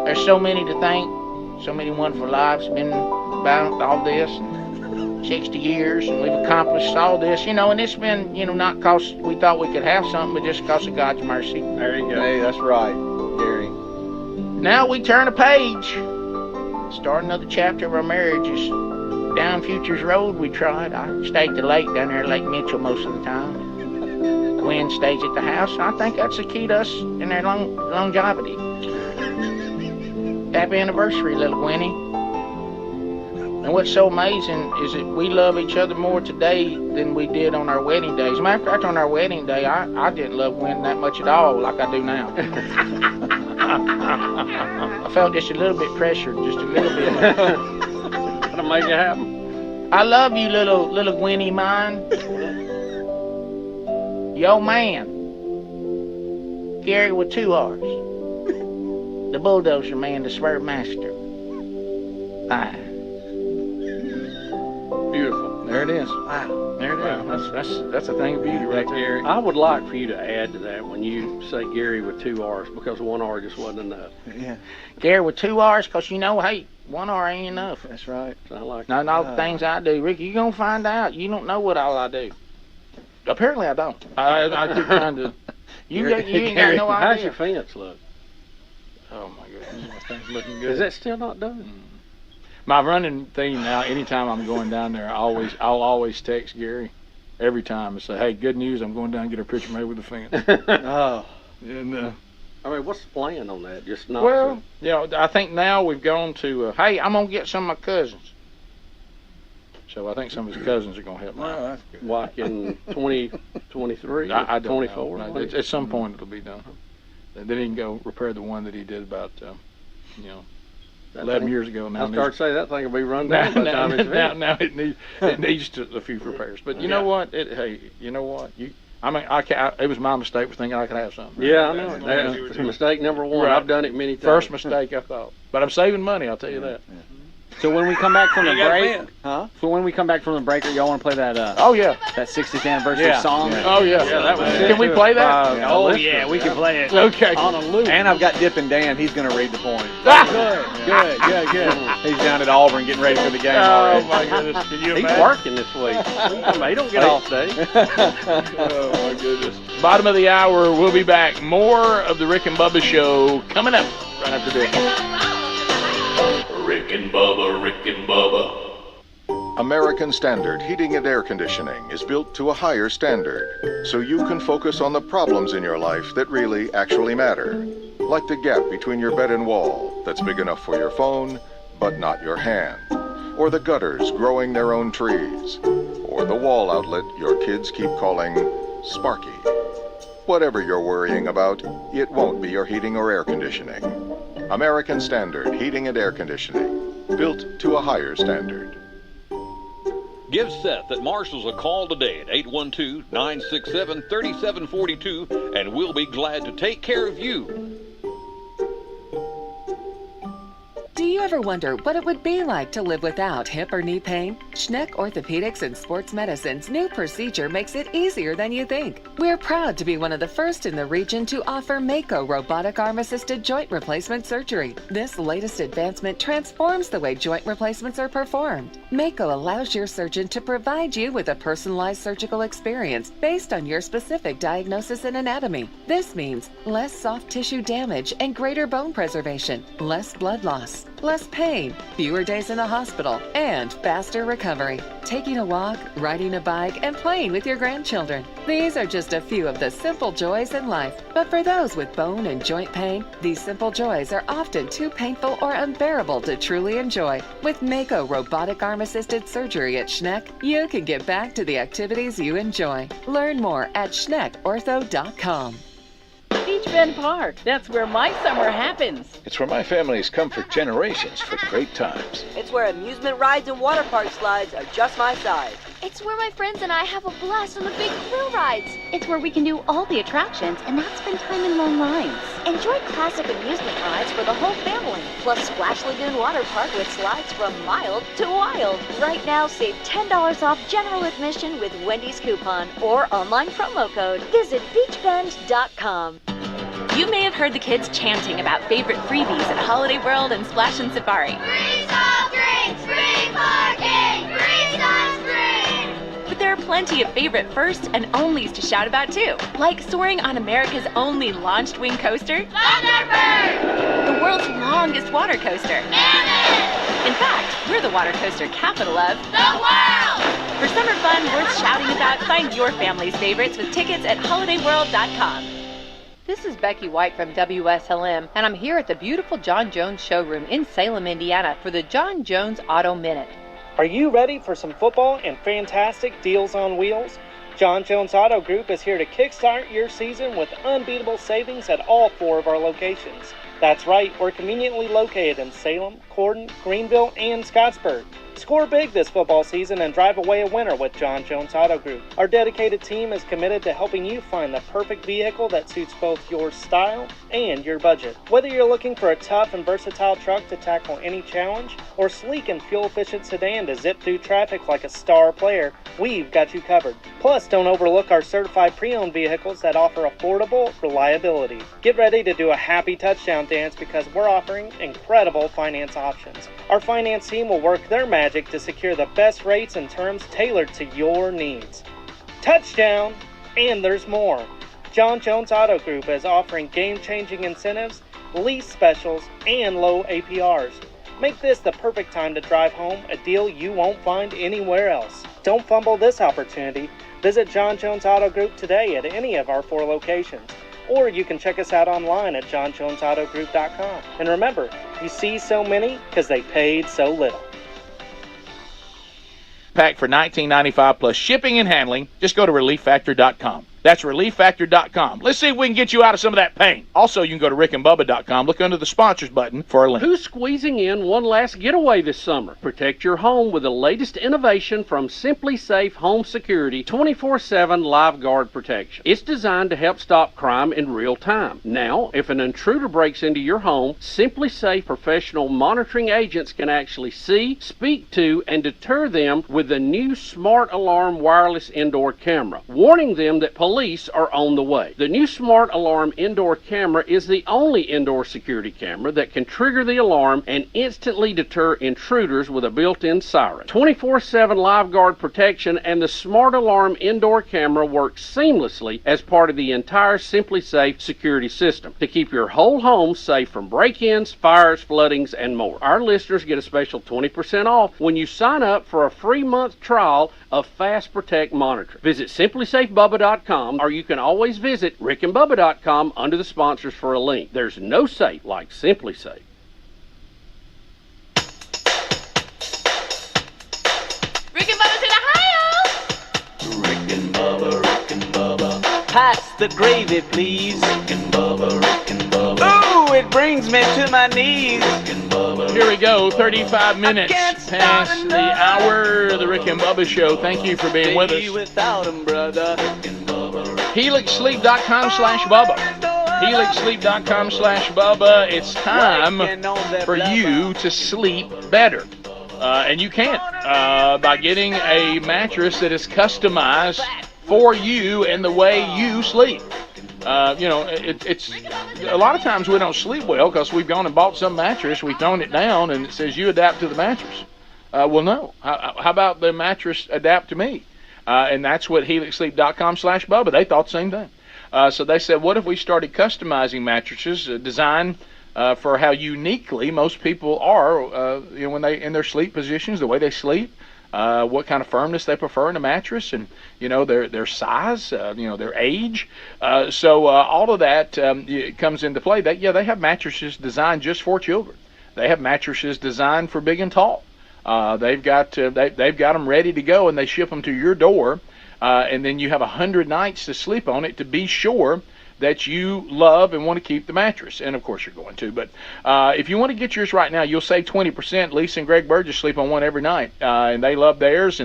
Speaker 9: There's so many to thank, so many wonderful lives been about all this, 60 years, and we've accomplished all this, and it's been, not because we thought we could have something, but just because of God's mercy.
Speaker 6: There you go. Hey, that's right, Gary.
Speaker 9: Now we turn a page, start another chapter of our marriages. Down Futures Road we tried. I stayed at the lake down there at Lake Mitchell most of the time. Gwen stays at the house. I think that's the key to us in their longevity. Happy anniversary, little Gwenny. And what's so amazing is that we love each other more today than we did on our wedding day. As a matter of fact, on our wedding day, I didn't love Gwen that much at all like I do now. I felt just a little bit pressured, just a little bit.
Speaker 5: To make it happen.
Speaker 9: I love you, little Gwenny mine. Yo man. Gary with 2 R's. The bulldozer man, the swerve master. Aye.
Speaker 22: Beautiful.
Speaker 9: There it is. Wow. There it is. That's a thing of beauty right there.
Speaker 5: I would like for you to add to that when you say Gary with 2 R's, because 1 R just wasn't enough.
Speaker 9: Yeah. Gary with 2 R's, because hey, 1 R ain't enough.
Speaker 6: That's right.
Speaker 5: I like
Speaker 9: not all the things I do. Ricky, you're going to find out. You don't know what all I do. Apparently I don't. I keep trying to. You ain't got no idea.
Speaker 5: How's your fence look?
Speaker 9: Oh, my goodness. My thing's looking good.
Speaker 5: Is that still not done?
Speaker 9: My running theme now, anytime I'm going down there, I'll always text Gary every time and say, hey, good news, I'm going down and get a picture made with the fence.
Speaker 5: Oh.
Speaker 9: And,
Speaker 5: I mean, what's the plan on that? Just not.
Speaker 9: Well, I think now we've gone to, hey, I'm going to get some of my cousins. So I think some of his cousins are going to help me.
Speaker 22: Well, that's good.
Speaker 5: Like in 2023
Speaker 9: I don't
Speaker 5: 24?
Speaker 9: Know. At some point it'll be done. Then he can go repair the one that he did about, 11 years ago. Now
Speaker 5: I started to say that thing will be run down by the time it's finished.
Speaker 9: Now it needs a few repairs. But you know what? I mean, it was my mistake for thinking I could have something.
Speaker 5: Yeah, I know. That's mistake number one.
Speaker 9: Right.
Speaker 5: I've done it many times.
Speaker 9: First mistake, I thought. But I'm saving money, I'll tell you that.
Speaker 10: So when we come back from the
Speaker 9: You gotta
Speaker 10: break,
Speaker 9: win.
Speaker 10: So when we come back from the break, y'all want to play that?
Speaker 9: Oh yeah.
Speaker 10: That 60th anniversary song.
Speaker 9: Oh yeah.
Speaker 5: that was
Speaker 9: Can we play that?
Speaker 10: We can play it.
Speaker 9: Okay.
Speaker 5: On a loop.
Speaker 6: And I've got Dippin' Dan. He's going to read the points.
Speaker 10: Good.
Speaker 6: He's down at Auburn getting ready for the game
Speaker 9: Oh
Speaker 6: already.
Speaker 9: my goodness. Can you
Speaker 5: He's
Speaker 9: imagine?
Speaker 5: working this week. He don't get off day.
Speaker 9: Oh my goodness. Bottom of the hour, we'll be back. More of the Rick and Bubba show coming up right after this.
Speaker 3: Rick and Bubba, Rick and Bubba.
Speaker 1: American Standard Heating and Air Conditioning is built to a higher standard, so you can focus on the problems in your life that really actually matter. Like the gap between your bed and wall that's big enough for your phone, but not your hand. Or the gutters growing their own trees. Or the wall outlet your kids keep calling Sparky. Whatever you're worrying about, it won't be your heating or air conditioning. American Standard Heating and Air Conditioning, built to a higher standard.
Speaker 2: Give Seth at Marshall's a call today at 812-967-3742, and we'll be glad to take care of you.
Speaker 23: Do you ever wonder what it would be like to live without hip or knee pain? Schneck Orthopedics and Sports Medicine's new procedure makes it easier than you think. We're proud to be one of the first in the region to offer Mako robotic arm-assisted joint replacement surgery. This latest advancement transforms the way joint replacements are performed. Mako allows your surgeon to provide you with a personalized surgical experience based on your specific diagnosis and anatomy. This means less soft tissue damage and greater bone preservation, less blood loss, less pain, fewer days in the hospital, and faster recovery. Taking a walk, riding a bike, and playing with your grandchildren. These are just a few of the simple joys in life. But for those with bone and joint pain, these simple joys are often too painful or unbearable to truly enjoy. With Mako robotic arm-assisted surgery at Schneck, you can get back to the activities you enjoy. Learn more at schneckortho.com.
Speaker 24: Beach Bend Park. That's where my summer happens.
Speaker 25: It's where my family's come for generations for great times.
Speaker 26: It's where amusement rides and water park slides are just my size.
Speaker 27: It's where my friends and I have a blast on the big thrill rides. It's where we can do all the attractions and not spend time in long lines. Enjoy classic amusement rides for the whole family. Plus Splash Lagoon Water Park with slides from mild to wild. Right now, save $10 off general admission with Wendy's coupon or online promo code. Visit beachbend.com.
Speaker 20: You may have heard the kids chanting about favorite freebies at Holiday World and Splash and Safari.
Speaker 27: Free soft drinks, free parking, free sunscreen.
Speaker 20: But there are plenty of favorite firsts and onlys to shout about too, like soaring on America's only launched wing coaster,
Speaker 27: Thunderbird!
Speaker 20: the world's longest water coaster.
Speaker 27: Mammoth!
Speaker 20: In fact, we're the water coaster capital of
Speaker 27: the world!
Speaker 20: For summer fun worth shouting about, find your family's favorites with tickets at holidayworld.com.
Speaker 28: This is Becky White from Wslm, and I'm here at the beautiful John Jones showroom in Salem, Indiana for the John Jones Auto Minute.
Speaker 29: Are you ready for some football and fantastic deals on wheels? John Jones Auto Group is here to kickstart your season with unbeatable savings at all 4 of our locations. That's right, we're conveniently located in Salem, Corden, Greenville, and Scottsburg. Score big this football season and drive away a winner with John Jones Auto Group. Our dedicated team is committed to helping you find the perfect vehicle that suits both your style and your budget. Whether you're looking for a tough and versatile truck to tackle any challenge, or sleek and fuel-efficient sedan to zip through traffic like a star player, we've got you covered. Plus, don't overlook our certified pre-owned vehicles that offer affordable reliability. Get ready to do a happy touchdown dance because we're offering incredible finance options. Our finance team will work their magic to secure the best rates and terms tailored to your needs. Touchdown! And there's more. John Jones Auto Group is offering game-changing incentives, lease specials, and low APRs. Make this the perfect time to drive home, a deal you won't find anywhere else. Don't fumble this opportunity. Visit John Jones Auto Group today at any of our 4 locations. Or you can check us out online at johnjonesautogroup.com. And remember, you see so many because they paid so little.
Speaker 9: Pack for $19.95 plus shipping and handling. Just go to relieffactor.com. That's relieffactor.com. Let's see if we can get you out of some of that pain. Also, you can go to rickandbubba.com. Look under the sponsors button for a link.
Speaker 5: Who's squeezing in one last getaway this summer? Protect your home with the latest innovation from Simply Safe Home Security 24/7 Live Guard Protection. It's designed to help stop crime in real time. Now, if an intruder breaks into your home, Simply Safe professional monitoring agents can actually see, speak to, and deter them with the new Smart Alarm wireless indoor camera, warning them that police are on the way. The new Smart Alarm indoor camera is the only indoor security camera that can trigger the alarm and instantly deter intruders with a built-in siren. 24/7 Live Guard protection and the Smart Alarm indoor camera work seamlessly as part of the entire Simply Safe security system to keep your whole home safe from break-ins, fires, floodings, and more. Our listeners get a special 20% off when you sign up for a free month trial of Fast Protect Monitor. Visit simplysafebubba.com, or you can always visit rickandbubba.com under the sponsors for a link. There's no safe like Simply Safe.
Speaker 27: Rick and Bubba's in Ohio!
Speaker 3: Rick and Bubba, Rick and Bubba.
Speaker 4: Pass the gravy, please.
Speaker 3: Rick and Bubba, Rick and Bubba.
Speaker 4: Ooh, it brings me to my knees.
Speaker 3: Rick and Bubba.
Speaker 9: Here we go, 35 minutes past the hour of the Rick and Bubba Show. Thank you for being with us.
Speaker 4: Without 'em, brother.
Speaker 9: HelixSleep.com/Bubba. HelixSleep.com/Bubba. It's time for you to sleep better. And you can by getting a mattress that is customized for you and the way you sleep. It's a lot of times we don't sleep well because we've gone and bought some mattress, we've thrown it down, and it says you adapt to the mattress. Well, no. How about the mattress adapt to me? And that's what HelixSleep.com/Bubba. They thought the same thing. So they said, what if we started customizing mattresses designed for how uniquely most people are, when they in their sleep positions, the way they sleep, what kind of firmness they prefer in a mattress, and their size, their age. So all of that comes into play. They have mattresses designed just for children. They have mattresses designed for big and tall. They've got them ready to go, and they ship them to your door. And then you have 100 nights to sleep on it to be sure that you love and want to keep the mattress. And of course you're going to. But if you want to get yours right now, you'll save 20%. Lisa and Greg Burgess sleep on one every night, and they love theirs.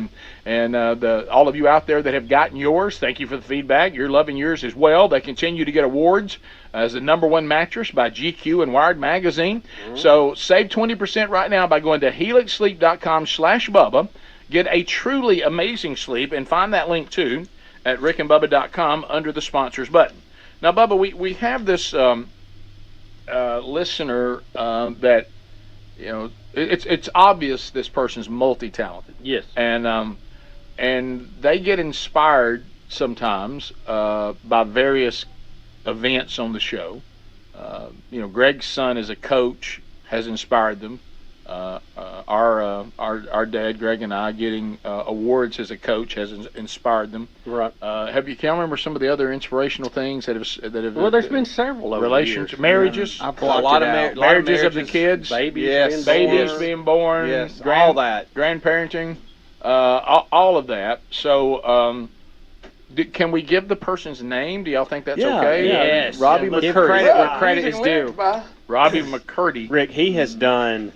Speaker 9: And all of you out there that have gotten yours, thank you for the feedback. You're loving yours as well. They continue to get awards as the #1 mattress by GQ and Wired Magazine. Mm-hmm. So save 20% right now by going to HelixSleep.com/Bubba. Get a truly amazing sleep, and find that link too at rickandbubba.com under the sponsors button. Now, Bubba, we have this listener that, it's obvious this person's multi-talented.
Speaker 5: Yes.
Speaker 9: And they get inspired sometimes by various events on the show. Greg's son as a coach has inspired them. Our dad, Greg, and I getting awards as a coach has inspired them.
Speaker 5: Right.
Speaker 9: Can you remember some of the other inspirational things that have?
Speaker 5: Well, there's been several over
Speaker 9: relationships,
Speaker 5: the years.
Speaker 9: marriages,
Speaker 6: a lot of
Speaker 9: marriages of the kids,
Speaker 5: babies,
Speaker 9: being born,
Speaker 6: yes, all that,
Speaker 9: grandparenting, all of that. So. Can we give the person's name? Do y'all think that's okay?
Speaker 10: Yes.
Speaker 6: Robbie
Speaker 10: McCurdy.
Speaker 6: Give
Speaker 10: credit where credit is due.
Speaker 9: Robbie McCurdy.
Speaker 8: Rick, he has done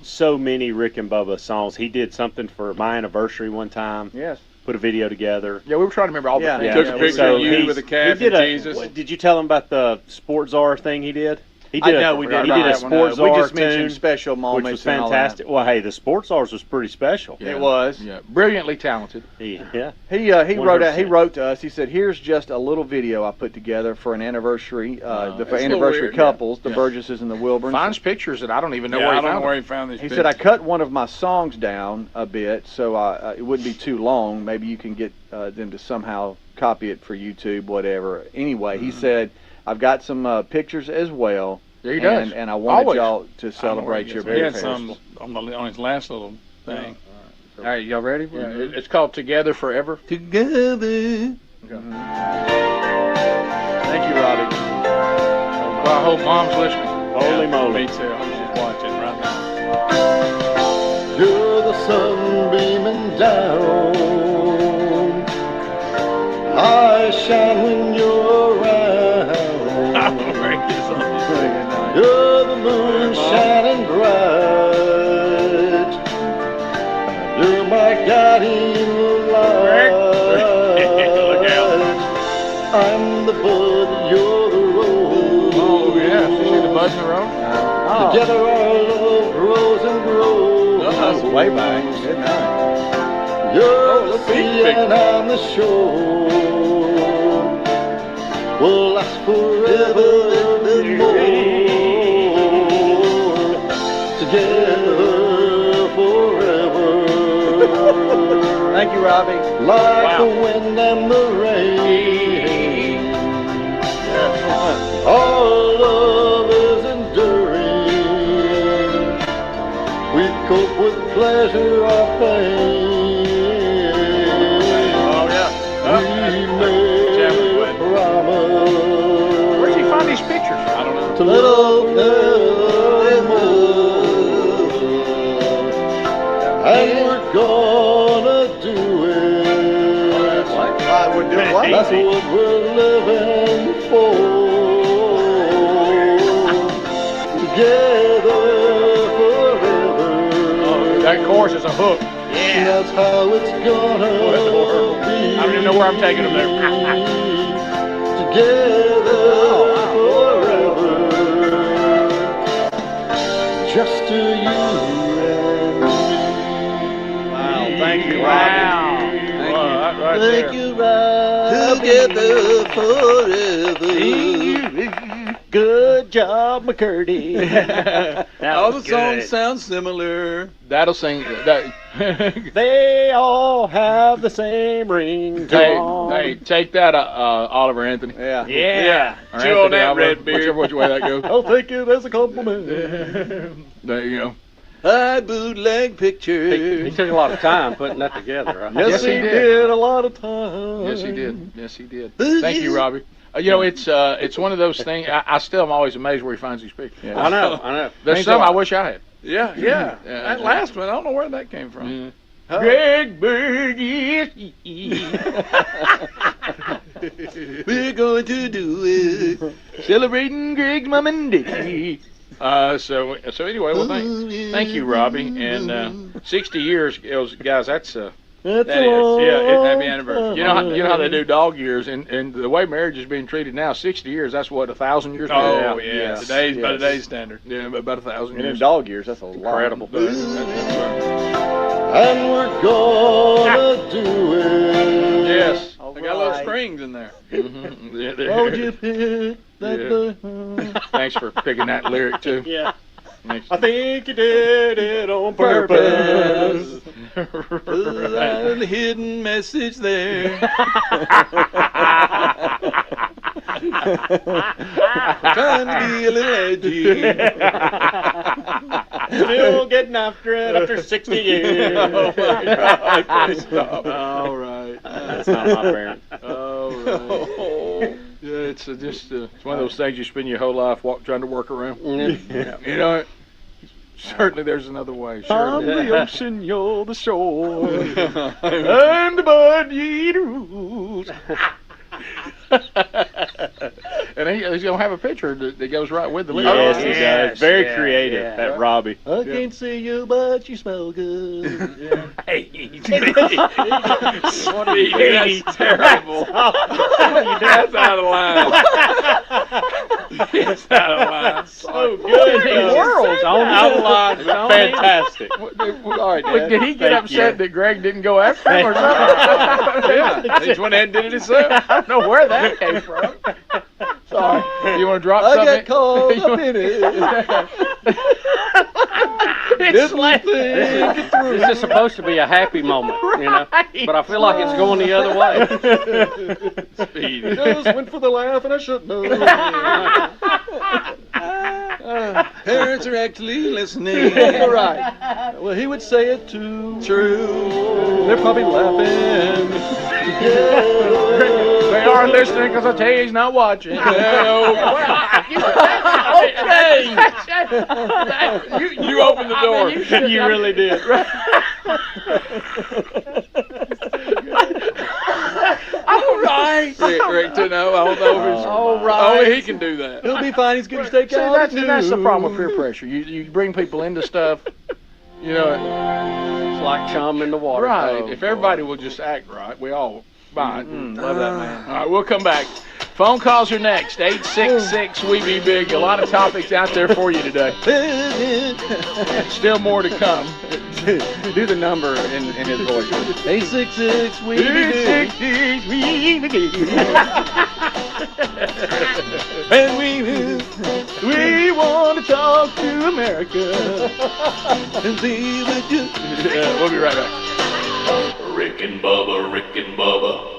Speaker 8: so many Rick and Bubba songs. He did something for my anniversary one time.
Speaker 6: Yes.
Speaker 8: Put a video together.
Speaker 9: Yeah, we were trying to remember all the things.
Speaker 22: Took a picture of you with a calf and Jesus.
Speaker 8: Did you tell him about the Sports Czar thing he did?
Speaker 6: We did a Sports Czar. We just mentioned special moments,
Speaker 8: which was fantastic. Well, hey, the Sports Czars was pretty special.
Speaker 6: Yeah. It was.
Speaker 9: Yeah, brilliantly talented.
Speaker 6: He wrote to us. He said, "Here's just a little video I put together for an anniversary, for anniversary couples, the Burgesses and the Wilburns."
Speaker 9: Finds pictures that I don't even know
Speaker 22: where he found these.
Speaker 6: He said, "I cut one of my songs down a bit, so it wouldn't be too long. Maybe you can get them to somehow copy it for YouTube, whatever." Anyway, he said, "I've got some pictures as well."
Speaker 9: Yeah, he does.
Speaker 6: And I wanted y'all to celebrate your birthday.
Speaker 22: He had some on his last little thing.
Speaker 10: All right, y'all ready?
Speaker 9: Yeah, it's called Together Forever.
Speaker 6: Together. Okay. Thank you, Robbie.
Speaker 9: Well, I hope Mom's listening.
Speaker 8: Holy moly.
Speaker 22: Me too. She's watching right now.
Speaker 7: You're the sun beaming down. I shine guiding light.
Speaker 9: Look out.
Speaker 7: I'm the bud, you're the rose.
Speaker 9: Oh, yeah. You see the bud in the road?
Speaker 7: Together our love grows and grows.
Speaker 6: That's way back. Good night.
Speaker 7: You're the sea and I'm the shore. We'll last forever and more. Together forever.
Speaker 6: Thank you, Robbie.
Speaker 7: Like the wind and the rain. Our love is enduring. We cope with pleasure or pain.
Speaker 9: Oh, yeah.
Speaker 7: We made a promise.
Speaker 9: Where'd you find these pictures? I don't know.
Speaker 7: To love forever. And we're gonna do it.
Speaker 6: We're doing what?
Speaker 7: That's what we're living for. Together forever.
Speaker 9: Oh, that chorus is a hook.
Speaker 7: Yeah. That's how it's gonna be.
Speaker 9: I don't even know where I'm taking them there.
Speaker 7: Together forever. Just to you and me.
Speaker 6: Wow, thank you,
Speaker 9: Wow.
Speaker 6: Robbie.
Speaker 9: Right
Speaker 7: Thank
Speaker 9: there.
Speaker 7: you, Rob. Together forever.
Speaker 8: Good job, McCurdy.
Speaker 22: All the songs sound similar.
Speaker 9: That'll sing. That.
Speaker 8: They all have the same ring.
Speaker 9: Hey, take that, Oliver Anthony.
Speaker 6: Yeah.
Speaker 22: Yeah.
Speaker 9: Or
Speaker 22: Chew on
Speaker 9: Anthony
Speaker 22: that,
Speaker 9: Oliver,
Speaker 22: Redbeard.
Speaker 9: whichever way that goes.
Speaker 8: I'll take it as a compliment.
Speaker 9: There you go.
Speaker 22: I bootleg pictures.
Speaker 5: He took a lot of time putting that together. Right?
Speaker 8: Yes, he did. A lot of time.
Speaker 9: Yes, he did. Yes, he did. Thank you, Robbie. You know, it's one of those things. I still am always amazed where he finds these pictures.
Speaker 6: Yeah.
Speaker 5: I know.
Speaker 9: There's some I wish I had.
Speaker 22: Yeah. That last one, I don't know where that came from.
Speaker 9: Yeah.
Speaker 5: Greg Burgess.
Speaker 22: We're going to do it.
Speaker 9: Celebrating Greg's mom and daddy. So anyway, well, thank you, Robbie. And 60 years, guys. That's
Speaker 22: That
Speaker 8: a
Speaker 22: is,
Speaker 8: long
Speaker 22: happy anniversary.
Speaker 9: you know how they do dog years, and the way marriage is being treated now, 60 years. That's what 1,000 years.
Speaker 22: Oh,
Speaker 9: ago?
Speaker 22: yeah. Today's by today's standard.
Speaker 9: Yeah, about 1,000
Speaker 6: And in
Speaker 9: years.
Speaker 6: dog years, that's a lot.
Speaker 5: Incredible.
Speaker 7: And we're gonna do it.
Speaker 9: Yes.
Speaker 22: I got little strings in there.
Speaker 9: Mm-hmm. Yeah,
Speaker 7: Won't you pick that
Speaker 9: Thanks for picking that lyric too.
Speaker 8: Yeah.
Speaker 9: Thanks.
Speaker 8: I think you did it on purpose.
Speaker 22: There's a hidden message there. Trying to be a little edgy.
Speaker 8: Still getting after it after 60 years.
Speaker 22: Oh my God. Stop.
Speaker 9: All right.
Speaker 8: That's not my parent.
Speaker 9: All right. Yeah, it's just it's one of those things you spend your whole life trying to work around.
Speaker 8: Yeah.
Speaker 9: You know, certainly there's another way.
Speaker 8: I'm
Speaker 9: Certainly.
Speaker 8: the ocean, you're the shore. I'm the bud, ye the rules.
Speaker 9: And he's gonna have a picture that goes right with the lyrics.
Speaker 8: Yes, he does. Very
Speaker 5: yeah,
Speaker 8: creative,
Speaker 5: yeah.
Speaker 8: that Robbie.
Speaker 7: I can't see you, but you smell good.
Speaker 9: Hey,
Speaker 22: What are you doing? That's terrible. That's out of line. It's out of line.
Speaker 8: So good.
Speaker 5: The world's on
Speaker 8: Outline. Fantastic.
Speaker 9: All right,
Speaker 8: Dad.
Speaker 9: did he get
Speaker 8: Thank
Speaker 9: upset
Speaker 8: you.
Speaker 9: that Greg didn't go after him or something?
Speaker 22: Yeah. He just went ahead and did it himself.
Speaker 5: I don't know where that came from.
Speaker 9: Sorry. You want to drop
Speaker 7: I
Speaker 9: something?
Speaker 7: got caught up in it.
Speaker 5: This is supposed to be a happy moment, you know, but I feel like it's going the other way.
Speaker 22: Speedy.
Speaker 7: Just went for the laugh and I shouldn't have.
Speaker 22: Parents are actually listening.
Speaker 7: All right. Well, he would say it too.
Speaker 22: True.
Speaker 7: They're probably laughing.
Speaker 9: They are listening because I tell you he's not watching.
Speaker 22: Okay. You opened the door.
Speaker 8: You really did.
Speaker 22: All right. Rick, to know. I don't know if it's.
Speaker 5: All right.
Speaker 22: Only he can do that.
Speaker 7: He'll be fine. He's going to steak
Speaker 9: See,
Speaker 7: out.
Speaker 9: that's the problem with peer pressure. You bring people into stuff, you know.
Speaker 5: like chum in the water.
Speaker 9: Right.
Speaker 5: Oh,
Speaker 9: if everybody will just act right, we all fine.
Speaker 6: Love that, man.
Speaker 9: All right, we'll come back. Phone calls are next. 866-WE-BE-BIG. A lot of topics out there for you today. Still more to come.
Speaker 10: Do the number in his voice. 866 we
Speaker 9: And we want to talk to America and be with you. Yeah, we'll be right back.
Speaker 3: Rick and Bubba, Rick and Bubba.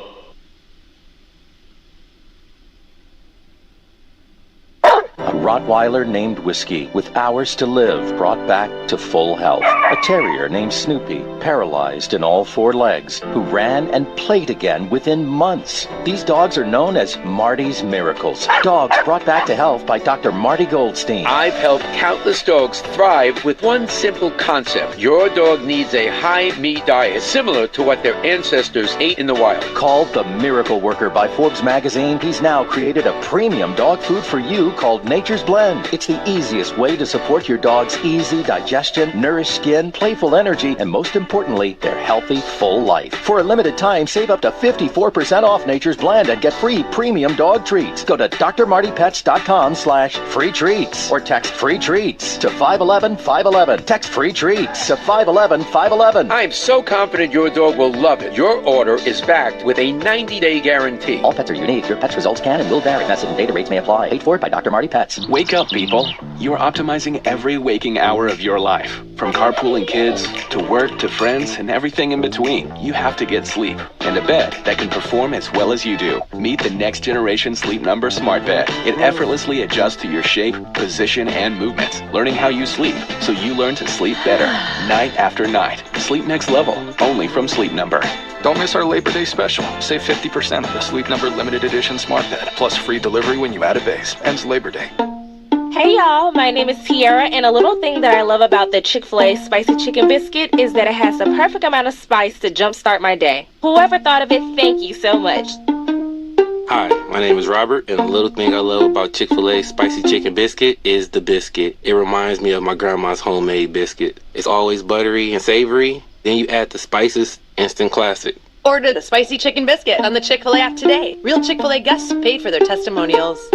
Speaker 11: A Rottweiler named Whiskey, with hours to live, brought back to full health. A terrier named Snoopy, paralyzed in all four legs, who ran and played again within months. These dogs are known as Marty's Miracles. Dogs brought back to health by Dr. Marty Goldstein.
Speaker 12: I've helped countless dogs thrive with one simple concept. Your dog needs a high-meat diet, similar to what their ancestors ate in the wild.
Speaker 11: Called the Miracle Worker by Forbes magazine, he's now created a premium dog food for you called Nature's Blend. It's the easiest way to support your dog's easy digestion, nourished skin, playful energy, and most importantly, their healthy, full life. For a limited time, save up to 54% off Nature's Blend and get free premium dog treats. Go to drmartypets.com/free treats or text free treats to 511-511. Text free treats to 511-511.
Speaker 12: I'm so confident your dog will love it. Your order is backed with a 90-day guarantee.
Speaker 11: All pets are unique. Your pet's results can and will vary. Message and data rates may apply. Paid for by Dr. Marty Pets.
Speaker 13: Wake up, people. You are optimizing every waking hour of your life. From carpooling kids, to work, to friends, and everything in between. You have to get sleep. And a bed that can perform as well as you do. Meet the next generation Sleep Number Smart Bed. It effortlessly adjusts to your shape, position, and movements. Learning how you sleep, so you learn to sleep better. Night after night. Sleep next level. Only from Sleep Number. Don't miss our Labor Day special. Save 50% on the Sleep Number Limited Edition Smart Bed, plus free delivery when you add a base. Ends Labor Day.
Speaker 14: Hey y'all, my name is Tiara, and a little thing that I love about the Chick-fil-A Spicy Chicken Biscuit is that it has the perfect amount of spice to jumpstart my day. Whoever thought of it, thank you so much.
Speaker 15: Hi, my name is Robert, and the little thing I love about Chick-fil-A Spicy Chicken Biscuit is the biscuit. It reminds me of my grandma's homemade biscuit. It's always buttery and savory. Then you add the spices, instant classic.
Speaker 28: Order the Spicy Chicken Biscuit on the Chick-fil-A app today. Real Chick-fil-A guests paid for their testimonials.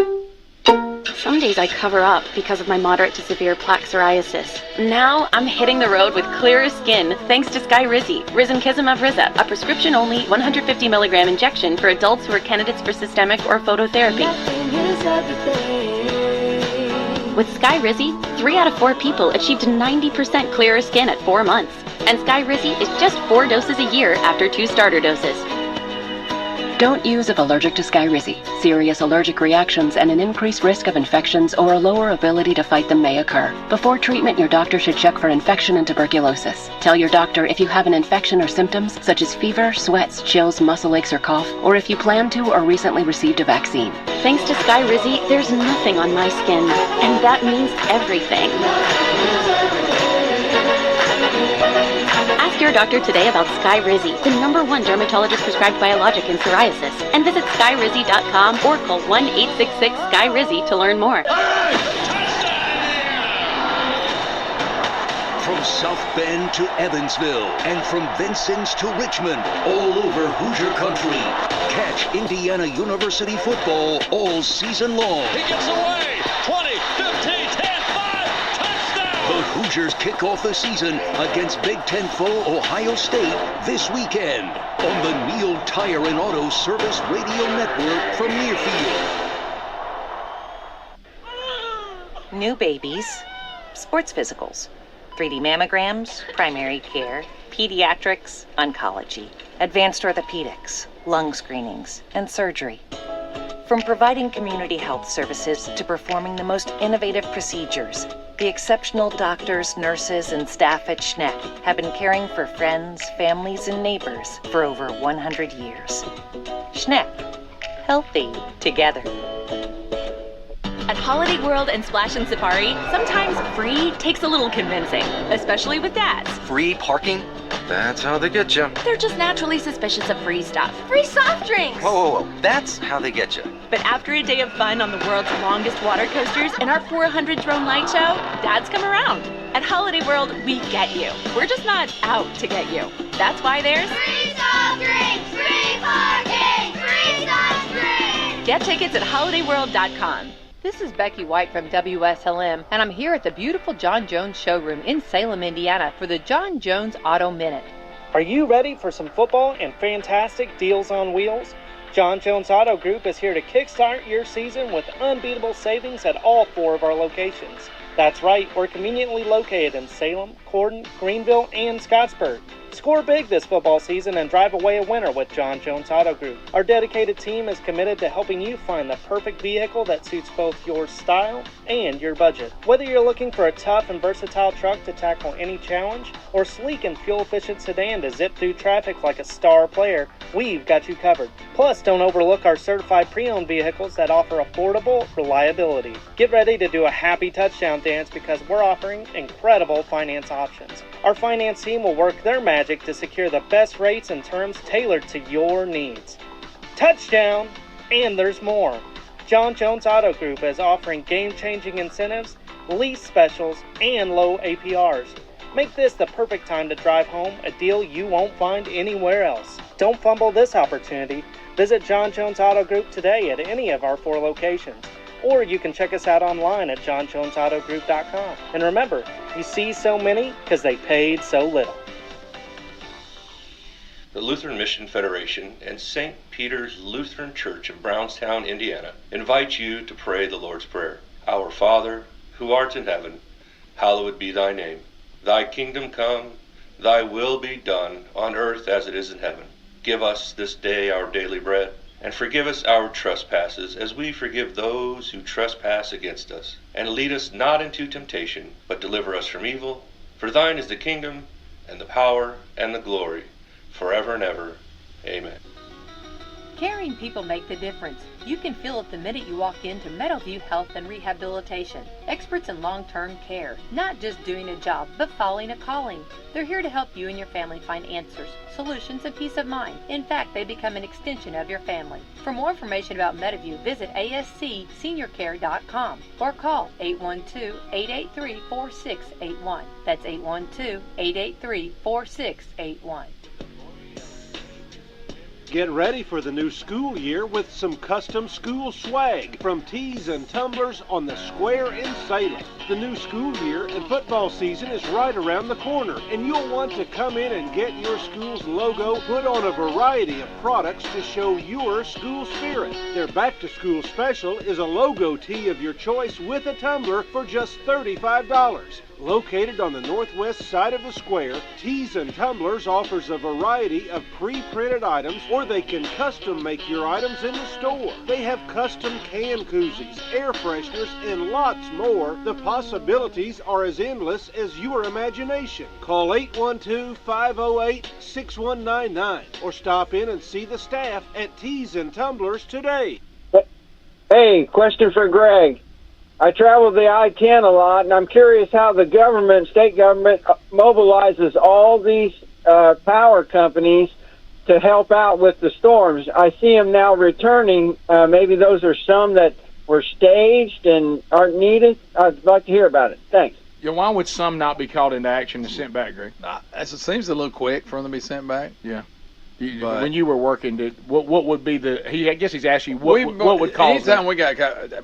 Speaker 16: Some days I cover up because of my moderate to severe plaque psoriasis. Now I'm hitting the road with clearer skin thanks to Skyrizi, Risankizumab Riza, a prescription-only 150 milligram injection for adults who are candidates for systemic or phototherapy. With Skyrizi, 3 out of 4 people achieved 90% clearer skin at 4 months. And Skyrizi is just 4 doses a year after 2 starter doses. Don't use if allergic to Skyrizi. Serious allergic reactions and an increased risk of infections or a lower ability to fight them may occur. Before treatment, your doctor should check for infection and tuberculosis. Tell your doctor if you have an infection or symptoms such as fever, sweats, chills, muscle aches, or cough, or if you plan to or recently received a vaccine. Thanks to Skyrizi, there's nothing on my skin, and that means everything. Ask your doctor today about Skyrizi, the #1 dermatologist prescribed biologic in psoriasis, and visit skyrizi.com or call 1-866-SKY-RIZZI to learn more.
Speaker 17: From South Bend to Evansville and from Vincennes to Richmond, all over Hoosier country. Catch Indiana University football all season long.
Speaker 2: He gets away. 20, 15, 10, 5, touchdown!
Speaker 17: The Hoosiers kick off the season against Big Ten foe Ohio State this weekend on the Neal Tire and Auto Service Radio Network from Learfield.
Speaker 18: New babies, sports physicals, 3D mammograms, primary care, pediatrics, oncology, advanced orthopedics, lung screenings, and surgery. From providing community health services to performing the most innovative procedures, the exceptional doctors, nurses, and staff at Schneck have been caring for friends, families, and neighbors for over 100 years. Schneck, healthy together.
Speaker 28: At Holiday World and Splash and Safari, sometimes free takes a little convincing, especially with dads.
Speaker 19: Free parking? That's how they get you.
Speaker 28: They're just naturally suspicious of free stuff. Free soft drinks!
Speaker 19: Whoa. That's how they get you.
Speaker 28: But after a day of fun on the world's longest water coasters and our 400 drone light show, dads come around.
Speaker 16: At Holiday World, we get you. We're just not out to get you. That's why there's
Speaker 1: free soft drinks, free parking, free sunscreen.
Speaker 16: Get tickets at holidayworld.com.
Speaker 28: This is Becky White from Wslm, and I'm here at the beautiful John Jones showroom in Salem, Indiana for the John Jones Auto Minute.
Speaker 20: Are you ready for some football and fantastic deals on wheels? John Jones Auto Group is here to kickstart your season with unbeatable savings at all 4 of our locations. That's right, we're conveniently located in Salem, Corden, Greenville, and Scottsburg. Score big this football season and drive away a winner with John Jones Auto Group. Our dedicated team is committed to helping you find the perfect vehicle that suits both your style and your budget. Whether you're looking for a tough and versatile truck to tackle any challenge, or sleek and fuel-efficient sedan to zip through traffic like a star player, we've got you covered. Plus, don't overlook our certified pre-owned vehicles that offer affordable reliability. Get ready to do a happy touchdown dance because we're offering incredible finance options. Our finance team will work their magic to secure the best rates and terms tailored to your needs. Touchdown! And there's more. John Jones Auto Group is offering game-changing incentives, lease specials, and low APRs. Make this the perfect time to drive home a deal you won't find anywhere else. Don't fumble this opportunity. Visit John Jones Auto Group today at any of our 4 locations. Or you can check us out online at johnjonesautogroup.com. And remember, you see so many because they paid so little.
Speaker 3: The Lutheran Mission Federation and St. Peter's Lutheran Church of Brownstown, Indiana, invite you to pray the Lord's Prayer. Our Father, who art in heaven, hallowed be thy name. Thy kingdom come, thy will be done, on earth as it is in heaven. Give us this day our daily bread, and forgive us our trespasses, as we forgive those who trespass against us. And lead us not into temptation, but deliver us from evil. For thine is the kingdom, and the power, and the glory, forever and ever. Amen.
Speaker 28: Caring people make the difference. You can feel it the minute you walk into Meadowview Health and Rehabilitation. Experts in long-term care. Not just doing a job, but following a calling. They're here to help you and your family find answers, solutions, and peace of mind. In fact, they become an extension of your family. For more information about Meadowview, visit ascseniorcare.com or call 812-883-4681. That's 812-883-4681.
Speaker 21: Get ready for the new school year with some custom school swag from Tees and Tumblers on the Square in Salem. The new school year and football season is right around the corner, and you'll want to come in and get your school's logo put on a variety of products to show your school spirit. Their back-to-school special is a logo tee of your choice with a tumbler for just $35. Located on the northwest side of the square, Tees and Tumblers offers a variety of pre-printed items, or they can custom make your items in the store. They have custom can koozies, air fresheners, and lots more. The possibilities are as endless as your imagination. Call 812-508-6199 or stop in and see the staff at Tees and Tumblers today.
Speaker 23: Hey, question for Greg. I travel the I-10 a lot, and I'm curious how the government, state government, mobilizes all these power companies to help out with the storms. I see them now returning. Maybe those are some that were staged and aren't needed. I'd like to hear about it. Thanks.
Speaker 9: Yeah, why would some not be called into action and sent back, Greg?
Speaker 22: It seems a little quick for them to be sent back.
Speaker 9: Yeah. When you were working, what would be the? I guess he's asking what would cause.
Speaker 22: Anytime we got,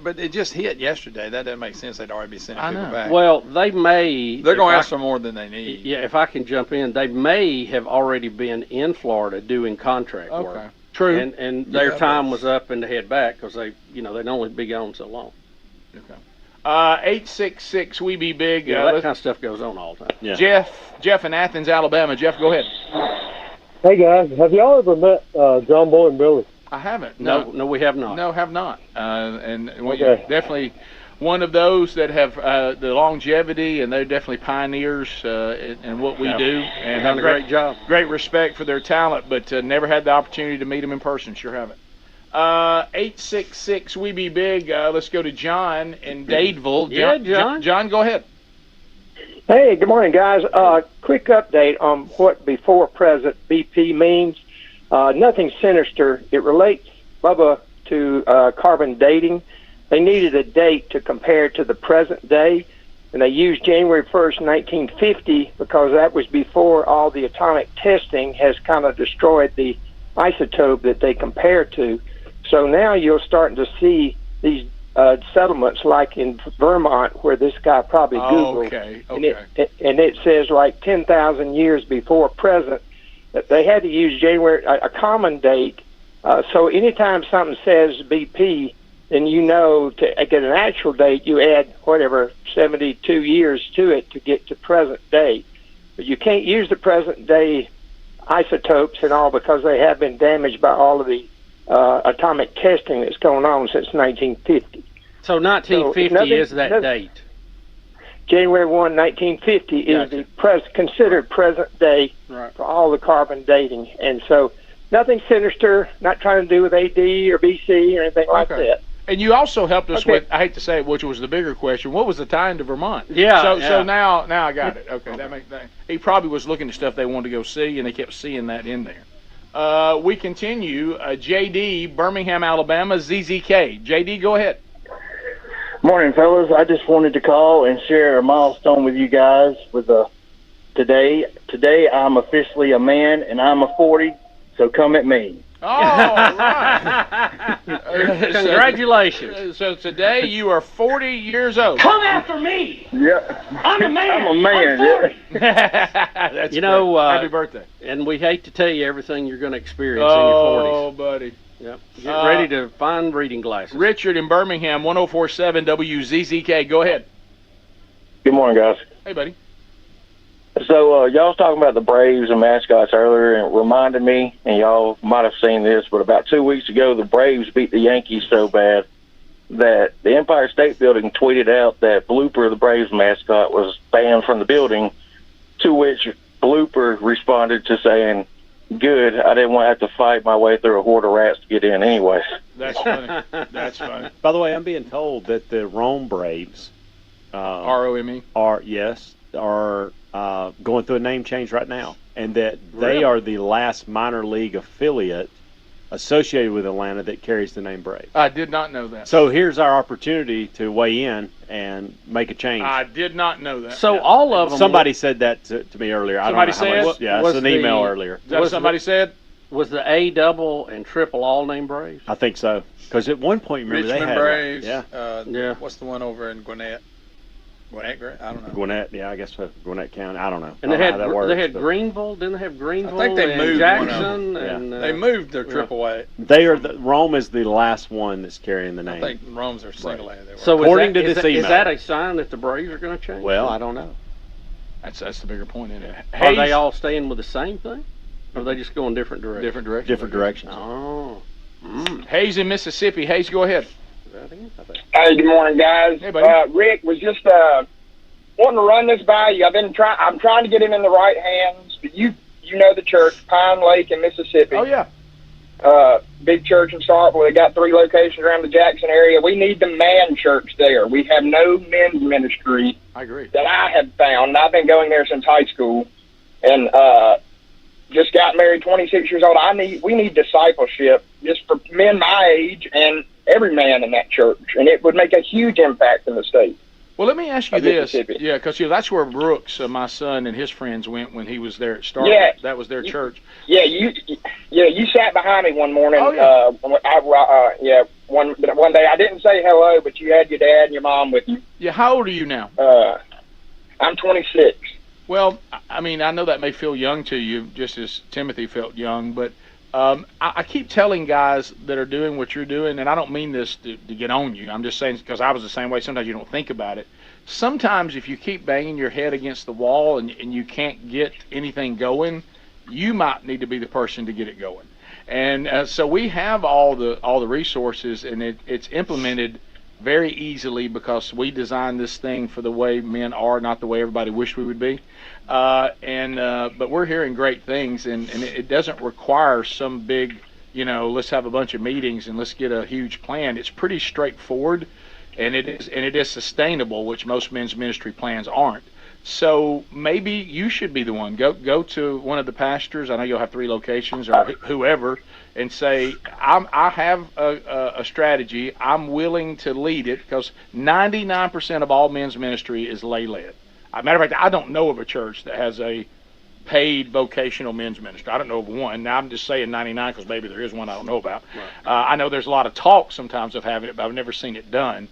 Speaker 22: but it just hit yesterday. That doesn't make sense. They'd already be sending people back.
Speaker 5: Well, they may.
Speaker 22: They're going to ask for more than they need.
Speaker 5: Yeah, if I can jump in, they may have already been in Florida doing contract work.
Speaker 9: True.
Speaker 5: And their time was up and they head back because they'd only be gone so long.
Speaker 9: Okay. 866 we be big.
Speaker 5: Yeah, that kind of stuff goes on all the time.
Speaker 9: Yeah. Jeff in Athens, Alabama. Jeff, go ahead.
Speaker 24: Hey guys, have y'all ever met John Boy and Billy?
Speaker 9: I haven't.
Speaker 5: No, we have not.
Speaker 9: No, have not. And okay. Definitely one of those that have the longevity, and they're definitely pioneers in what we do. And
Speaker 5: done a great job.
Speaker 9: Great respect for their talent, but never had the opportunity to meet them in person. Sure haven't. 866 we be big. Let's go to John in Dadeville.
Speaker 5: John.
Speaker 9: John, go ahead.
Speaker 24: Hey, good morning, guys. Quick update on what before present BP means. Nothing sinister. It relates, Bubba, to carbon dating. They needed a date to compare to the present day. and they used January 1st, 1950, because that was before all the atomic testing has kind of destroyed the isotope that they compare to. So now you're starting to see these settlements like in Vermont, where this guy probably Googled.
Speaker 9: Okay.
Speaker 24: And it says like 10,000 years before present that they had to use January, a common date. So anytime something says BP, then you know to get an actual date, you add whatever 72 years to it to get to present day. But you can't use the present day isotopes and all because they have been damaged by all of the atomic testing that's going on since 1950.
Speaker 5: So 1950 is that date.
Speaker 24: January 1, 1950 is the considered present day for all the carbon dating. And so nothing sinister, not trying to do with AD or BC or anything like that.
Speaker 9: And you also helped us with, I hate to say it, which was the bigger question, what was the tie into Vermont?
Speaker 5: Yeah.
Speaker 9: So now I got it. Okay, that makes that. He probably was looking at stuff they wanted to go see, and they kept seeing that in there. We continue. JD, Birmingham, Alabama, ZZK. JD, go ahead.
Speaker 4: Morning, fellas. I just wanted to call and share a milestone with you guys. Today, I'm officially a man, and I'm a 40. So come at me.
Speaker 9: Oh, right.
Speaker 5: Congratulations.
Speaker 9: So today you are 40 years old.
Speaker 4: Come after me. Yeah. I'm a man. I'm a man.
Speaker 9: That's
Speaker 5: you know,
Speaker 9: happy birthday.
Speaker 5: And we hate to tell you everything you're going to experience in your 40s.
Speaker 9: Oh, buddy.
Speaker 5: Yep. Get ready to find reading glasses.
Speaker 9: Richard in Birmingham, 104.7 WZZK. Go ahead.
Speaker 4: Good morning, guys.
Speaker 9: Hey, buddy.
Speaker 4: So y'all was talking about the Braves and mascots earlier, and it reminded me, and y'all might have seen this, but about 2 weeks ago, the Braves beat the Yankees so bad that the Empire State Building tweeted out that Blooper, the Braves mascot, was banned from the building, to which Blooper responded to saying, "Good, I didn't want to have to fight my way through a horde of rats to get in anyways."
Speaker 9: That's funny. That's funny.
Speaker 6: By the way, I'm being told that the Rome Braves,
Speaker 9: ROME,
Speaker 6: are going through a name change right now, and that they are the last minor league affiliate associated with Atlanta that carries the name Braves.
Speaker 9: I did not know that.
Speaker 6: So here's our opportunity to weigh in and make a change.
Speaker 9: I did not know that.
Speaker 5: So all of them.
Speaker 6: Somebody said that to me earlier.
Speaker 9: Somebody
Speaker 6: I don't know how much. Yeah, it's an email earlier.
Speaker 9: Is that what somebody said?
Speaker 5: Was the A double and triple all named Braves?
Speaker 6: I think so. Because at one point, remember
Speaker 22: Richmond
Speaker 6: they had
Speaker 22: Braves.
Speaker 6: Yeah.
Speaker 22: What's the one over in Gwinnett? Gwinnett, I don't know.
Speaker 6: Gwinnett, yeah, I guess so. Gwinnett County. I don't know.
Speaker 5: And they had
Speaker 6: works,
Speaker 5: Greenville. Didn't they have Greenville?
Speaker 22: I think they moved
Speaker 5: Jackson.
Speaker 22: one of
Speaker 5: And
Speaker 22: they moved their AAA.
Speaker 6: They are Rome is the last one that's carrying the name.
Speaker 22: I think Rome's are single A.
Speaker 5: So
Speaker 6: according to this email,
Speaker 5: is that a sign that the Braves are going to change?
Speaker 6: Well, I don't know.
Speaker 9: That's the bigger point in it.
Speaker 5: Are they all staying with the same thing? Or are they just going different directions?
Speaker 9: Different directions.
Speaker 5: Oh.
Speaker 9: Hayes in Mississippi. Hayes, go ahead.
Speaker 7: Hey, good morning, guys.
Speaker 9: Hey, buddy.
Speaker 7: Rick was just wanting to run this by you. I'm trying to get him in the right hands. But you know the church, Pine Lake in Mississippi.
Speaker 9: Oh yeah.
Speaker 7: Big church in Starkville. They got 3 locations around the Jackson area. We need the man church there. We have no men's ministry.
Speaker 9: I agree.
Speaker 7: That I have found. And I've been going there since high school, and just got married, 26 years old. We need discipleship just for men my age and every man in that church, and it would make a huge impact in the state.
Speaker 9: Well, let me ask you this. Yeah, because that's where Brooks, my son, and his friends went when he was there at Starkville.
Speaker 7: Yeah.
Speaker 9: That was their church.
Speaker 7: Yeah, you sat behind me one morning.
Speaker 9: Oh, yeah.
Speaker 7: One day I didn't say hello, but you had your dad and your mom with you.
Speaker 9: Yeah, how old are you now?
Speaker 7: I'm 26.
Speaker 9: Well, I mean, I know that may feel young to you, just as Timothy felt young, but I keep telling guys that are doing what you're doing, and I don't mean this to get on you. I'm just saying because I was the same way. Sometimes you don't think about it. Sometimes if you keep banging your head against the wall and you can't get anything going, you might need to be the person to get it going. And so we have all the resources, and it's implemented very easily because we designed this thing for the way men are, not the way everybody wished we would be. But we're hearing great things, and it doesn't require some big, let's have a bunch of meetings and let's get a huge plan. It's pretty straightforward, and it is sustainable, which most men's ministry plans aren't. So maybe you should be the one. Go to one of the pastors. I know you'll have 3 locations, or whoever, and say, I have a strategy. I'm willing to lead it, because 99% of all men's ministry is lay-led. As a matter of fact, I don't know of a church that has a paid vocational men's ministry. I don't know of one. Now, I'm just saying 99 because maybe there is one I don't know about. Right. I know there's a lot of talk sometimes of having it, but I've never seen it done.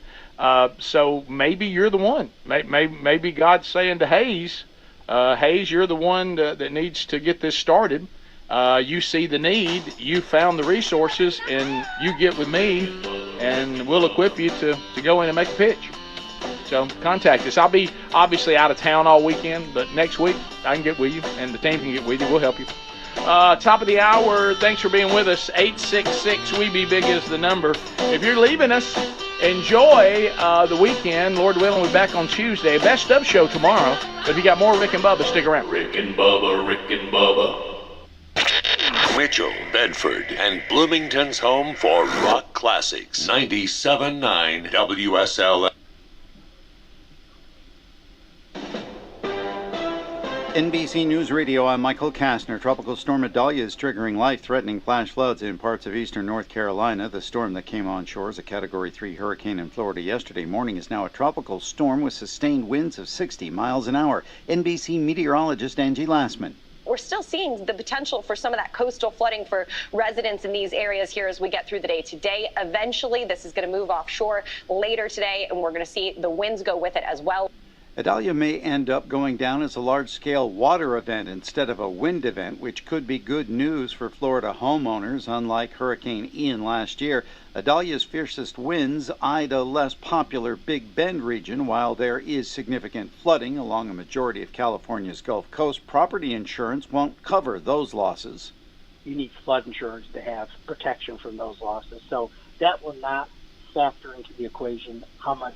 Speaker 9: So maybe you're the one. Maybe God's saying to Hayes, Hayes, you're the one that needs to get this started. You see the need, you found the resources, and you get with me, and we'll equip you to go in and make a pitch. So contact us. I'll be obviously out of town all weekend, but next week I can get with you, and the team can get with you. We'll help you. Top of the hour, thanks for being with us. 866-WE-BE-BIG is the number. If you're leaving us, enjoy the weekend. Lord willing, we'll be back on Tuesday. Best of show tomorrow. But if you got more Rick and Bubba, stick around.
Speaker 8: Rick and Bubba, Rick and Bubba. Mitchell, Bedford, and Bloomington's home for rock classics. 97.9 WSLM.
Speaker 10: NBC News Radio, I'm Michael Kastner. Tropical Storm Idalia is triggering life-threatening flash floods in parts of eastern North Carolina. The storm that came on shore as a Category 3 hurricane in Florida yesterday morning is now a tropical storm with sustained winds of 60 miles an hour. NBC meteorologist Angie Lassman.
Speaker 11: We're still seeing the potential for some of that coastal flooding for residents in these areas here as we get through the day today. Eventually, this is going to move offshore later today, and we're going to see the winds go with it as well.
Speaker 10: Idalia may end up going down as a large-scale water event instead of a wind event, which could be good news for Florida homeowners. Unlike Hurricane Ian last year, Idalia's fiercest winds eyed a less popular Big Bend region. While there is significant flooding along a majority of California's Gulf Coast, property insurance won't cover those losses.
Speaker 12: You need flood insurance to have protection from those losses. So that will not factor into the equation how much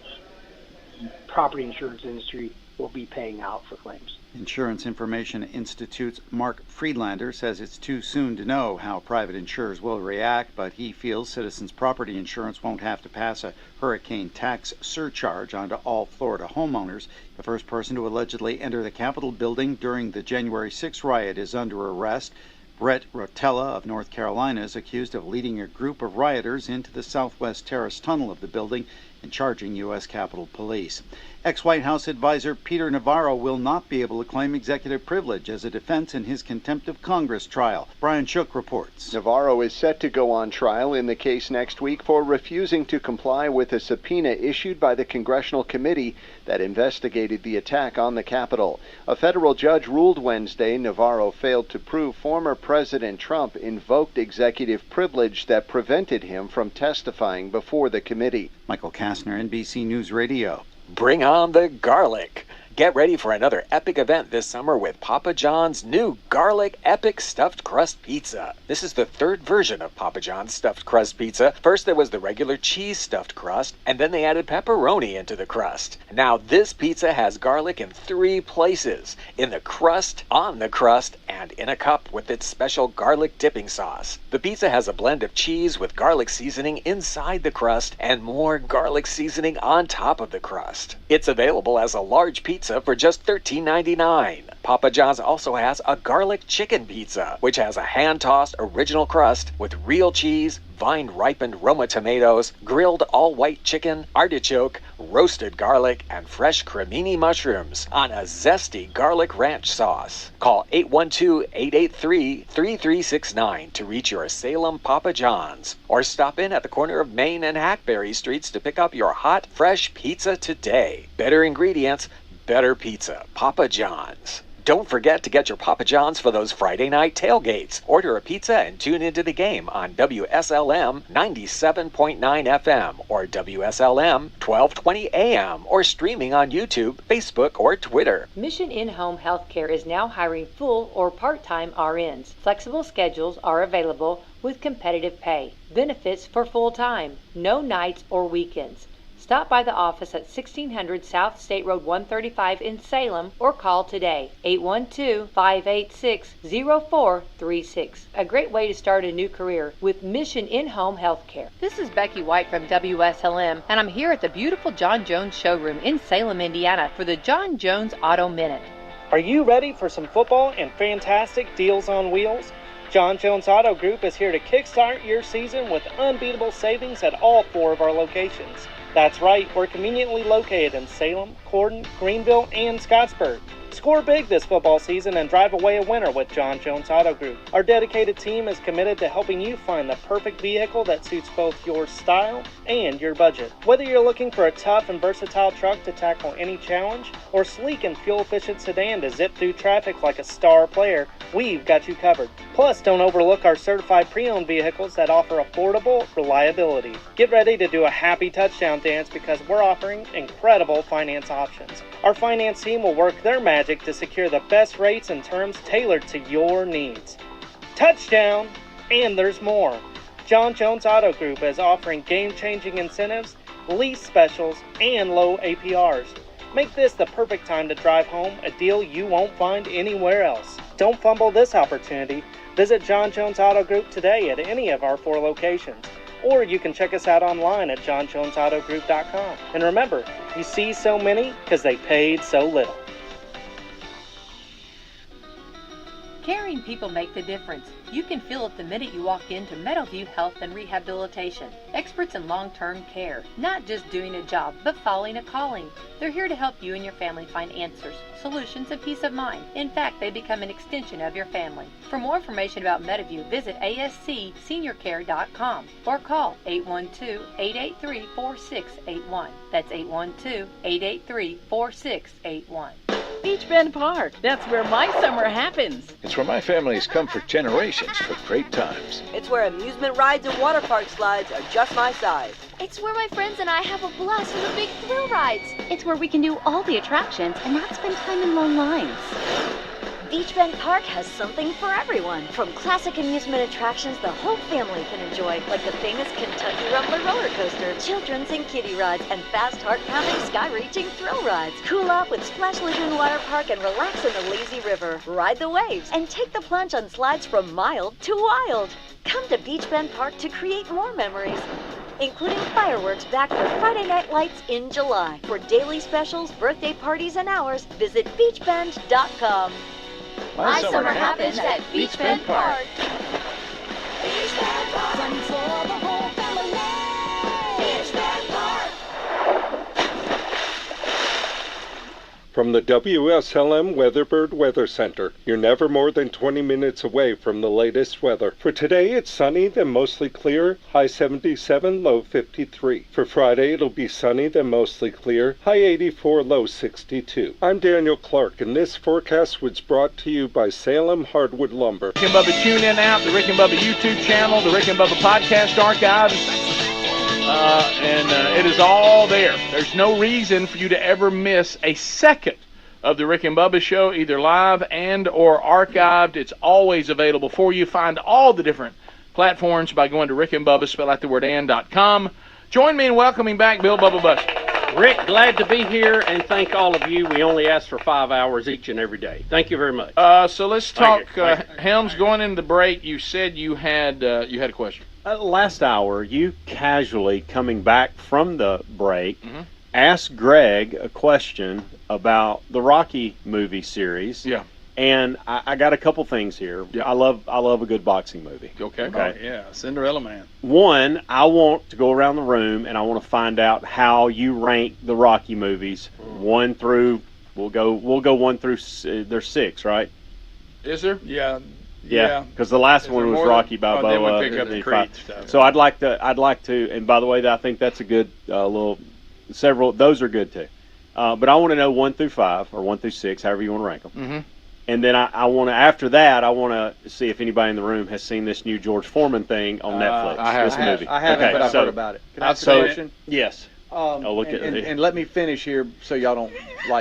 Speaker 12: the property insurance industry will be paying out for claims.
Speaker 10: Insurance Information Institute's Mark Friedlander says it's too soon to know how private insurers will react, but he feels Citizens Property Insurance won't have to pass a hurricane tax surcharge onto all Florida homeowners. The first person to allegedly enter the Capitol building during the January 6 riot is under arrest. Brett Rotella of North Carolina is accused of leading a group of rioters into the southwest terrace tunnel of the building and charging U.S. Capitol Police. Ex-White House advisor Peter Navarro will not be able to claim executive privilege as a defense in his contempt of Congress trial. Brian Shook reports.
Speaker 13: Navarro is set to go on trial in the case next week for refusing to comply with a subpoena issued by the congressional committee that investigated the attack on the Capitol. A federal judge ruled Wednesday Navarro failed to prove former President Trump invoked executive privilege that prevented him from testifying before the committee.
Speaker 10: Michael Kastner, NBC News Radio.
Speaker 25: Bring on the garlic. Get ready for another epic event this summer with Papa John's new Garlic Epic Stuffed Crust Pizza. This is the third version of Papa John's Stuffed Crust Pizza. First there was the regular cheese stuffed crust, and then they added pepperoni into the crust. Now this pizza has garlic in 3 places: in the crust, on the crust, and in a cup with its special garlic dipping sauce. The pizza has a blend of cheese with garlic seasoning inside the crust and more garlic seasoning on top of the crust. It's available as a large pizza for just $13.99. Papa John's also has a garlic chicken pizza, which has a hand-tossed original crust with real cheese, vine-ripened Roma tomatoes, grilled all-white chicken, artichoke, roasted garlic, and fresh cremini mushrooms on a zesty garlic ranch sauce. Call 812-883-3369 to reach your Salem Papa John's, or stop in at the corner of Main and Hackberry Streets to pick up your hot, fresh pizza today. Better ingredients, better pizza. Papa John's. Don't forget to get your Papa John's for those Friday night tailgates. Order a pizza and tune into the game on WSLM 97.9 FM or WSLM 1220 AM or streaming on YouTube, Facebook, or Twitter.
Speaker 28: Mission In-Home Healthcare is now hiring full or part-time RNs. Flexible schedules are available with competitive pay. Benefits for full-time. No nights or weekends. Stop by the office at 1600 South State Road 135 in Salem or call today, 812-586-0436. A great way to start a new career with Mission In-Home Healthcare. This is Becky White from WSLM, and I'm here at the beautiful John Jones showroom in Salem, Indiana for the John Jones Auto Minute.
Speaker 20: Are you ready for some football and fantastic deals on wheels? John Jones Auto Group is here to kickstart your season with unbeatable savings at all 4 of our locations. That's right, we're conveniently located in Salem, Corden, Greenville, and Scottsburg. Score big this football season and drive away a winner with John Jones Auto Group. Our dedicated team is committed to helping you find the perfect vehicle that suits both your style and your budget. Whether you're looking for a tough and versatile truck to tackle any challenge, or sleek and fuel-efficient sedan to zip through traffic like a star player, we've got you covered. Plus, don't overlook our certified pre-owned vehicles that offer affordable reliability. Get ready to do a happy touchdown dance because we're offering incredible finance options. Our finance team will work their magic to secure the best rates and terms tailored to your needs. Touchdown! And there's more. John Jones Auto Group is offering game-changing incentives, lease specials, and low APRs. Make this the perfect time to drive home a deal you won't find anywhere else. Don't fumble this opportunity. Visit John Jones Auto Group today at any of our 4 locations. Or you can check us out online at johnjonesautogroup.com. And remember, you see so many because they paid so little.
Speaker 28: Caring people make the difference. You can feel it the minute you walk into Meadowview Health and Rehabilitation. Experts in long-term care. Not just doing a job, but following a calling. They're here to help you and your family find answers, solutions, and peace of mind. In fact, they become an extension of your family. For more information about Meadowview, visit ascseniorcare.com or call 812-883-4681. That's 812-883-4681.
Speaker 2: Beach Bend Park. That's where my summer happens.
Speaker 14: It's where my family has come for generations for great times.
Speaker 15: It's where amusement rides and water park slides are just my size.
Speaker 1: It's where my friends and I have a blast on the big thrill rides.
Speaker 16: It's where we can do all the attractions and not spend time in long lines.
Speaker 17: Beach Bend Park has something for everyone. From classic amusement attractions the whole family can enjoy, like the famous Kentucky Rumbler roller coaster, children's and kiddie rides, and fast heart-pounding sky-reaching thrill rides. Cool off with Splash Lagoon Water Park and relax in the lazy river. Ride the waves and take the plunge on slides from mild to wild. Come to Beach Bend Park to create more memories, including fireworks back for Friday Night Lights in July. For daily specials, birthday parties, and hours, visit beachbend.com.
Speaker 1: My summer happens at Beach Bend Park. Beach Bend Park. Fun for the whole family. Beach Bend Park.
Speaker 18: From the WSLM Weatherbird Weather Center, you're never more than 20 minutes away from the latest weather. For today, it's sunny, then mostly clear, high 77, low 53. For Friday, it'll be sunny, then mostly clear, high 84, low 62. I'm Daniel Clark, and this forecast was brought to you by Salem Hardwood Lumber.
Speaker 9: Rick and Bubba TuneIn app, the Rick and Bubba YouTube channel, the Rick and Bubba podcast archives. It is all there. There's no reason for you to ever miss a second of the Rick and Bubba show, either live and or archived. It's always available for you. Find all the different platforms by going to Rick and Bubba, spell out the word and.com. Join me in welcoming back Bill Bubba Buster.
Speaker 5: Rick, glad to be here, and thank all of you. We only ask for 5 hours each and every day. Thank you very much.
Speaker 9: So let's talk. Helms, going into the break, you said you had a question.
Speaker 6: Last hour, you casually, coming back from the break, asked Greg a question about the Rocky movie series.
Speaker 9: Yeah.
Speaker 6: And I got a couple things here. Yeah. I love a good boxing movie.
Speaker 22: Okay. Oh, yeah, Cinderella Man.
Speaker 6: One, I want to go around the room and I want to find out how you rank the Rocky movies. One through, we'll go 1 through. There's 6, right?
Speaker 22: Is there? Yeah.
Speaker 6: Yeah, because the last one was Rocky Balboa.
Speaker 22: Then we pick up the Creed stuff.
Speaker 6: So I'd like to, and by the way, I think that's a good those are good too. But I want to know 1 through 5 or 1 through 6, however you want to rank them.
Speaker 9: Mm-hmm.
Speaker 6: And then I want to, after that, I want to see if anybody in the room has seen this new George Foreman thing on Netflix.
Speaker 10: I haven't, but I've heard about it. Can I ask a question?
Speaker 6: Yes.
Speaker 10: And let me finish here so y'all don't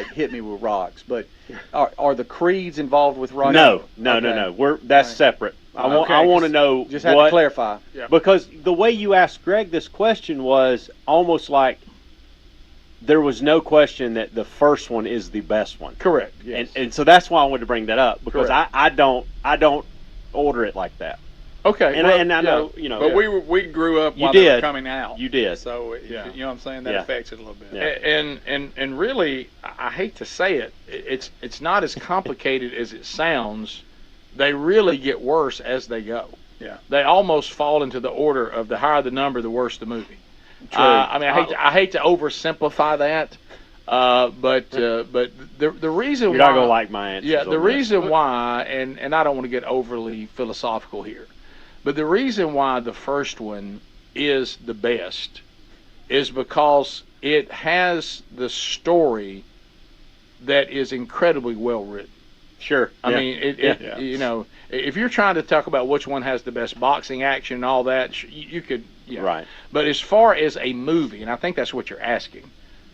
Speaker 10: hit me with rocks. But are the creeds involved with Rocky?
Speaker 6: No. That's separate. I want to know.
Speaker 10: Just had to clarify.
Speaker 6: Because the way you asked Greg this question was almost like there was no question that the first one is the best one.
Speaker 9: Correct. Yes.
Speaker 6: And so that's why I wanted to bring that up, because I don't order it like that.
Speaker 9: Okay.
Speaker 6: And I know,
Speaker 22: But we grew up while they were coming out.
Speaker 6: You did.
Speaker 22: So you know what I'm saying? That affects it a little bit.
Speaker 6: Yeah.
Speaker 9: And really, I hate to say it, it's not as complicated as it sounds they really get worse as they go.
Speaker 22: Yeah.
Speaker 9: They almost fall into the order of the higher the number, the worse the movie.
Speaker 6: True.
Speaker 9: I mean, I hate to oversimplify that, but the reason
Speaker 6: You're
Speaker 9: why
Speaker 6: not gonna like my answer.
Speaker 9: yeah, the reason why, and I don't want to get overly philosophical here, but the reason why the first one is the best is because it has the story that is incredibly well written.
Speaker 6: Sure.
Speaker 9: I mean, you know, if you're trying to talk about which one has the best boxing action and all that, you could,
Speaker 6: Right.
Speaker 9: But as far as a movie, and I think that's what you're asking,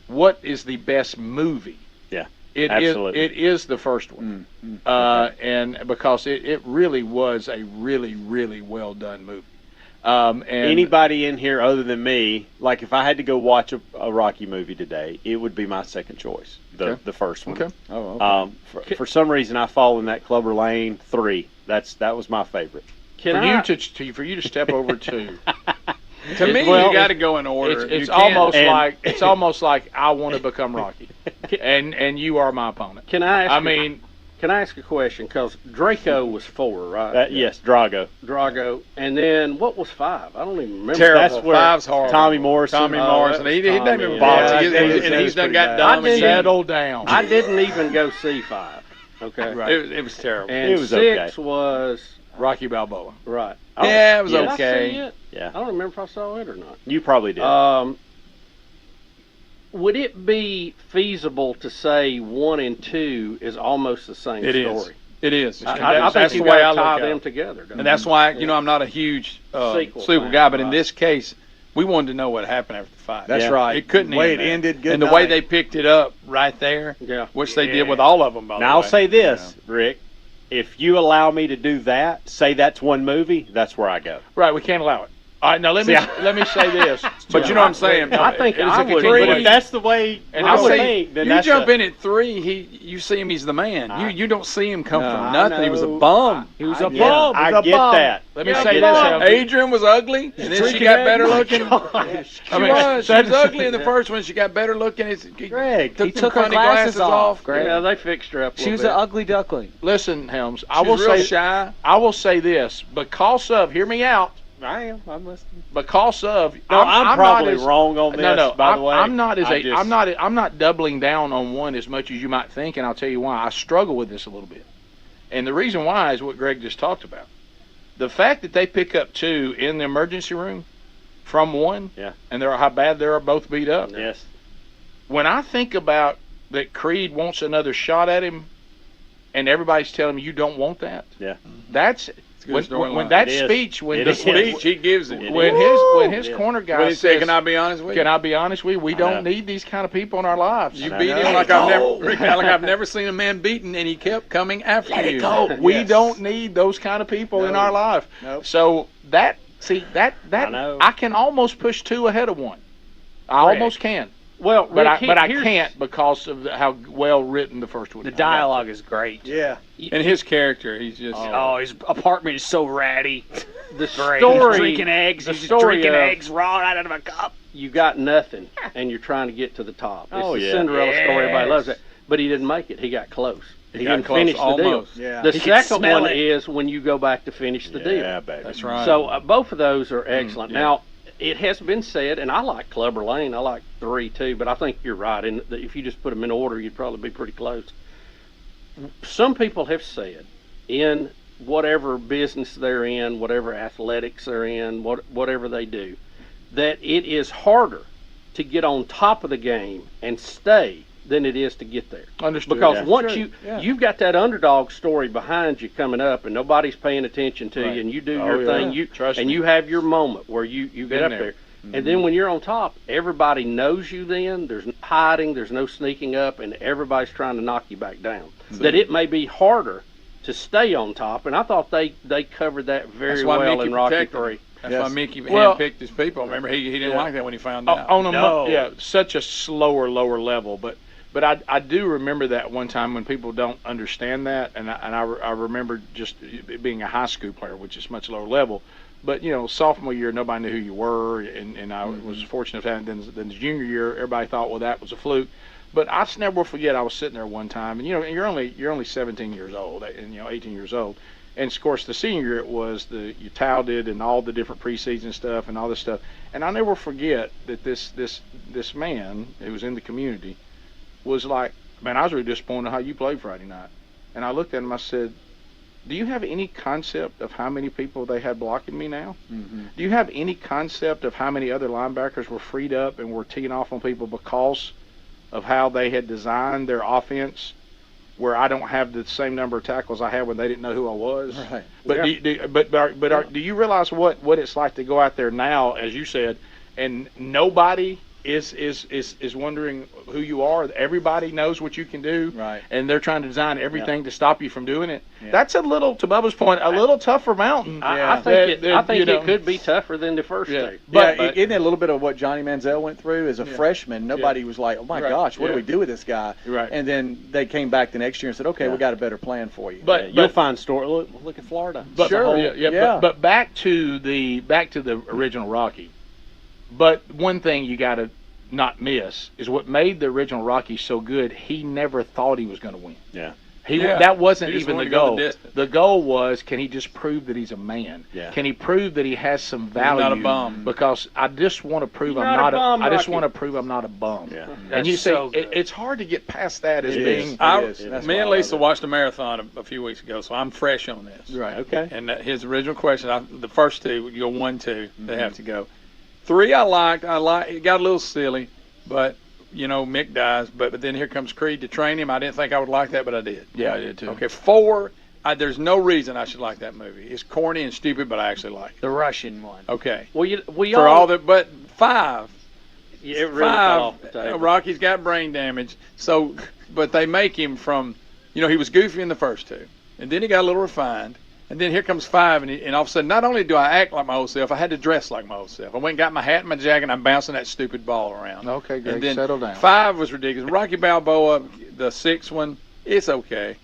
Speaker 9: what is the best movie?
Speaker 6: Yeah.
Speaker 9: Absolutely. It is the first one, and because it really was a really, really well done movie. And
Speaker 6: anybody in here other than me, like if I had to go watch a Rocky movie today, it would be my second choice, the first one.
Speaker 9: Okay.
Speaker 22: Oh, okay.
Speaker 6: For some reason, I fall in that Clubber Lane 3. That was my favorite.
Speaker 9: For you to step over to.
Speaker 22: To me, you got to go in order.
Speaker 9: It's almost like I want to become Rocky, and you are my opponent.
Speaker 5: Can I ask a question? Because Draco was 4, right?
Speaker 6: Yes, Drago.
Speaker 5: Drago. And then what was 5? I don't even remember.
Speaker 22: Terrible.
Speaker 6: That's where
Speaker 22: 5's horrible.
Speaker 6: Tommy Morrison.
Speaker 22: He doesn't even box. And he's done got dumb.
Speaker 9: Settle down.
Speaker 5: I didn't even go see 5. Okay.
Speaker 22: Right. It was terrible.
Speaker 5: And
Speaker 6: it was
Speaker 5: 6 was
Speaker 9: Rocky Balboa.
Speaker 5: Right.
Speaker 22: Yeah, it was
Speaker 5: Did
Speaker 22: okay.
Speaker 5: I see it?
Speaker 6: Yeah.
Speaker 5: I don't remember if I saw it or not.
Speaker 6: You probably did.
Speaker 5: Would it be feasible to say 1 and 2 is almost the same story?
Speaker 22: It is.
Speaker 5: I think you got to tie them together.
Speaker 22: And that's why, I'm not a huge sequel guy, but in this case, we wanted to know what happened after the fight.
Speaker 6: That's right.
Speaker 22: It couldn't
Speaker 6: the way
Speaker 22: end
Speaker 6: it
Speaker 22: there.
Speaker 6: ended. Good
Speaker 22: and the way they picked it up right there, which they did with all of them. By the way.
Speaker 6: Now I'll say this, Rick. If you allow me to do that, say that's one movie, that's where I go.
Speaker 9: Right, we can't allow it. All right, now let me say this.
Speaker 22: But you know what I'm saying?
Speaker 5: I think I would.
Speaker 6: But if that's the way
Speaker 22: and
Speaker 6: I
Speaker 22: I
Speaker 6: would
Speaker 22: say,
Speaker 6: think, then
Speaker 22: you
Speaker 6: that's
Speaker 22: jump in at 3, you see him, he's the man. You don't see him come from nothing. He was a bum.
Speaker 6: He was a bum. I get that.
Speaker 9: Let me say this.
Speaker 22: Adrian was ugly, and then she got better looking. She was ugly in the first one. She got better looking.
Speaker 6: Greg,
Speaker 22: he took her glasses off.
Speaker 5: Yeah, they fixed her up.
Speaker 3: She was an ugly duckling.
Speaker 9: Listen, Helms,
Speaker 22: I
Speaker 9: will say this because of. Hear me out.
Speaker 6: I am. I'm listening.
Speaker 9: Because of.
Speaker 6: No, I'm probably wrong on this. By the way,
Speaker 9: I'm not doubling down on one as much as you might think, and I'll tell you why. I struggle with this a little bit, and the reason why is what Greg just talked about. The fact that they pick up 2 in the emergency room from 1, and how bad they are both beat up.
Speaker 6: Yes.
Speaker 9: When I think about that, Creed wants another shot at him, and everybody's telling him you don't want that.
Speaker 6: Yeah.
Speaker 9: That's. When that speech,
Speaker 22: he gives it.
Speaker 9: When his corner guy says,
Speaker 22: "Can I be honest with you?
Speaker 9: Can I be honest with you? We don't need these kind of people in our lives.
Speaker 22: You beat him like I've never seen a man beaten, and he kept coming after you.
Speaker 9: We don't need those kind of people in our life.
Speaker 22: Nope.
Speaker 9: So I can almost push 2 ahead of 1. I almost can.
Speaker 5: Well,
Speaker 9: but I can't because of how well written the first one.
Speaker 3: The dialogue is great.
Speaker 22: Yeah, and his character, he's just
Speaker 3: his apartment is so ratty.
Speaker 5: The
Speaker 3: story,
Speaker 5: he's
Speaker 3: drinking eggs. He's just drinking eggs raw out of a cup.
Speaker 5: You got nothing, and you're trying to get to the top. It's the
Speaker 6: yeah.
Speaker 5: Cinderella story. Everybody loves it, but he didn't make it. He got close. He didn't finish the deal.
Speaker 22: Yeah.
Speaker 5: The second one is when you go back to finish the deal.
Speaker 6: Yeah, baby.
Speaker 22: That's right.
Speaker 5: So both of those are excellent. Now, it has been said, and I like Clubber Lane. I like 3 too, but I think you're right. And if you just put them in order, you'd probably be pretty close. Some people have said, in whatever business they're in, whatever athletics they're in, whatever they do, that it is harder to get on top of the game and stay than it is to get there.
Speaker 9: Understood.
Speaker 5: Because once you've got that underdog story behind you coming up, and nobody's paying attention to you, and you do your thing, you have your moment where you get up there. Mm-hmm. And then when you're on top, everybody knows you then. There's no hiding, there's no sneaking up, and everybody's trying to knock you back down. That it may be harder to stay on top, and I thought they covered that very well in Rocky 3.
Speaker 22: That's why Mickey handpicked his people. Remember, he didn't like that when he found out.
Speaker 9: Such a lower level, but I do remember that one time when people don't understand that, and I remember just being a high school player, which is much lower level. But sophomore year, nobody knew who you were, and I was fortunate enough. Then the junior year, everybody thought, well, that was a fluke. But I just never will forget. I was sitting there one time, and you're only 17 years old, and 18 years old, And of course, the senior year it was you touted and all the different preseason stuff and all this stuff. And I'll never forget that this man who was in the community was like, man, I was really disappointed how you played Friday night. And I looked at him, I said, do you have any concept of how many people they had blocking me now?
Speaker 10: Mm-hmm.
Speaker 9: Do you have any concept of how many other linebackers were freed up and were teeing off on people because of how they had designed their offense, where I don't have the same number of tackles I had when they didn't know who I was?
Speaker 10: Right.
Speaker 9: But
Speaker 10: Yeah.
Speaker 9: do you realize what it's like to go out there now, as you said, and nobody is wondering who you are? Everybody knows what you can do,
Speaker 10: right?
Speaker 9: And they're trying to design everything
Speaker 10: Yeah.
Speaker 9: to stop you from doing it.
Speaker 10: Yeah.
Speaker 9: That's a little, to Bubba's point, a little tougher mountain.
Speaker 5: I think it could be tougher than the first two.
Speaker 10: But isn't it a little bit of what Johnny Manziel went through as a freshman? Nobody was like, oh my
Speaker 9: Right.
Speaker 10: gosh, what do
Speaker 9: Yeah.
Speaker 10: we do with this guy?
Speaker 9: Right.
Speaker 10: And then they came back the next year and said, okay,
Speaker 6: Yeah.
Speaker 10: we got a better plan for you.
Speaker 9: But
Speaker 6: You'll find story. Look at Florida.
Speaker 9: But
Speaker 10: Sure. Yeah.
Speaker 9: But back to the original Rocky. But one thing you got to not miss is what made the original Rocky so good. He never thought he was going to win.
Speaker 6: Yeah.
Speaker 9: That wasn't
Speaker 22: He just
Speaker 9: even the
Speaker 22: wanted to go
Speaker 9: goal.
Speaker 22: the distance.
Speaker 9: The goal was, can he just prove that he's a man?
Speaker 6: Yeah.
Speaker 9: Can he prove that he has some value?
Speaker 22: not a bum.
Speaker 9: Because I just want to prove
Speaker 5: You're
Speaker 9: I'm
Speaker 5: not
Speaker 9: not
Speaker 5: a bum,
Speaker 9: I just
Speaker 5: Rocky.
Speaker 9: want to prove I'm not a bum.
Speaker 6: Yeah.
Speaker 9: And
Speaker 2: That's
Speaker 9: you see,
Speaker 2: so good.
Speaker 9: it's hard to get past that as
Speaker 6: It
Speaker 9: being.
Speaker 6: is.
Speaker 10: That's
Speaker 22: Me
Speaker 10: why
Speaker 22: and
Speaker 10: I
Speaker 22: Lisa
Speaker 10: love it.
Speaker 22: watched a marathon a few weeks ago, so I'm fresh on this.
Speaker 9: Right.
Speaker 6: Okay.
Speaker 22: And his original question, the first two, you go 1, 2, they have to go. 3 I liked. It got a little silly, but Mick dies. But then here comes Creed to train him. I didn't think I would like that, but I did.
Speaker 9: Yeah, I did too.
Speaker 22: Okay, 4. There's no reason I should like that movie. It's corny and stupid, but I actually like it.
Speaker 2: The Russian one.
Speaker 22: Okay.
Speaker 5: Well, we
Speaker 22: For all the, but 5.
Speaker 5: Yeah, it really fell off the
Speaker 22: 5.
Speaker 5: table.
Speaker 22: Rocky's got brain damage. So, but they make him from, he was goofy in the first 2, and then he got a little refined. And then here comes 5, and all of a sudden, not only do I act like my old self, I had to dress like my old self. I went and got my hat and my jacket, and I'm bouncing that stupid ball around.
Speaker 9: Okay, Greg,
Speaker 22: and then
Speaker 9: settle down.
Speaker 22: 5 was ridiculous. Rocky Balboa, the 6th one, it's okay.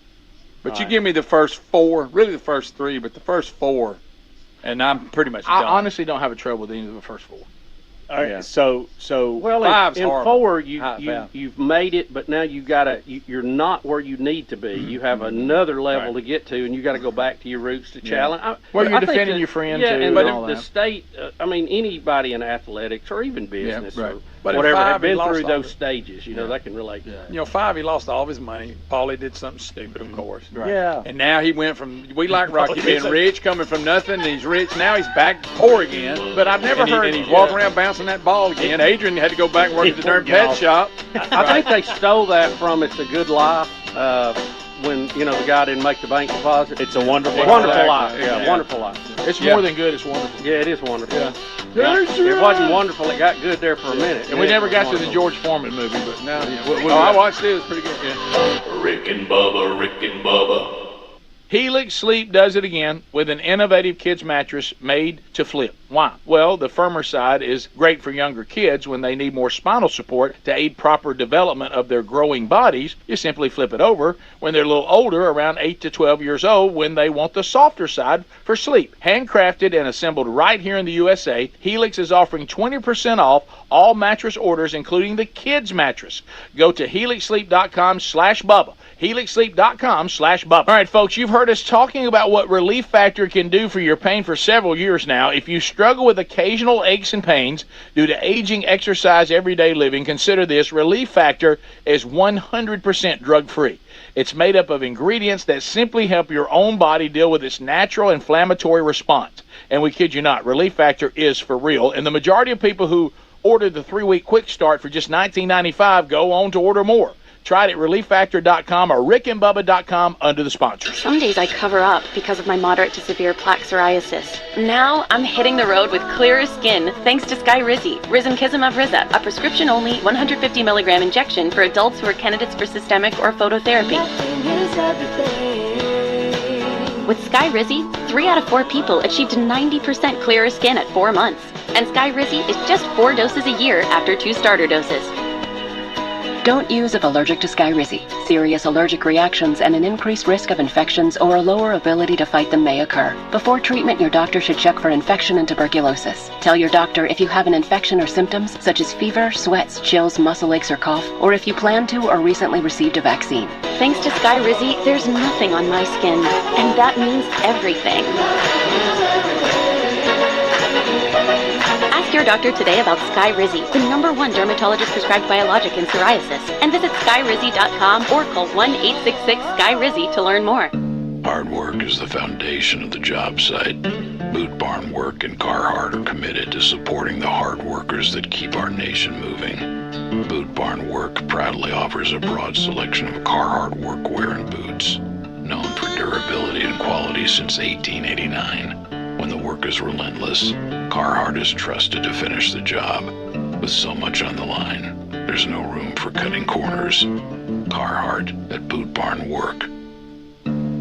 Speaker 22: But you
Speaker 6: Right.
Speaker 22: give me the first 4, really the first 3, but the first 4, and I'm pretty much
Speaker 9: I
Speaker 22: done.
Speaker 9: honestly don't have a trouble with any of the first 4.
Speaker 6: All right.
Speaker 10: Yeah.
Speaker 6: So
Speaker 5: Well,
Speaker 22: 5's
Speaker 5: in
Speaker 22: horrible.
Speaker 5: 4,
Speaker 10: Yeah.
Speaker 5: you've made it, but now you're not where you need to be. You have another level to get to, and you got to go back to your roots to challenge.
Speaker 9: Well, you're
Speaker 5: I think
Speaker 9: defending
Speaker 5: that-
Speaker 9: your friend,
Speaker 5: yeah,
Speaker 9: too,
Speaker 5: and
Speaker 9: and
Speaker 5: the,
Speaker 9: all
Speaker 5: the
Speaker 9: that.
Speaker 5: state. Anybody in athletics or even business
Speaker 9: right.
Speaker 5: or
Speaker 22: But in
Speaker 5: whatever
Speaker 22: 5,
Speaker 5: have
Speaker 22: he
Speaker 5: been
Speaker 22: lost
Speaker 5: through
Speaker 22: all
Speaker 5: those
Speaker 22: of it.
Speaker 5: stages. They can relate to that.
Speaker 22: 5, he lost all of his money. Paulie did something stupid, of course.
Speaker 10: Yeah.
Speaker 22: And now he went from, we like Rocky being rich, coming from nothing, and he's rich. Now he's back poor again.
Speaker 9: But I've never heard.
Speaker 22: And he's walking around bouncing that ball again. Adrian had to go back and work at the darn pet shop.
Speaker 5: I think they stole that from It's a Good Life when the guy didn't make the bank deposit.
Speaker 6: it's a wonderful.
Speaker 5: Wonderful
Speaker 9: Exactly.
Speaker 5: life. Yeah,
Speaker 9: Yeah.
Speaker 5: wonderful life.
Speaker 9: It's more than good. It's wonderful.
Speaker 5: Yeah, it is wonderful.
Speaker 9: Yeah.
Speaker 5: It wasn't wonderful. It got good there for a minute.
Speaker 9: And we never got to the George Foreman movie, but now.
Speaker 22: I watched it. It was pretty good. Yeah.
Speaker 8: Rick and Bubba.
Speaker 9: Helix Sleep does it again with an innovative kids mattress made to flip. Why? Well, the firmer side is great for younger kids when they need more spinal support to aid proper development of their growing bodies. You simply flip it over when they're a little older, around 8 to 12 years old, when they want the softer side for sleep. Handcrafted and assembled right here in the USA, Helix is offering 20% off all mattress orders, including the kids mattress. Go to helixsleep.com/Bubba. helixsleep.com/Bubba. All right, folks, you've heard us talking about what Relief Factor can do for your pain for several years now. If you struggle with occasional aches and pains due to aging, exercise, everyday living, consider this. Relief Factor is 100% drug-free. It's made up of ingredients that simply help your own body deal with its natural inflammatory response. And we kid you not, Relief Factor is for real. And the majority of people who order the 3-week quick start for just $19.95 go on to order more. Try it at relieffactor.com or rickandbubba.com under the sponsors.
Speaker 16: Some days I cover up because of my moderate to severe plaque psoriasis. Now I'm hitting the road with clearer skin thanks to Skyrizi, Risankizumab Riza, a prescription-only 150 milligram injection for adults who are candidates for systemic or phototherapy. With Skyrizi, 3 out of 4 people achieved 90% clearer skin at 4 months. And Skyrizi is just 4 doses a year after 2 starter doses. Don't use if allergic to Skyrizi. Serious allergic reactions and an increased risk of infections or a lower ability to fight them may occur. Before treatment, your doctor should check for infection and tuberculosis. Tell your doctor if you have an infection or symptoms such as fever, sweats, chills, muscle aches, or cough, or if you plan to or recently received a vaccine. Thanks to Skyrizi, there's nothing on my skin, and that means everything. Ask your doctor today about Skyrizi, the #1 dermatologist prescribed biologic in psoriasis, and visit skyrizi.com or call 1-866-SKY-RIZZI to learn more.
Speaker 4: Hard work is the foundation of the job site. Boot Barn Work and Carhartt are committed to supporting the hard workers that keep our nation moving. Boot Barn Work proudly offers a broad selection of Carhartt workwear and boots, known for durability and quality since 1889. When the work is relentless, Carhartt is trusted to finish the job. With so much on the line, there's no room for cutting corners. Carhartt at Boot Barn Work.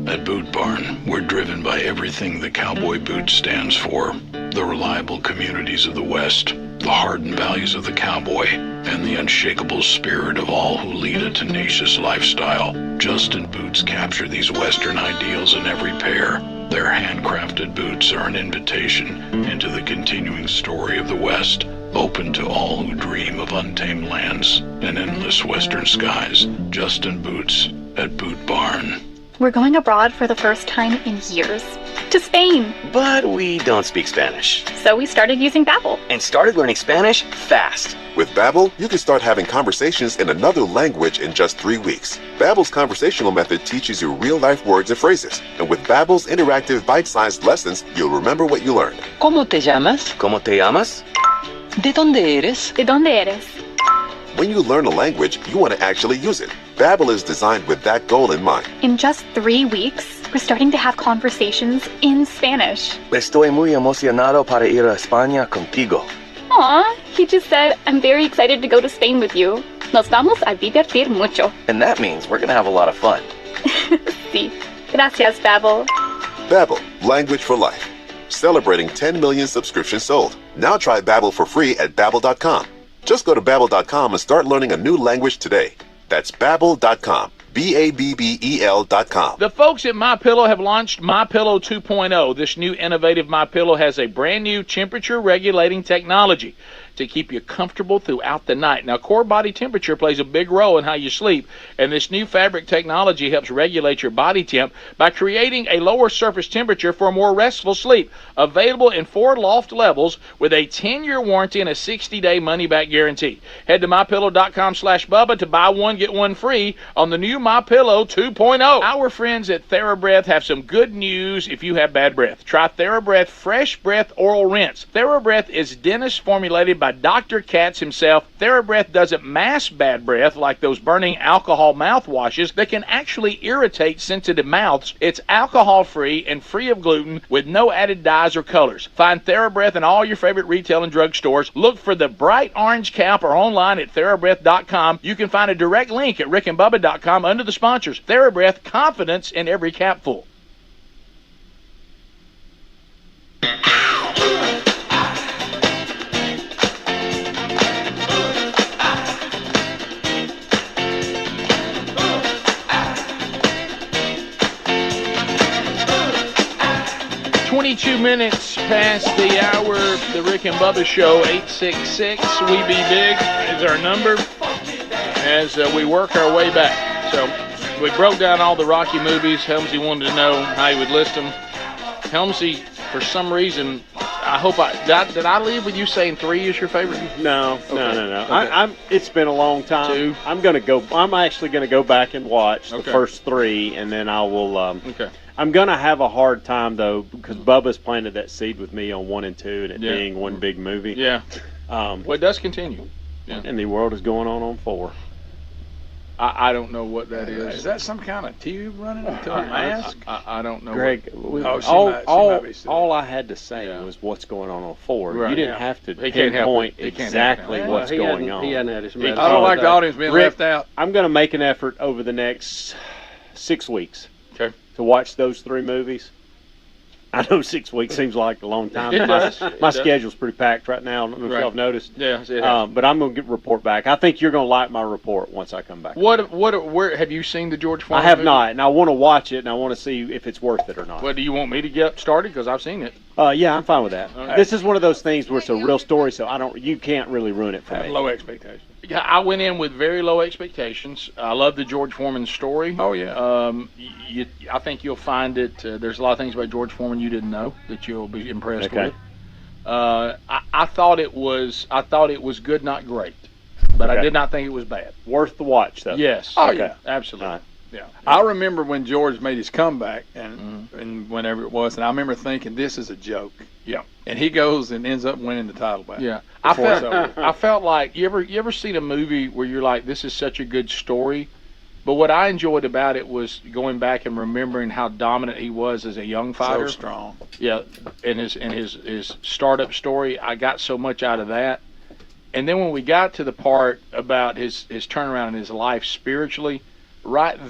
Speaker 4: At Boot Barn, we're driven by everything the cowboy boot stands for. The reliable communities of the West, the hardened values of the cowboy, and the unshakable spirit of all who lead a tenacious lifestyle. Justin Boots capture these Western ideals in every pair. Their handcrafted boots are an invitation into the continuing story of the West, open to all who dream of untamed lands and endless Western skies. Justin Boots at Boot Barn.
Speaker 7: We're going abroad for the first time in years. To Spain.
Speaker 19: But we don't speak Spanish.
Speaker 7: So we started using Babbel.
Speaker 19: And started learning Spanish fast.
Speaker 21: With Babbel, you can start having conversations in another language in just 3 weeks. Babbel's conversational method teaches you real-life words and phrases. And with Babbel's interactive bite-sized lessons, you'll remember what you learned.
Speaker 19: ¿Cómo te llamas? ¿Cómo te llamas? ¿De dónde eres?
Speaker 7: ¿De dónde eres?
Speaker 21: When you learn a language, you want to actually use it. Babbel is designed with that goal in mind.
Speaker 7: In just 3 weeks, we're starting to have conversations in Spanish.
Speaker 19: Estoy muy emocionado para ir a España contigo.
Speaker 7: Aw, he just said, I'm very excited to go to Spain with you. Nos vamos a divertir mucho.
Speaker 19: And that means we're going to have a lot of fun.
Speaker 7: Sí. Gracias, Babbel.
Speaker 21: Babbel, language for life. Celebrating 10 million subscriptions sold. Now try Babbel for free at Babbel.com. Just go to Babbel.com and start learning a new language today. That's Babbel.com. Babbel.com.
Speaker 9: The folks at MyPillow have launched MyPillow 2.0. This new innovative MyPillow has a brand new temperature regulating technology to keep you comfortable throughout the night. Now, core body temperature plays a big role in how you sleep, and this new fabric technology helps regulate your body temp by creating a lower surface temperature for a more restful sleep. Available in 4 loft levels with a 10-year warranty and a 60-day money-back guarantee. Head to MyPillow.com/Bubba to buy one, get one free on the new MyPillow 2.0. Our friends at TheraBreath have some good news if you have bad breath. Try TheraBreath Fresh Breath Oral Rinse. TheraBreath is dentist formulated by Dr. Katz himself. TheraBreath doesn't mask bad breath like those burning alcohol mouthwashes that can actually irritate sensitive mouths. It's alcohol-free and free of gluten with no added dyes or colors. Find TheraBreath in all your favorite retail and drug stores. Look for the bright orange cap or online at TheraBreath.com. You can find a direct link at rickandbubba.com under the sponsors. TheraBreath, confidence in every capful. Two minutes past the hour of the Rick and Bubba Show. 866-WE-BE-BIG is our number as we work our way back. So we broke down all the Rocky movies. Helmsy wanted to know how he would list them. Helmsy, for some reason, I hope did I leave with you saying 3 is your favorite?
Speaker 6: No.
Speaker 9: Okay.
Speaker 6: It's been a long time.
Speaker 9: 2.
Speaker 6: I'm actually gonna go back and watch the first 3, and then I will.
Speaker 9: Okay.
Speaker 6: I'm gonna have a hard time though because Bubba's planted that seed with me on 1 and 2, and it being one big movie.
Speaker 9: Yeah. Well, it does continue. Yeah.
Speaker 6: And the world is going on 4.
Speaker 9: I don't know what that is.
Speaker 22: Is that some kind of tube running into a mask?
Speaker 9: I don't know.
Speaker 6: Greg, all I had to say was what's going on 4.
Speaker 9: Right.
Speaker 6: You didn't have to
Speaker 9: He can't help
Speaker 6: pinpoint
Speaker 9: it. He can't
Speaker 6: exactly
Speaker 9: help it.
Speaker 6: what's going on.
Speaker 5: He hadn't had his
Speaker 22: I don't like the audience being
Speaker 6: Rick,
Speaker 22: left out.
Speaker 6: I'm going to make an effort over the next 6 weeks
Speaker 9: to
Speaker 6: watch those 3 movies. I know 6 weeks seems like a long time.
Speaker 9: It does.
Speaker 6: My schedule's pretty packed right now. I don't know if
Speaker 9: Right.
Speaker 6: y'all have noticed.
Speaker 9: Yeah, it has.
Speaker 6: But I'm going to report back. I think you're going to like my report once I come back.
Speaker 9: Where have you seen the George Foreman?
Speaker 6: I have
Speaker 9: movie?
Speaker 6: not, and I want to watch it, and I want to see if it's worth it or not.
Speaker 9: Well, do you want me to get started? Because I've seen it.
Speaker 6: Yeah, I'm fine with that.
Speaker 9: Okay.
Speaker 6: This is one of those things where it's a real story, so you can't really ruin it for me.
Speaker 9: Low expectations. Yeah, I went in with very low expectations. I love the George Foreman story.
Speaker 22: Oh, yeah.
Speaker 9: I think you'll find it. There's a lot of things about George Foreman you didn't know that you'll be impressed with. I thought it was good, not great, but I did not think it was bad.
Speaker 6: Worth the watch, though.
Speaker 9: Yes.
Speaker 22: Oh, yeah.
Speaker 9: Absolutely. Yeah.
Speaker 22: I remember when George made his comeback, and whenever it was, and I remember thinking, this is a joke.
Speaker 9: Yeah.
Speaker 22: And he goes and ends up winning the title back.
Speaker 9: Yeah.
Speaker 22: Before it's over.
Speaker 9: I felt like you ever seen a movie where you're like, this is such a good story, but what I enjoyed about it was going back and remembering how dominant he was as a young fighter.
Speaker 22: So strong.
Speaker 9: Yeah, and his startup story, I got so much out of that. And then when we got to the part about his turnaround in his life spiritually, right